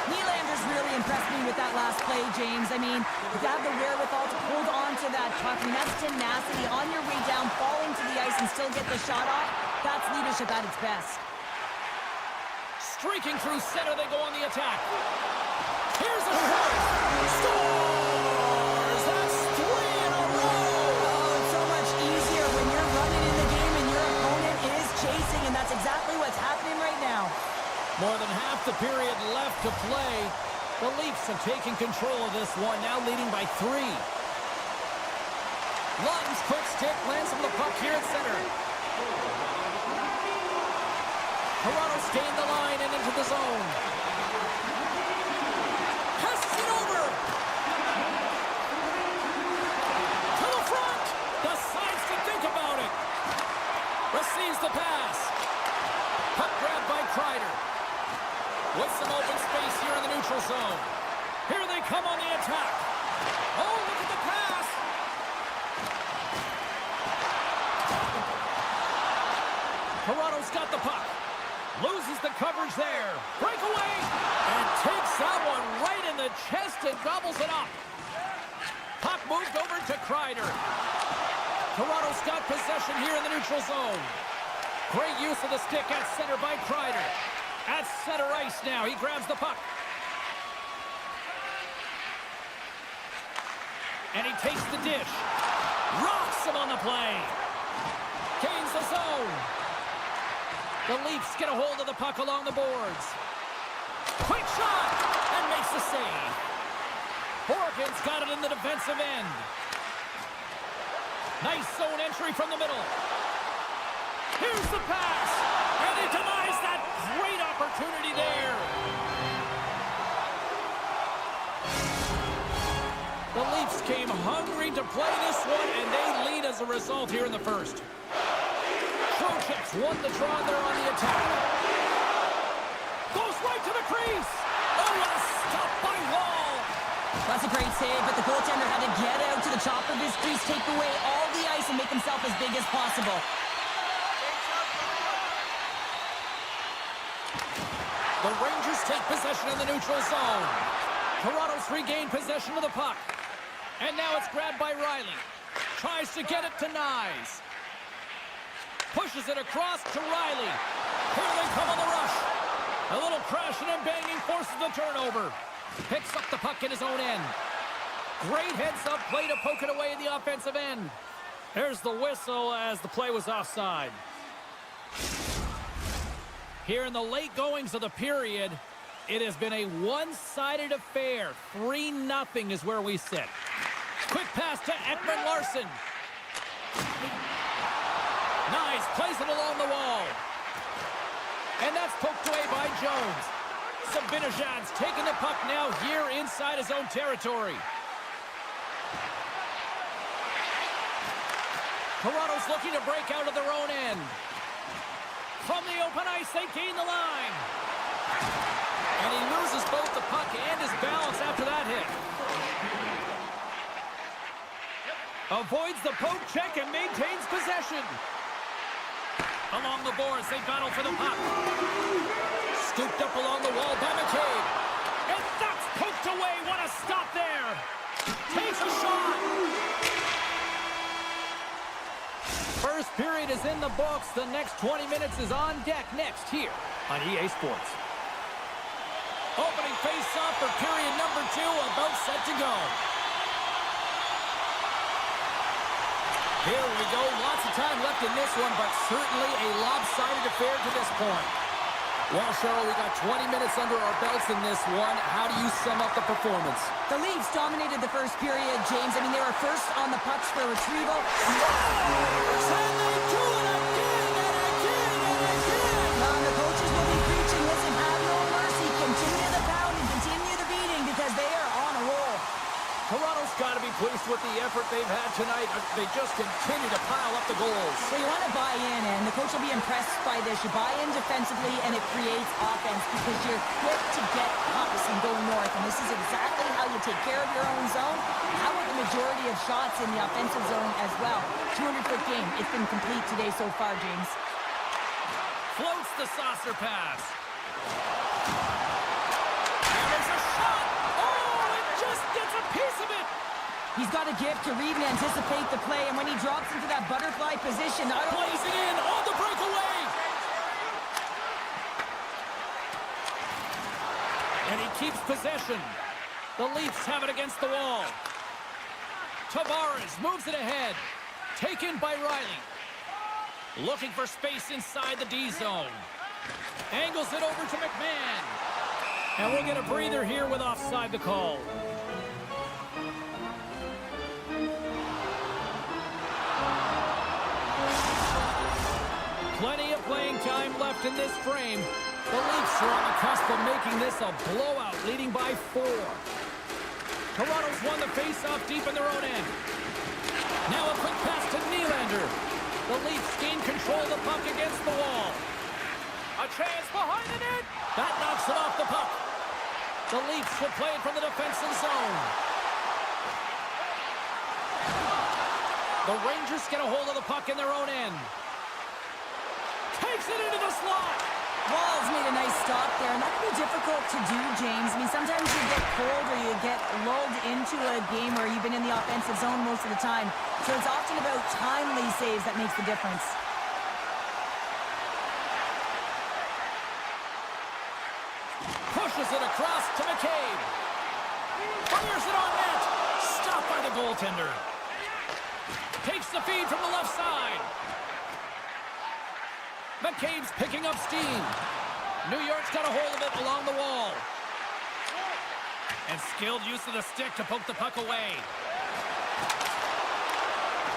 [SPEAKER 3] Nylander's really impressed me with that last play, James. I mean, to have the wherewithal to hold on to that puck, and that's tenacity on your way down, falling to the ice and still get the shot off. That's leadership at its best.
[SPEAKER 1] Streaking through center, they go on the attack. Here's a shot. Scores! That's 3 in a row.
[SPEAKER 3] Oh, it's so much easier when you're running in the game and your opponent is chasing, and that's exactly what's happening right now.
[SPEAKER 1] More than half the period left to play. The Leafs have taken control of this one, now leading by 3. Lawton's quick stick lands from the puck here at center. Toronto's gained the line and into the zone. Passes it over. To the front. Decides to think about it. Receives the pass. Puck grabbed by Kreider. With some open space here in the neutral zone. Here they come on the attack. Oh, look at the pass. Toronto's got the puck. Loses the coverage there. Breakaway. And takes that one right in the chest and gobbles it up. Puck moved over to Kreider. Toronto's got possession here in the neutral zone. Great use of the stick at center by Kreider. At center ice now. He grabs the puck. And he takes the dish. Rocks him on the play. Gains the zone. The Leafs get a hold of the puck along the boards. Quick shot. And makes the save. Horgan's got it in the defensive end. Nice zone entry from the middle. Here's the pass. And he denies that great opportunity there. The Leafs came hungry to play this one, and they lead as a result here in the first. Trocheck's won the draw there on the attack. Goes right to the crease. Oh, what a stop by Wall.
[SPEAKER 3] That's a great save, but the goaltender had to get out to the top of his crease, take away all the ice, and make himself as big as possible.
[SPEAKER 1] The Rangers take possession in the neutral zone. Toronto's regained possession of the puck. And now it's grabbed by Riley. Tries to get it to Nyes. Pushes it across to Riley. Here they come on the rush. A little crashing and banging forces the turnover. Picks up the puck in his own end. Great heads-up play to poke it away in the offensive end. There's the whistle as the play was offside. Here in the late goings of the period, it has been a one-sided affair. 3-0 is where we sit. Quick pass to Ekman-Larsson. Nice, plays it along the wall. And that's poked away by Jones. Zibanejad's taking the puck now here inside his own territory. Toronto's looking to break out of their own end. From the open ice, they gain the line. And he loses both the puck and his balance after that hit. Avoids the poke check and maintains possession. Along the boards, they battle for the puck. Scooped up along the wall by Majkel. And that's poked away. What a stop there. Takes a shot. First period is in the books. The next 20 minutes is on deck next here on EA Sports. Opening face-off for period number 2, about set to go. Here we go. Lots of time left in this one, but certainly a lopsided affair to this point. Well, Cheryl, we got 20 minutes under our belts in this one. How do you sum up the performance?
[SPEAKER 3] The Leafs dominated the first period, James. I mean, they were first on the pucks for retrieval.
[SPEAKER 1] And they do it again and again and again.
[SPEAKER 3] The coaches will be preaching, listen, have no mercy. Continue the pounding, continue the beating, because they are on a roll.
[SPEAKER 1] Toronto's got to be pleased with the effort they've had tonight. They just continue to pile up the goals.
[SPEAKER 3] So you want to buy in, and the coach will be impressed by this. You buy in defensively, and it creates offense because you're quick to get pucks and go north. And this is exactly how you take care of your own zone. How about the majority of shots in the offensive zone as well? 200-foot game. It's been complete today so far, James.
[SPEAKER 1] Floats the saucer pass. And there's a shot. Oh, it just gets a piece of it.
[SPEAKER 3] He's got a gift to read and anticipate the play, and when he drops into that butterfly position,
[SPEAKER 1] Blazing in on the breakaway. And he keeps possession. The Leafs have it against the wall. Tavares moves it ahead. Taken by Riley. Looking for space inside the D zone. Angles it over to McMahon. And we'll get a breather here with offside the call. Plenty of playing time left in this frame. The Leafs are on the cusp of making this a blowout, leading by 4. Toronto's won the face-off deep in their own end. Now a quick pass to Nylander. The Leafs gain control of the puck against the wall. A chance behind the net. That knocks it off the puck. The Leafs will play it from the defensive zone. The Rangers get a hold of the puck in their own end. Takes it into the slot.
[SPEAKER 3] Wall's made a nice stop there, and that can be difficult to do, James. I mean, sometimes you get cold or you get lulled into a game where you've been in the offensive zone most of the time. So it's often about timely saves that makes the difference.
[SPEAKER 1] Pushes it across to McCabe. Fires it on net. Stopped by the goaltender. Takes the feed from the left side. McCabe's picking up steam. New York's got a hold of it along the wall. And skilled use of the stick to poke the puck away.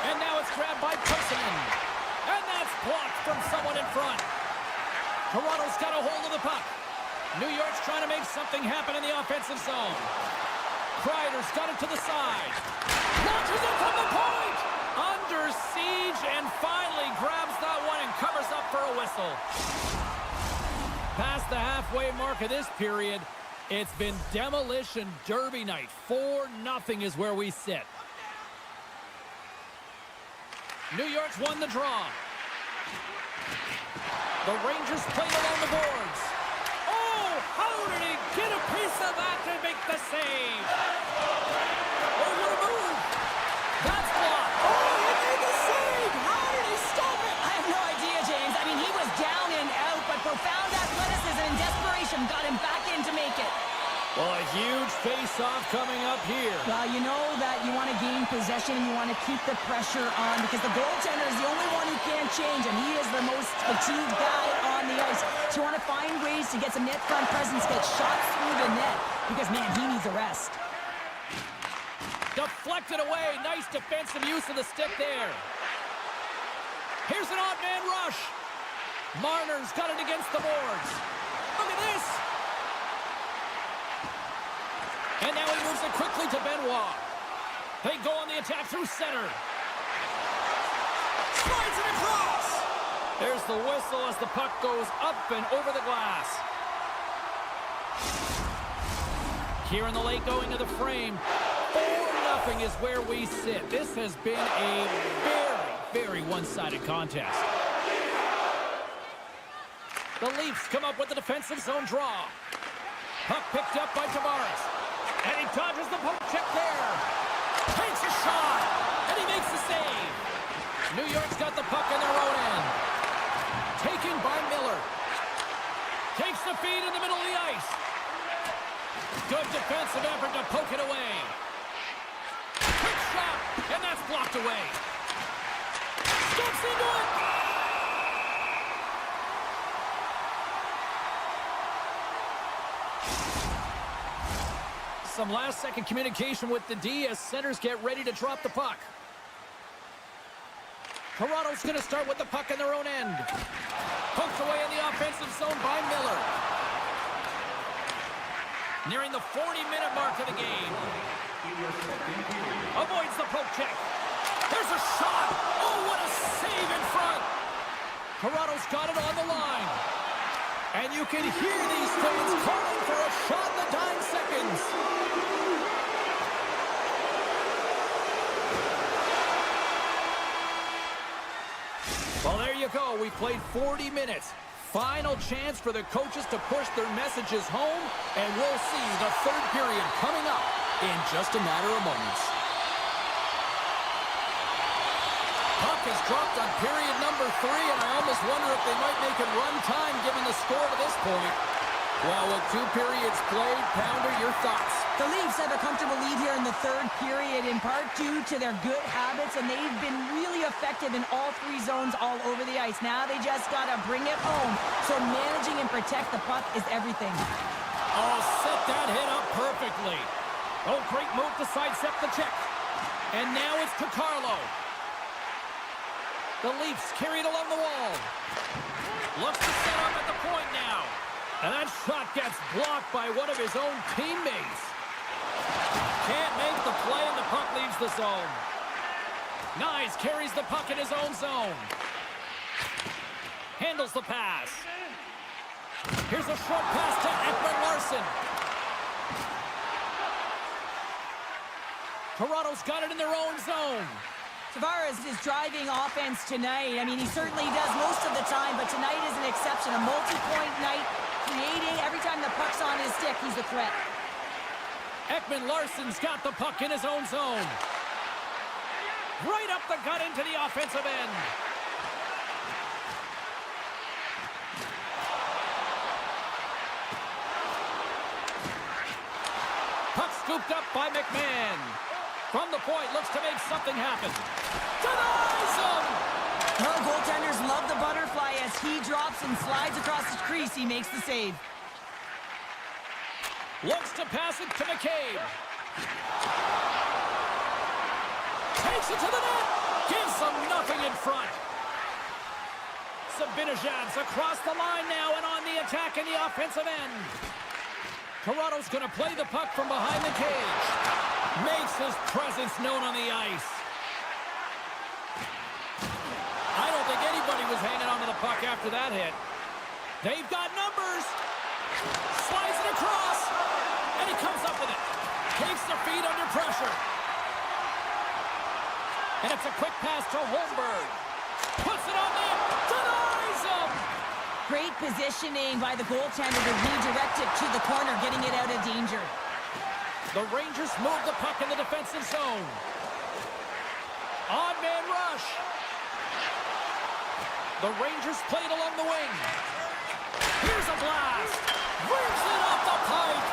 [SPEAKER 1] And now it's grabbed by Pussinen. And that's blocked from someone in front. Toronto's got a hold of the puck. New York's trying to make something happen in the offensive zone. Kreider's got it to the side. Launches it from the point. Under siege and finally grabs that one and covers up for a whistle. Past the halfway mark of this period, it's been demolition derby night. 4-0 is where we sit. New York's won the draw. The Rangers played along the boards. Oh, how did he get a piece of that to make the save? Oh, what a move. That's blocked.
[SPEAKER 2] Oh, he made the save! How did he stop it?
[SPEAKER 3] I have no idea, James. I mean, he was down and out, but profound athleticism and desperation got him back in to make it.
[SPEAKER 1] Well, a huge face-off coming up here.
[SPEAKER 3] Well, you know that you want to gain possession and you want to keep the pressure on because the goaltender is the only one who can't change, and he is the most fatigued guy on the ice. So you want to find ways to get some net front presence, get shots through the net because, man, he needs a rest.
[SPEAKER 1] Deflected away. Nice defensive use of the stick there. Here's an odd man rush. Marner's got it against the boards. Look at this. And now he moves it quickly to Benoit. They go on the attack through center.
[SPEAKER 2] Slides it across.
[SPEAKER 1] There's the whistle as the puck goes up and over the glass. Here in the late going to the frame. 4-0 is where we sit. This has been a very, very one-sided contest. The Leafs come up with the defensive zone draw. Puck picked up by Tavares. And he dodges the poke check there. Takes a shot. And he makes the save. New York's got the puck in their own end. Taken by Miller. Takes the feed in the middle of the ice. Good defensive effort to poke it away. Quick shot. And that's blocked away. Steps into it. Some last-second communication with the D as centers get ready to drop the puck. Toronto's going to start with the puck in their own end. Poked away in the offensive zone by Miller. Nearing the 40-minute mark of the game. Avoids the poke check. There's a shot. Oh, what a save in front. Toronto's got it on the line. And you can hear these fans calling for a shot in the dying seconds. Well, there you go. We played 40 minutes. Final chance for the coaches to push their messages home, and we'll see the third period coming up in just a matter of moments. Puck is dropped on period number 3, and I almost wonder if they might make it run time given the score to this point. Well, with 2 periods played, Pounder, your thoughts?
[SPEAKER 3] The Leafs have a comfortable lead here in the third period, in part due to their good habits, and they've been really effective in all 3 zones all over the ice. Now they just got to bring it home, so managing and protect the puck is everything.
[SPEAKER 1] Oh, set that hit up perfectly. Oh, great move to sidestep the check. And now it's to Carlo. The Leafs carried along the wall. Looks to set up at the point now. And that shot gets blocked by one of his own teammates. Can't make the play, and the puck leaves the zone. Nyes carries the puck in his own zone. Handles the pass. Here's a short pass to Ekman-Larsson. Toronto's got it in their own zone.
[SPEAKER 3] Tavares is driving offense tonight. I mean, he certainly does most of the time, but tonight is an exception. A multi-point night, creating every time the puck's on his stick, he's a threat.
[SPEAKER 1] Ekman-Larsson's got the puck in his own zone. Right up the gut into the offensive end. Puck scooped up by McMahon. From the point, looks to make something happen. Denies him!
[SPEAKER 3] Well, goaltenders love the butterfly as he drops and slides across his crease. He makes the save.
[SPEAKER 1] Looks to pass it to McCabe. Takes it to the net. Gives them nothing in front. Zibanejad's across the line now and on the attack in the offensive end. Toronto's going to play the puck from behind the cage. Makes his presence known on the ice. I don't think anybody was hanging onto the puck after that hit. They've got numbers. Slides it across. And he comes up with it. Takes the feed under pressure. And it's a quick pass to Holmberg. Puts it on there. Denies him.
[SPEAKER 3] Great positioning by the goaltender to redirect it to the corner, getting it out of danger.
[SPEAKER 1] The Rangers move the puck in the defensive zone. Odd man rush. The Rangers play it along the wing. Here's a blast. Rips it off the pipe.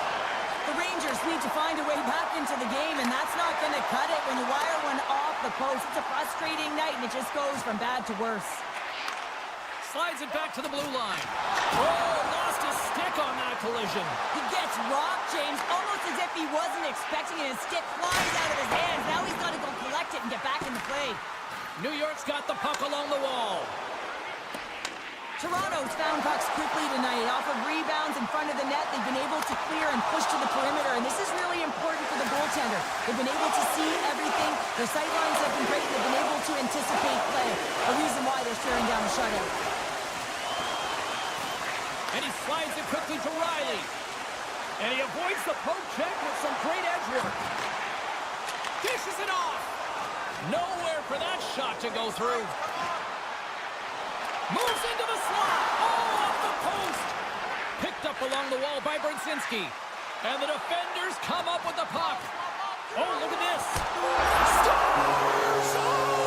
[SPEAKER 3] The Rangers need to find a way back into the game, and that's not going to cut it when you wire one off the post. It's a frustrating night, and it just goes from bad to worse.
[SPEAKER 1] Slides it back to the blue line. Oh, lost his stick on that collision.
[SPEAKER 3] He gets rocked, James, almost as if he wasn't expecting it. His stick flies out of his hands. Now he's got to go collect it and get back into play.
[SPEAKER 1] New York's got the puck along the wall.
[SPEAKER 3] Toronto's found pucks quickly tonight. Off of rebounds in front of the net, they've been able to clear and push to the perimeter, and this is really important for the goaltender. They've been able to see everything. Their sight lines have been great. They've been able to anticipate play. A reason why they're staring down the shutout.
[SPEAKER 1] And he slides it quickly to Riley. And he avoids the poke check with some great edge work. Dishes it off. Nowhere for that shot to go through. Moves into the slot. Oh, off the post. Picked up along the wall by Brzezinski. And the defenders come up with the puck. Oh, look at this.
[SPEAKER 2] Stars! Oh!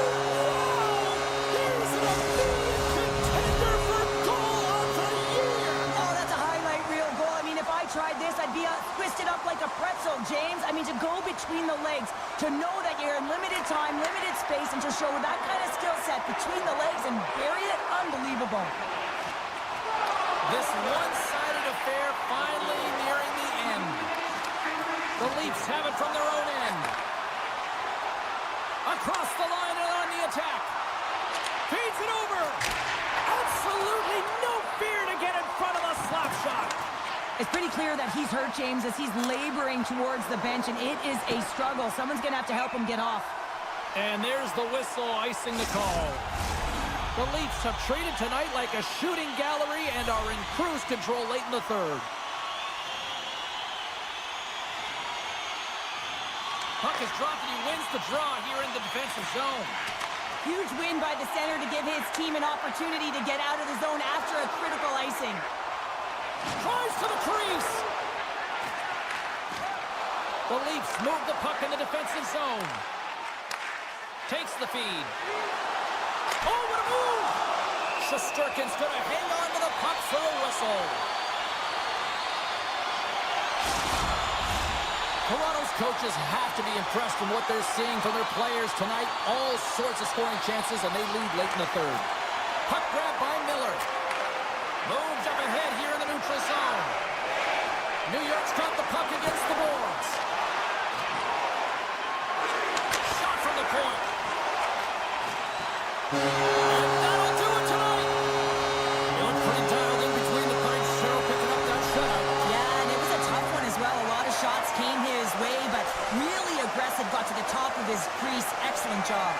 [SPEAKER 2] Here's an immediate contender for goal of the year!
[SPEAKER 3] Oh, that's a highlight reel goal. I mean, if I tried this, I'd be twisted up like a pretzel, James. I mean, to go between the legs, to know that you're in limited time, limited space, and to show that kind of skill set between the legs and bury it, unbelievable.
[SPEAKER 1] This one-sided affair finally nearing the end. The Leafs have it from their own end. Across the line and on the attack. Feeds it over. Absolutely no fear to get in front of the slap shot.
[SPEAKER 3] It's pretty clear that he's hurt, James, as he's laboring towards the bench, and it is a struggle. Someone's going to have to help him get off.
[SPEAKER 1] And there's the whistle icing the call. The Leafs have treated tonight like a shooting gallery and are in cruise control late in the third. Puck is dropped and he wins the draw here in the defensive zone.
[SPEAKER 3] Huge win by the center to give his team an opportunity to get out of the zone after a critical icing.
[SPEAKER 1] Tries to the crease. The Leafs move the puck in the defensive zone. Takes the feed. Oh, what a move! Shesterkin's going to hang on to the puck for a whistle. Toronto's coaches have to be impressed with what they're seeing from their players tonight. All sorts of scoring chances, and they lead late in the third. Puck grab by Miller. Moves up ahead here in the neutral zone. New York's got the puck against the boards. Shot from the point. And that'll do it tonight. Feeling pretty dialed in between the pipes. Cheryl picking up that shutout.
[SPEAKER 3] Yeah, and it was a tough one as well. A lot of shots came his way, but really aggressive, got to the top of his crease. Excellent job.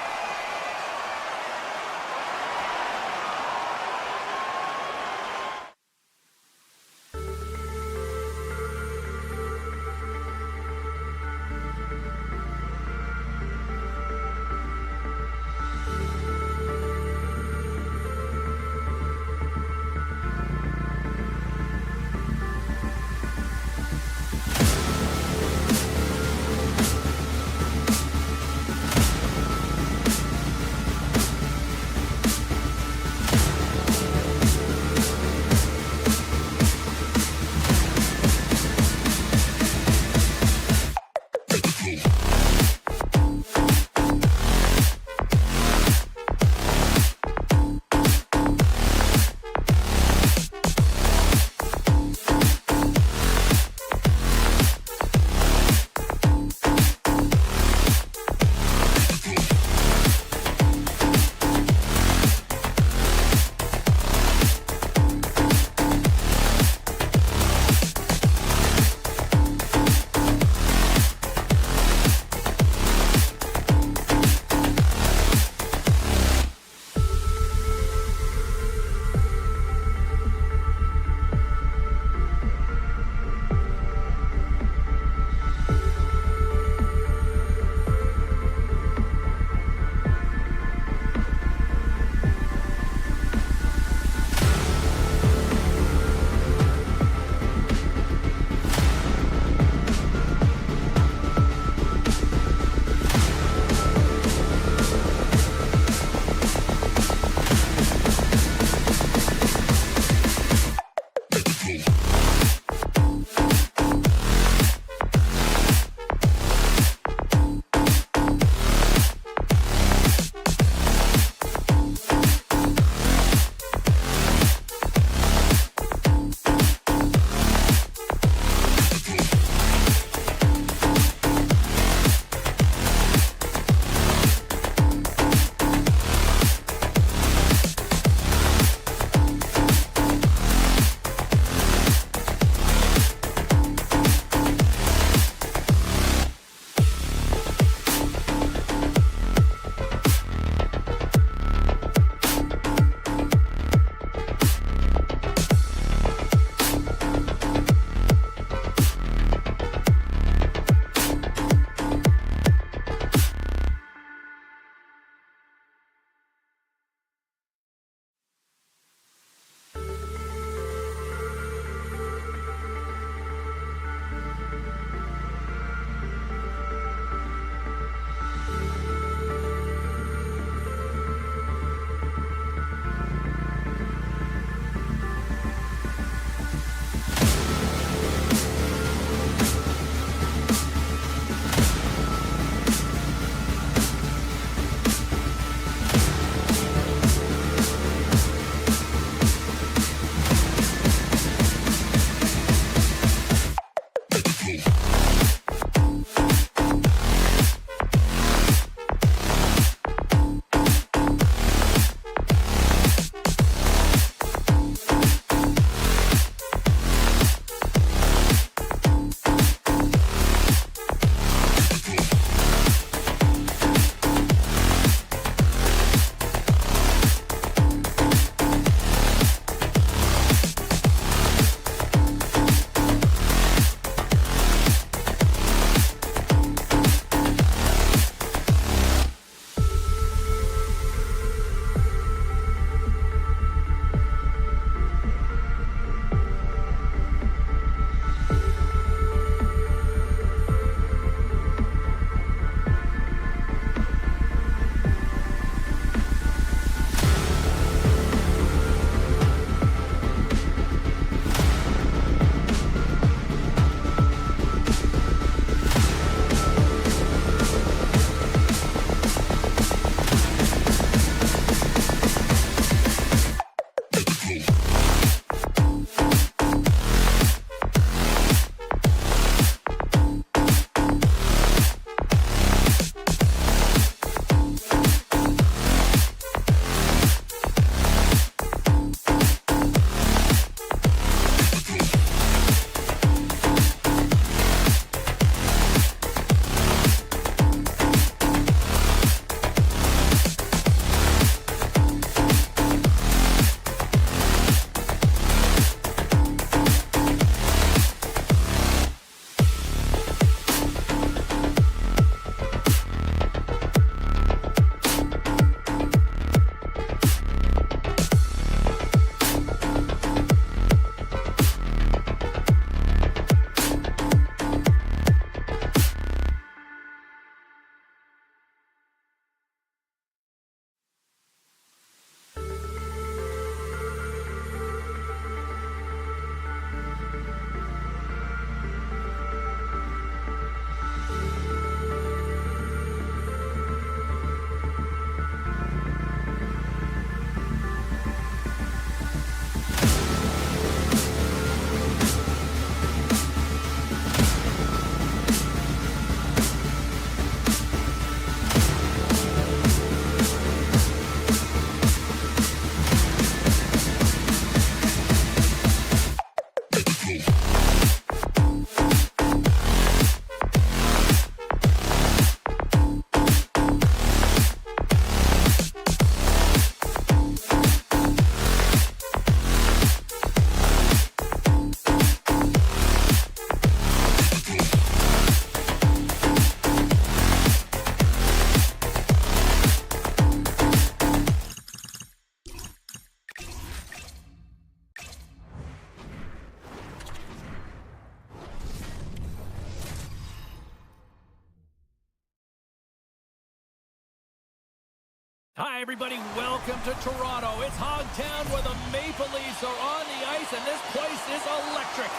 [SPEAKER 1] Hi, everybody. Welcome to Toronto. It's Hogtown where the Maple Leafs are on the ice, and this place is electric.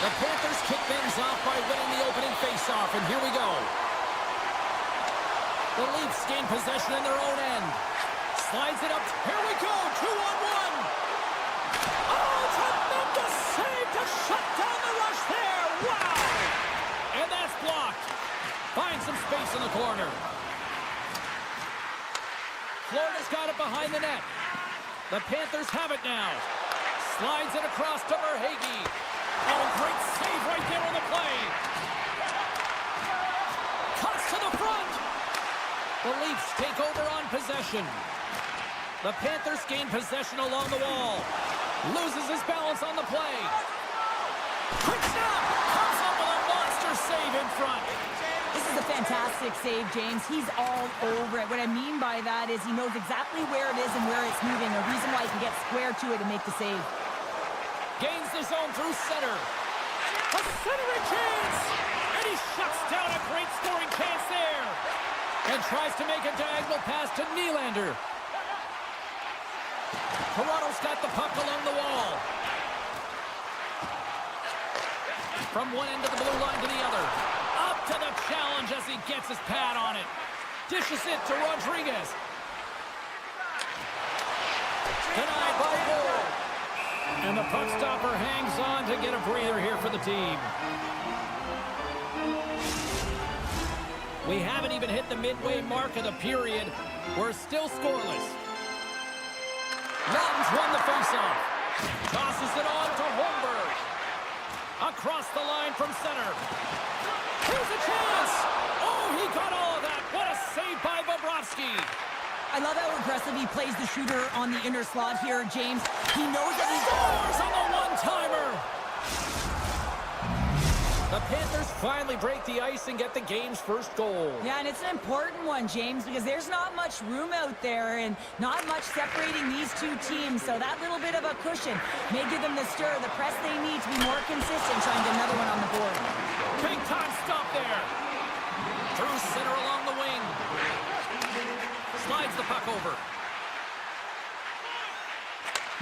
[SPEAKER 1] The Panthers kick things off by winning the opening faceoff, and here we go. The Leafs gain possession in their own end. Slides it up. Here we go. 2-on-1. Oh, tremendous save to shut down the rush there. Wow. And that's blocked. Finds some space in the corner. Florida's got it behind the net. The Panthers have it now. Slides it across to Verhaeghe. Oh, great save right there on the play. Cuts to the front. The Leafs take over on possession. The Panthers gain possession along the wall. Loses his balance on the play. Quick snap. Comes up with a monster save in front.
[SPEAKER 3] This is a fantastic save, James. He's all over it. What I mean by that is he knows exactly where it is and where it's moving. A reason why he can get square to it and make the save.
[SPEAKER 1] Gains the zone through center. A centering chance! And he shuts down a great scoring chance there. And tries to make a diagonal pass to Nylander. Toronto's got the puck along the wall. From one end of the blue line to the other. Up to the challenge as he gets his pad on it. Dishes it to Rodriguez. Denied by goal. And the puck stopper hangs on to get a breather here for the team. We haven't even hit the midway mark of the period. We're still scoreless. Laughton's won the faceoff. Tosses it on to Holmberg. Across the line from center. Here's a chance! Oh, he got all of that! What a save by Bobrovsky!
[SPEAKER 3] I love how aggressive he plays the shooter on the inner slot here, James. He knows that he's...
[SPEAKER 1] Scores on the one-timer! The Panthers finally break the ice and get the game's first goal.
[SPEAKER 3] Yeah, and it's an important one, James, because there's not much room out there and not much separating these two teams. So that little bit of a cushion may give them the stir, the press they need to be more consistent, trying to get another one on the board.
[SPEAKER 1] Big time stop there. Through center along the wing. Slides the puck over.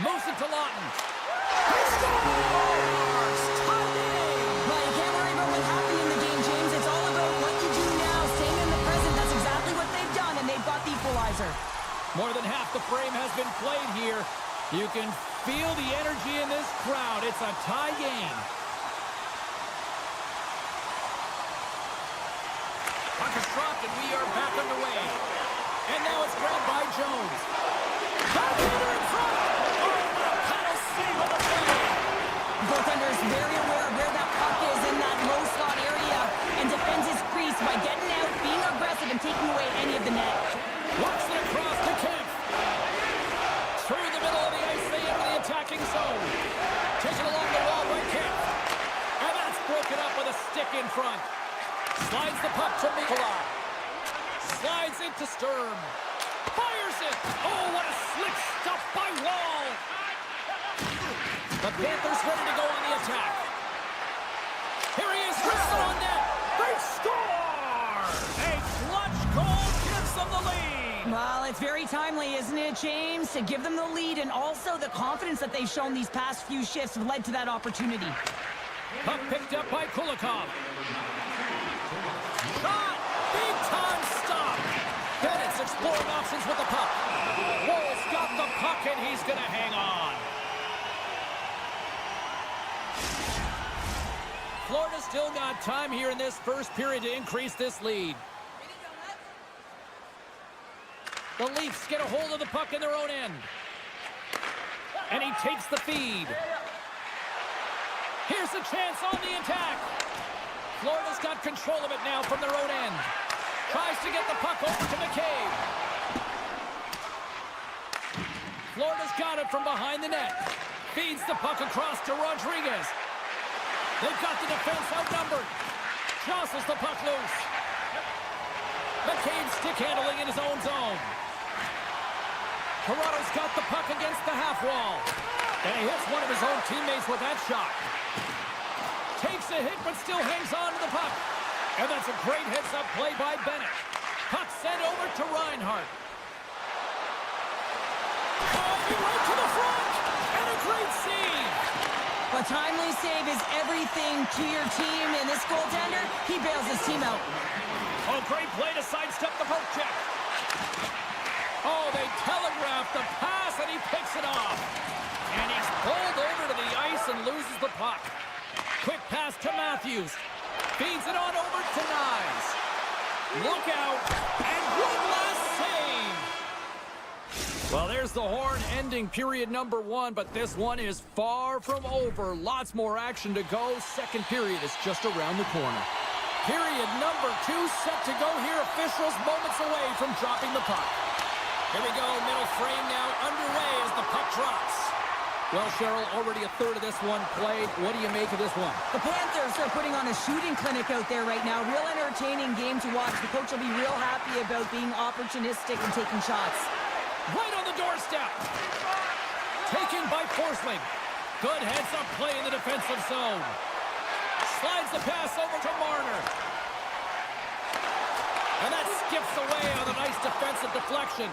[SPEAKER 1] Moves it to Laughton. He scores! Tied it!
[SPEAKER 3] Well, you can't worry about what happened in the game, James. It's all about what you do now, staying in the present. That's exactly what they've done, and they've got the equalizer.
[SPEAKER 1] More than half the frame has been played here. You can feel the energy in this crowd. It's a tie game. Puck is dropped, and we are back underway. And now it's grabbed by Jones. Backhander in front! Oh, what a paddle save on the play!
[SPEAKER 3] Goaltender is very aware of where that puck is in that low slot area and defends his crease by getting out, being aggressive, and taking away any of the net.
[SPEAKER 1] Works it across to Kemp. Through the middle of the ice, they enter the attacking zone. Taken along the wall by Kemp. And that's broken up with a stick in front. Slides the puck to Majkel. Slides it to Sturm. Fires it. Oh, what a slick stuff by Wall. The Panthers ready to go on the attack. Here he is, whistle on net. They score! A clutch goal gives them the lead.
[SPEAKER 3] Well, it's very timely, isn't it, James? To give them the lead, and also the confidence that they've shown these past few shifts have led to that opportunity.
[SPEAKER 1] Puck picked up by Kulikov. Shot! Big time stop! Bennett's exploring options with the puck. Wall's got the puck, and he's going to hang on. Florida's still got time here in this first period to increase this lead. The Leafs get a hold of the puck in their own end. And he takes the feed. Here's a chance on the attack. Florida's got control of it now from their own end. Tries to get the puck over to McCabe. Florida's got it from behind the net. Feeds the puck across to Rodriguez. They've got the defense outnumbered. Jostles the puck loose. McCabe stick handling in his own zone. Toronto's got the puck against the half wall. And he hits one of his own teammates with that shot. Takes a hit, but still hangs on to the puck. And that's a great heads-up play by Bennett. Puck sent over to Reinhart. Driving right to the front. And a great save.
[SPEAKER 3] A timely save is everything to your team, and this goaltender, he bails his team out.
[SPEAKER 1] Oh, great play to sidestep the poke check. Oh, they telegraphed the pass, and he picks it off. And he's pulled over to the ice and loses the puck. Quick pass to Matthews. Feeds it on over to Nyes. Look out, and one last save. Well, there's the horn ending period number 1, but this one is far from over. Lots more action to go. Second period is just around the corner. Period number 2 set to go here. Officials moments away from dropping the puck. Here we go, middle frame now underway as the puck drops. Well, Cheryl, already a third of this one played. What do you make of this one?
[SPEAKER 3] The Panthers are putting on a shooting clinic out there right now. Real entertaining game to watch. The coach will be real happy about being opportunistic and taking shots.
[SPEAKER 1] Right on the doorstep. Taken by Forsling. Good heads-up play in the defensive zone. Slides the pass over to Marner. And that skips away on a nice defensive deflection.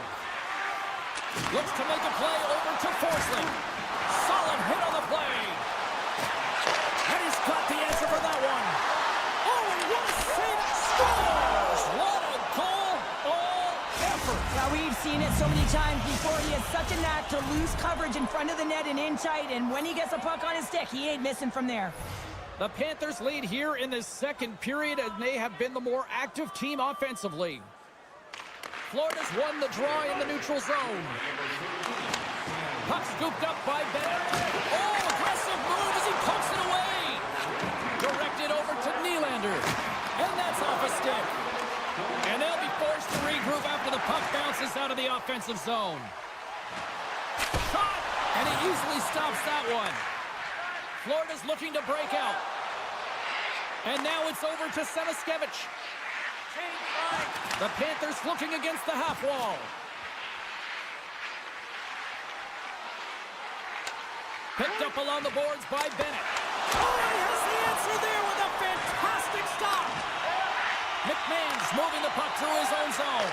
[SPEAKER 1] Looks to make a play over to Forsling. Solid hit on the play. And he's got the answer for that one. Oh, and what a save. Scores! What a goal. All effort.
[SPEAKER 3] Now, we've seen it so many times before. He has such a knack to lose coverage in front of the net and in tight. And when he gets a puck on his stick, he ain't missing from there.
[SPEAKER 1] The Panthers lead here in the second period, and they have been the more active team offensively. Florida's won the draw in the neutral zone. Puck scooped up by Bennett. Oh, aggressive move as he pokes it away. Directed over to Nylander. And that's off a stick. And they'll be forced to regroup after the puck bounces out of the offensive zone. Shot! And he easily stops that one. Florida's looking to break out. And now it's over to Semiskevich. The Panthers looking against the half wall. Picked up along the boards by Bennett. Oh, he has the answer there with a fantastic stop. McMahon's moving the puck through his own zone.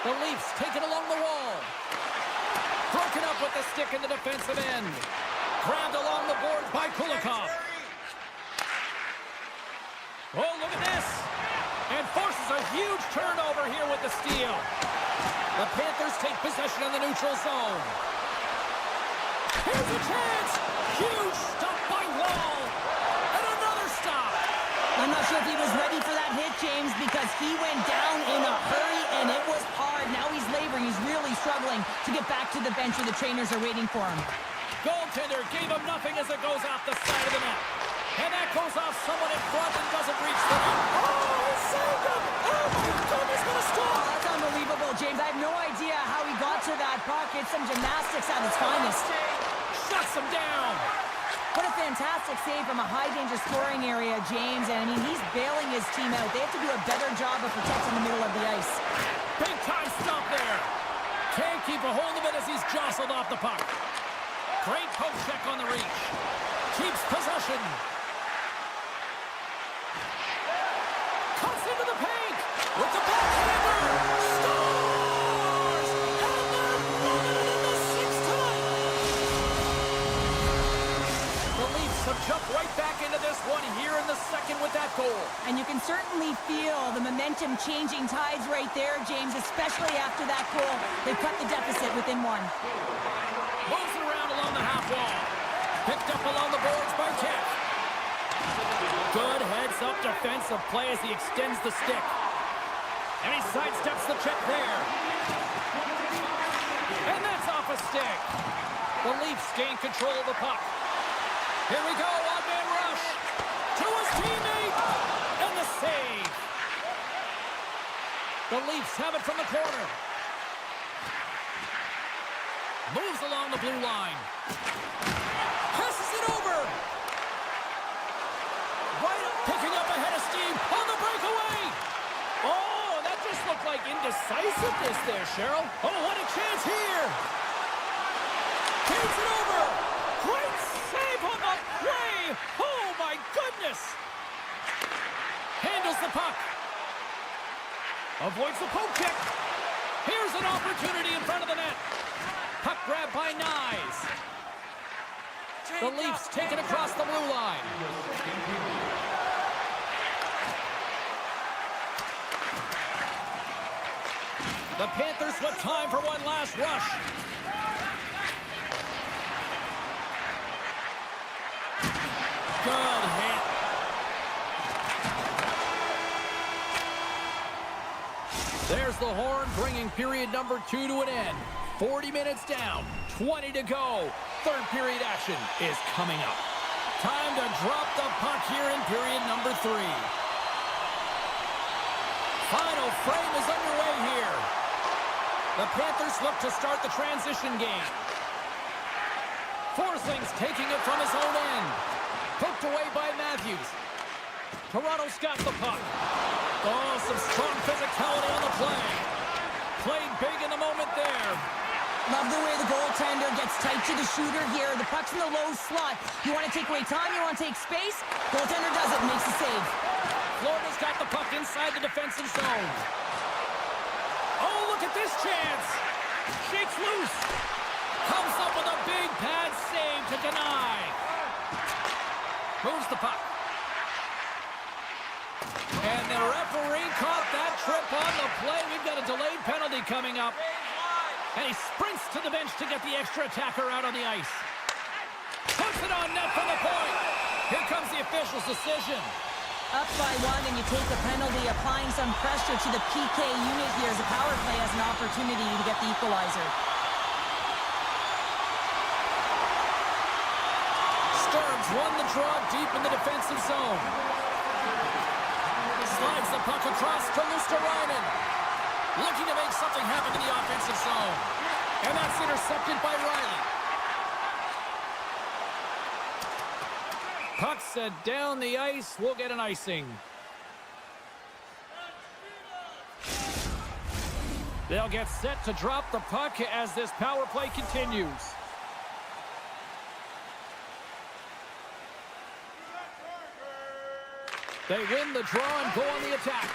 [SPEAKER 1] The Leafs take it along the wall. Broken up with the stick in the defensive end. Grabbed along the boards by Kulikov. Oh, look at this. And forces a huge turnover here with the steal. The Panthers take possession of the neutral zone. Here's a chance. Huge stop by Wall. And another stop.
[SPEAKER 3] I'm not sure if he was ready for that hit, James, because he went down in a hurry, and it was hard. Now he's laboring. He's really struggling to get back to the bench where the trainers are waiting for him.
[SPEAKER 1] Goaltender gave him nothing as it goes off the side of the net. And that goes off someone in front and doesn't reach the net. Oh, he saved him. Oh, my goodness, what a stop.
[SPEAKER 3] Oh, that's unbelievable, James. I have no idea how he got to that puck. It's some gymnastics at its finest.
[SPEAKER 1] Shuts him down.
[SPEAKER 3] What a fantastic save from a high-danger scoring area, James. And, I mean, he's bailing his team out. They have to do a better job of protecting the middle of the ice.
[SPEAKER 1] Big-time stop there. Can't keep a hold of it as he's jostled off the puck. Great poke check on the reach. Keeps possession. Cuts into the paint. With the backhander. Scores! And they're moving in the sixth tonight. The Leafs have jumped right back into this one here in the second with that goal.
[SPEAKER 3] And you can certainly feel the momentum changing tides right there, James, especially after that goal. They've cut the deficit within one.
[SPEAKER 1] Moves it around along the half wall. Picked up along the boards by Keck. Good heads-up defensive play as he extends the stick. And he sidesteps the check there. And that's off a stick. The Leafs gain control of the puck. Here we go, one-man rush. To his teammate. And the save. The Leafs have it from the corner. Moves along the blue line. Passes it over. Right up, picking up ahead of steam on the breakaway. Oh, that just looked like indecisiveness there, Cheryl. Oh, what a chance here. Takes it over. Great save on the play. Oh, my goodness. Handles the puck. Avoids the poke check. Here's an opportunity in front of the net. Puck grab by Nyes. The Leafs take it across the blue line. The Panthers with time for one last rush. Good hit. There's the horn, bringing period number 2 to an end. 40 minutes down, 20 to go. Third period action is coming up. Time to drop the puck here in period number 3. Final frame is underway here. The Panthers look to start the transition game. Forsling's taking it from his own end. Poked away by Matthews. Toronto's got the puck. Oh, some strong physicality on the play. Played big in the moment there.
[SPEAKER 3] Love the way the goaltender gets tight to the shooter here. The puck's in the low slot. You want to take away time, you want to take space. Goaltender does it, makes the save.
[SPEAKER 1] Florida's got the puck inside the defensive zone. Oh, look at this chance. Shakes loose. Comes up with a big pad save to deny. Moves the puck. And the referee caught that trip on the play. We've got a delayed penalty coming up. And he sprints to the bench to get the extra attacker out on the ice. Puts it on net for the point. Here comes the official's decision.
[SPEAKER 3] Up by 1 and you take a penalty, applying some pressure to the PK unit here as the power play has an opportunity to get the equalizer.
[SPEAKER 1] Stearns won the draw deep in the defensive zone. Slides the puck across to Luosterainen. Looking to make something happen in the offensive zone. And that's intercepted by Riley. Puck set down the ice. We'll get an icing. They'll get set to drop the puck as this power play continues. They win the draw and go on the attack.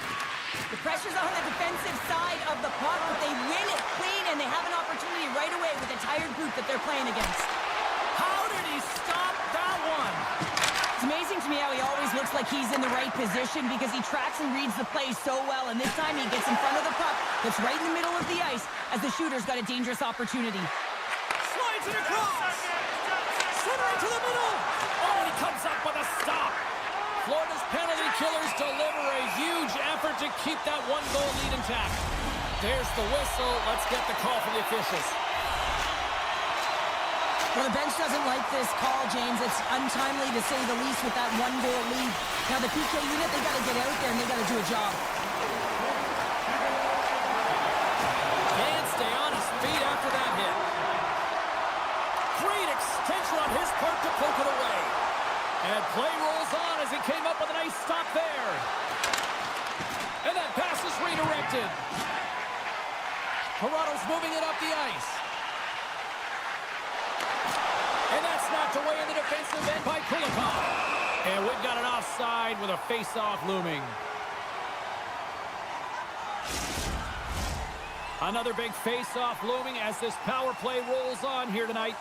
[SPEAKER 3] The pressure's on the defensive side of the puck, but they win it clean, and they have an opportunity right away with a tired group that they're playing against.
[SPEAKER 1] How did he stop that one?
[SPEAKER 3] It's amazing to me how he always looks like he's in the right position because he tracks and reads the play so well, and this time he gets in front of the puck that's right in the middle of the ice as the shooter's got a dangerous opportunity.
[SPEAKER 1] Slides it across. Center into the middle. Oh, and he comes up with a stop. Florida's penalty killers deliver a huge effort to keep that one-goal lead intact. There's the whistle. Let's get the call from the officials.
[SPEAKER 3] Well, the bench doesn't like this call, James. It's untimely to say the least with that one-goal lead. Now, the PK unit, they got to get out there and they got to do a job.
[SPEAKER 1] Can't stay on his feet after that hit. Great extension on his part to poke it away. And play rolls on as he came up with a nice stop there. And that pass is redirected. Toronto's moving it up the ice. And that's knocked away in the defensive end by Kulikov. And we've got an offside with a face-off looming. Another big face-off looming as this power play rolls on here tonight.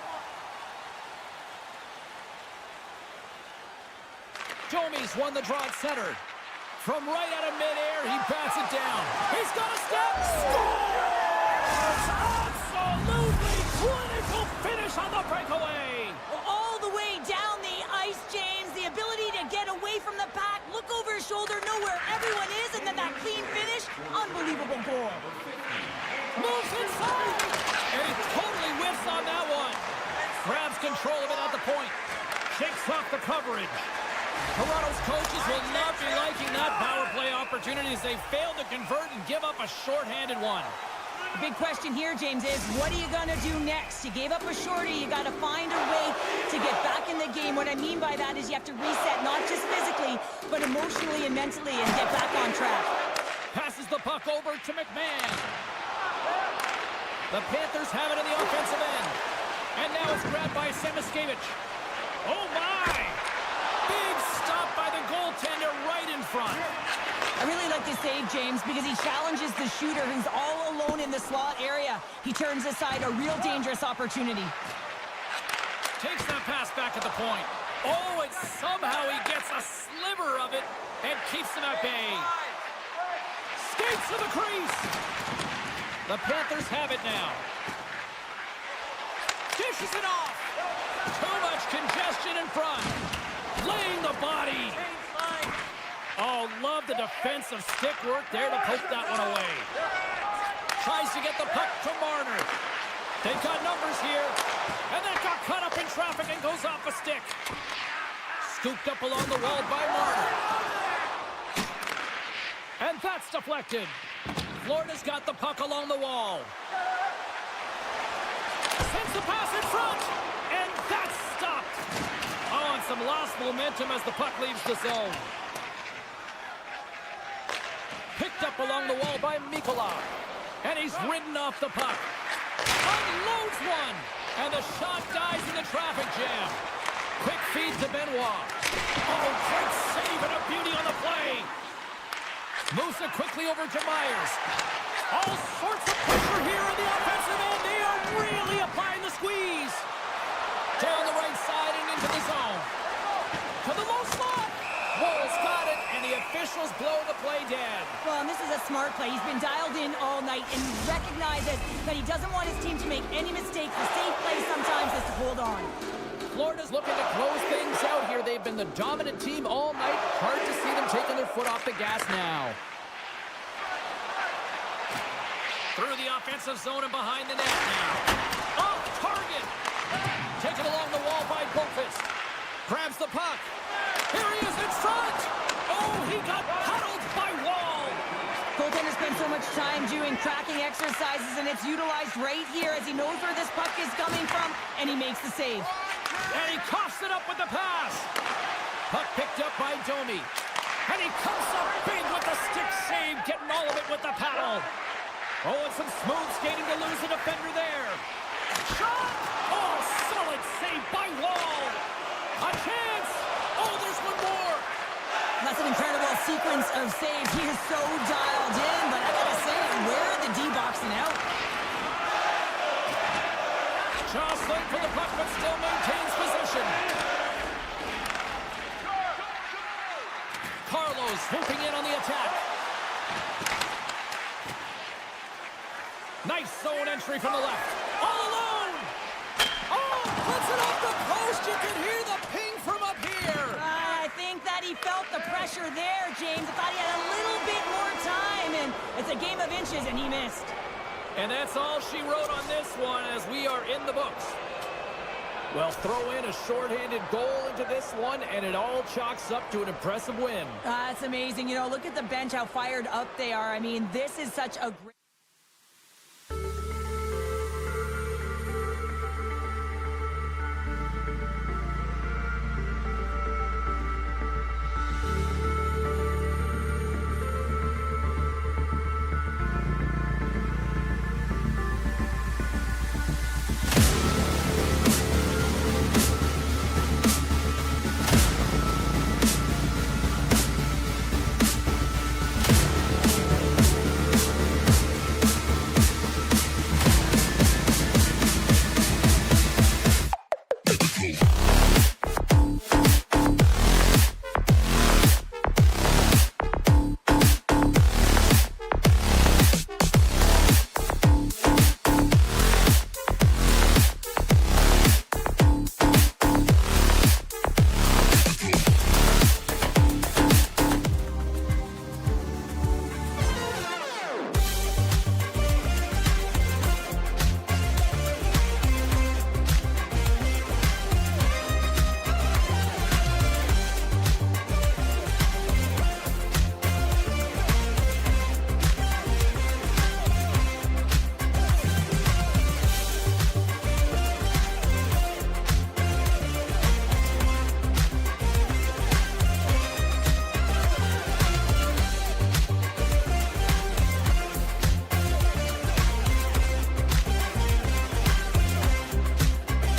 [SPEAKER 1] Domi's won the draw at center. From right out of midair, he bats it down. He's got a step. Scores! Absolutely clinical finish on the breakaway.
[SPEAKER 3] All the way down the ice, James. The ability to get away from the pack, look over his shoulder, know where everyone is, and then that clean finish. Unbelievable goal.
[SPEAKER 1] Moves inside. And he totally whiffs on that one. Grabs control of it at the point. Shakes off the coverage. Toronto's coaches will not be liking that power play opportunity as they fail to convert and give up a shorthanded one.
[SPEAKER 3] The big question here, James, is what are you going to do next? You gave up a shorty. You got to find a way to get back in the game. What I mean by that is you have to reset, not just physically, but emotionally and mentally, and get back on track.
[SPEAKER 1] Passes the puck over to McMahon. The Panthers have it in the offensive end. And now it's grabbed by Semiskevich. Oh, my! Big stop by the goaltender right in front.
[SPEAKER 3] I really like like this save, James, because he challenges the shooter who's all alone in the slot area. He turns aside a real dangerous opportunity.
[SPEAKER 1] Takes that pass back at the point. Oh, and somehow he gets a sliver of it and keeps him at bay. Skates to the crease. The Panthers have it now. Dishes it off. Too much congestion in front. Laying the body. Oh, love the defensive stick work there to poke that one away. Tries to get the puck to Marner. They've got numbers here. And that got caught up in traffic and goes off a stick. Scooped up along the wall by Marner. And that's deflected. Florida's got the puck along the wall. Sends the pass in front. And that's stopped. Oh, and some lost momentum as the puck leaves the zone. Picked up along the wall by Majkel. And he's ridden off the puck. Unloads one. And the shot dies in the traffic jam. Quick feed to Benoit. Oh, great save and a beauty on the play. Moves it quickly over to Myers. All sorts of pressure here in the offensive end. They are really applying the squeeze. Down the right side and into the zone. To the low slot. Wolves got it, and the officials blow the play dead.
[SPEAKER 3] Well, and this is a smart play. He's been dialed in all night and recognizes that he doesn't want his team to make any mistakes. The safe play sometimes is to hold on.
[SPEAKER 1] Florida's looking to close things out here. They've been the dominant team all night. Hard to see them taking their foot off the gas now. Through the offensive zone and behind the net now. Off target. Taken along the wall by Boqvist. Grabs the puck. Here he is in front. Oh, he got huddled by Wall.
[SPEAKER 3] Goaltender spends so much time doing tracking exercises, and it's utilized right here as he knows where this puck is coming from, and he makes the save.
[SPEAKER 1] And he coughs it up with the pass. Puck picked up by Domi. And he comes up big with the stick save, getting all of it with the paddle. Oh, and some smooth skating to lose the defender there. Shot! Oh, solid save by Wall. A chance! Oh, there's one more.
[SPEAKER 3] That's an incredible sequence of saves. He is so dialed in, but I gotta say, where are the D-boxing out?
[SPEAKER 1] Jostling for the puck, but still maintains possession. Carlos swooping in on the attack. Nice zone entry from the left. All alone! Oh, puts it off the post. You can hear the ping from up here.
[SPEAKER 3] I think that he felt the pressure there, James. I thought he had a little bit more time, and it's a game of inches, and he missed.
[SPEAKER 1] And that's all she wrote on this one as we are in the books. Well, throw in a shorthanded goal into this one, and it all chalks up to an impressive win.
[SPEAKER 3] It's amazing. You know, look at the bench, how fired up they are. I mean, this is such a great...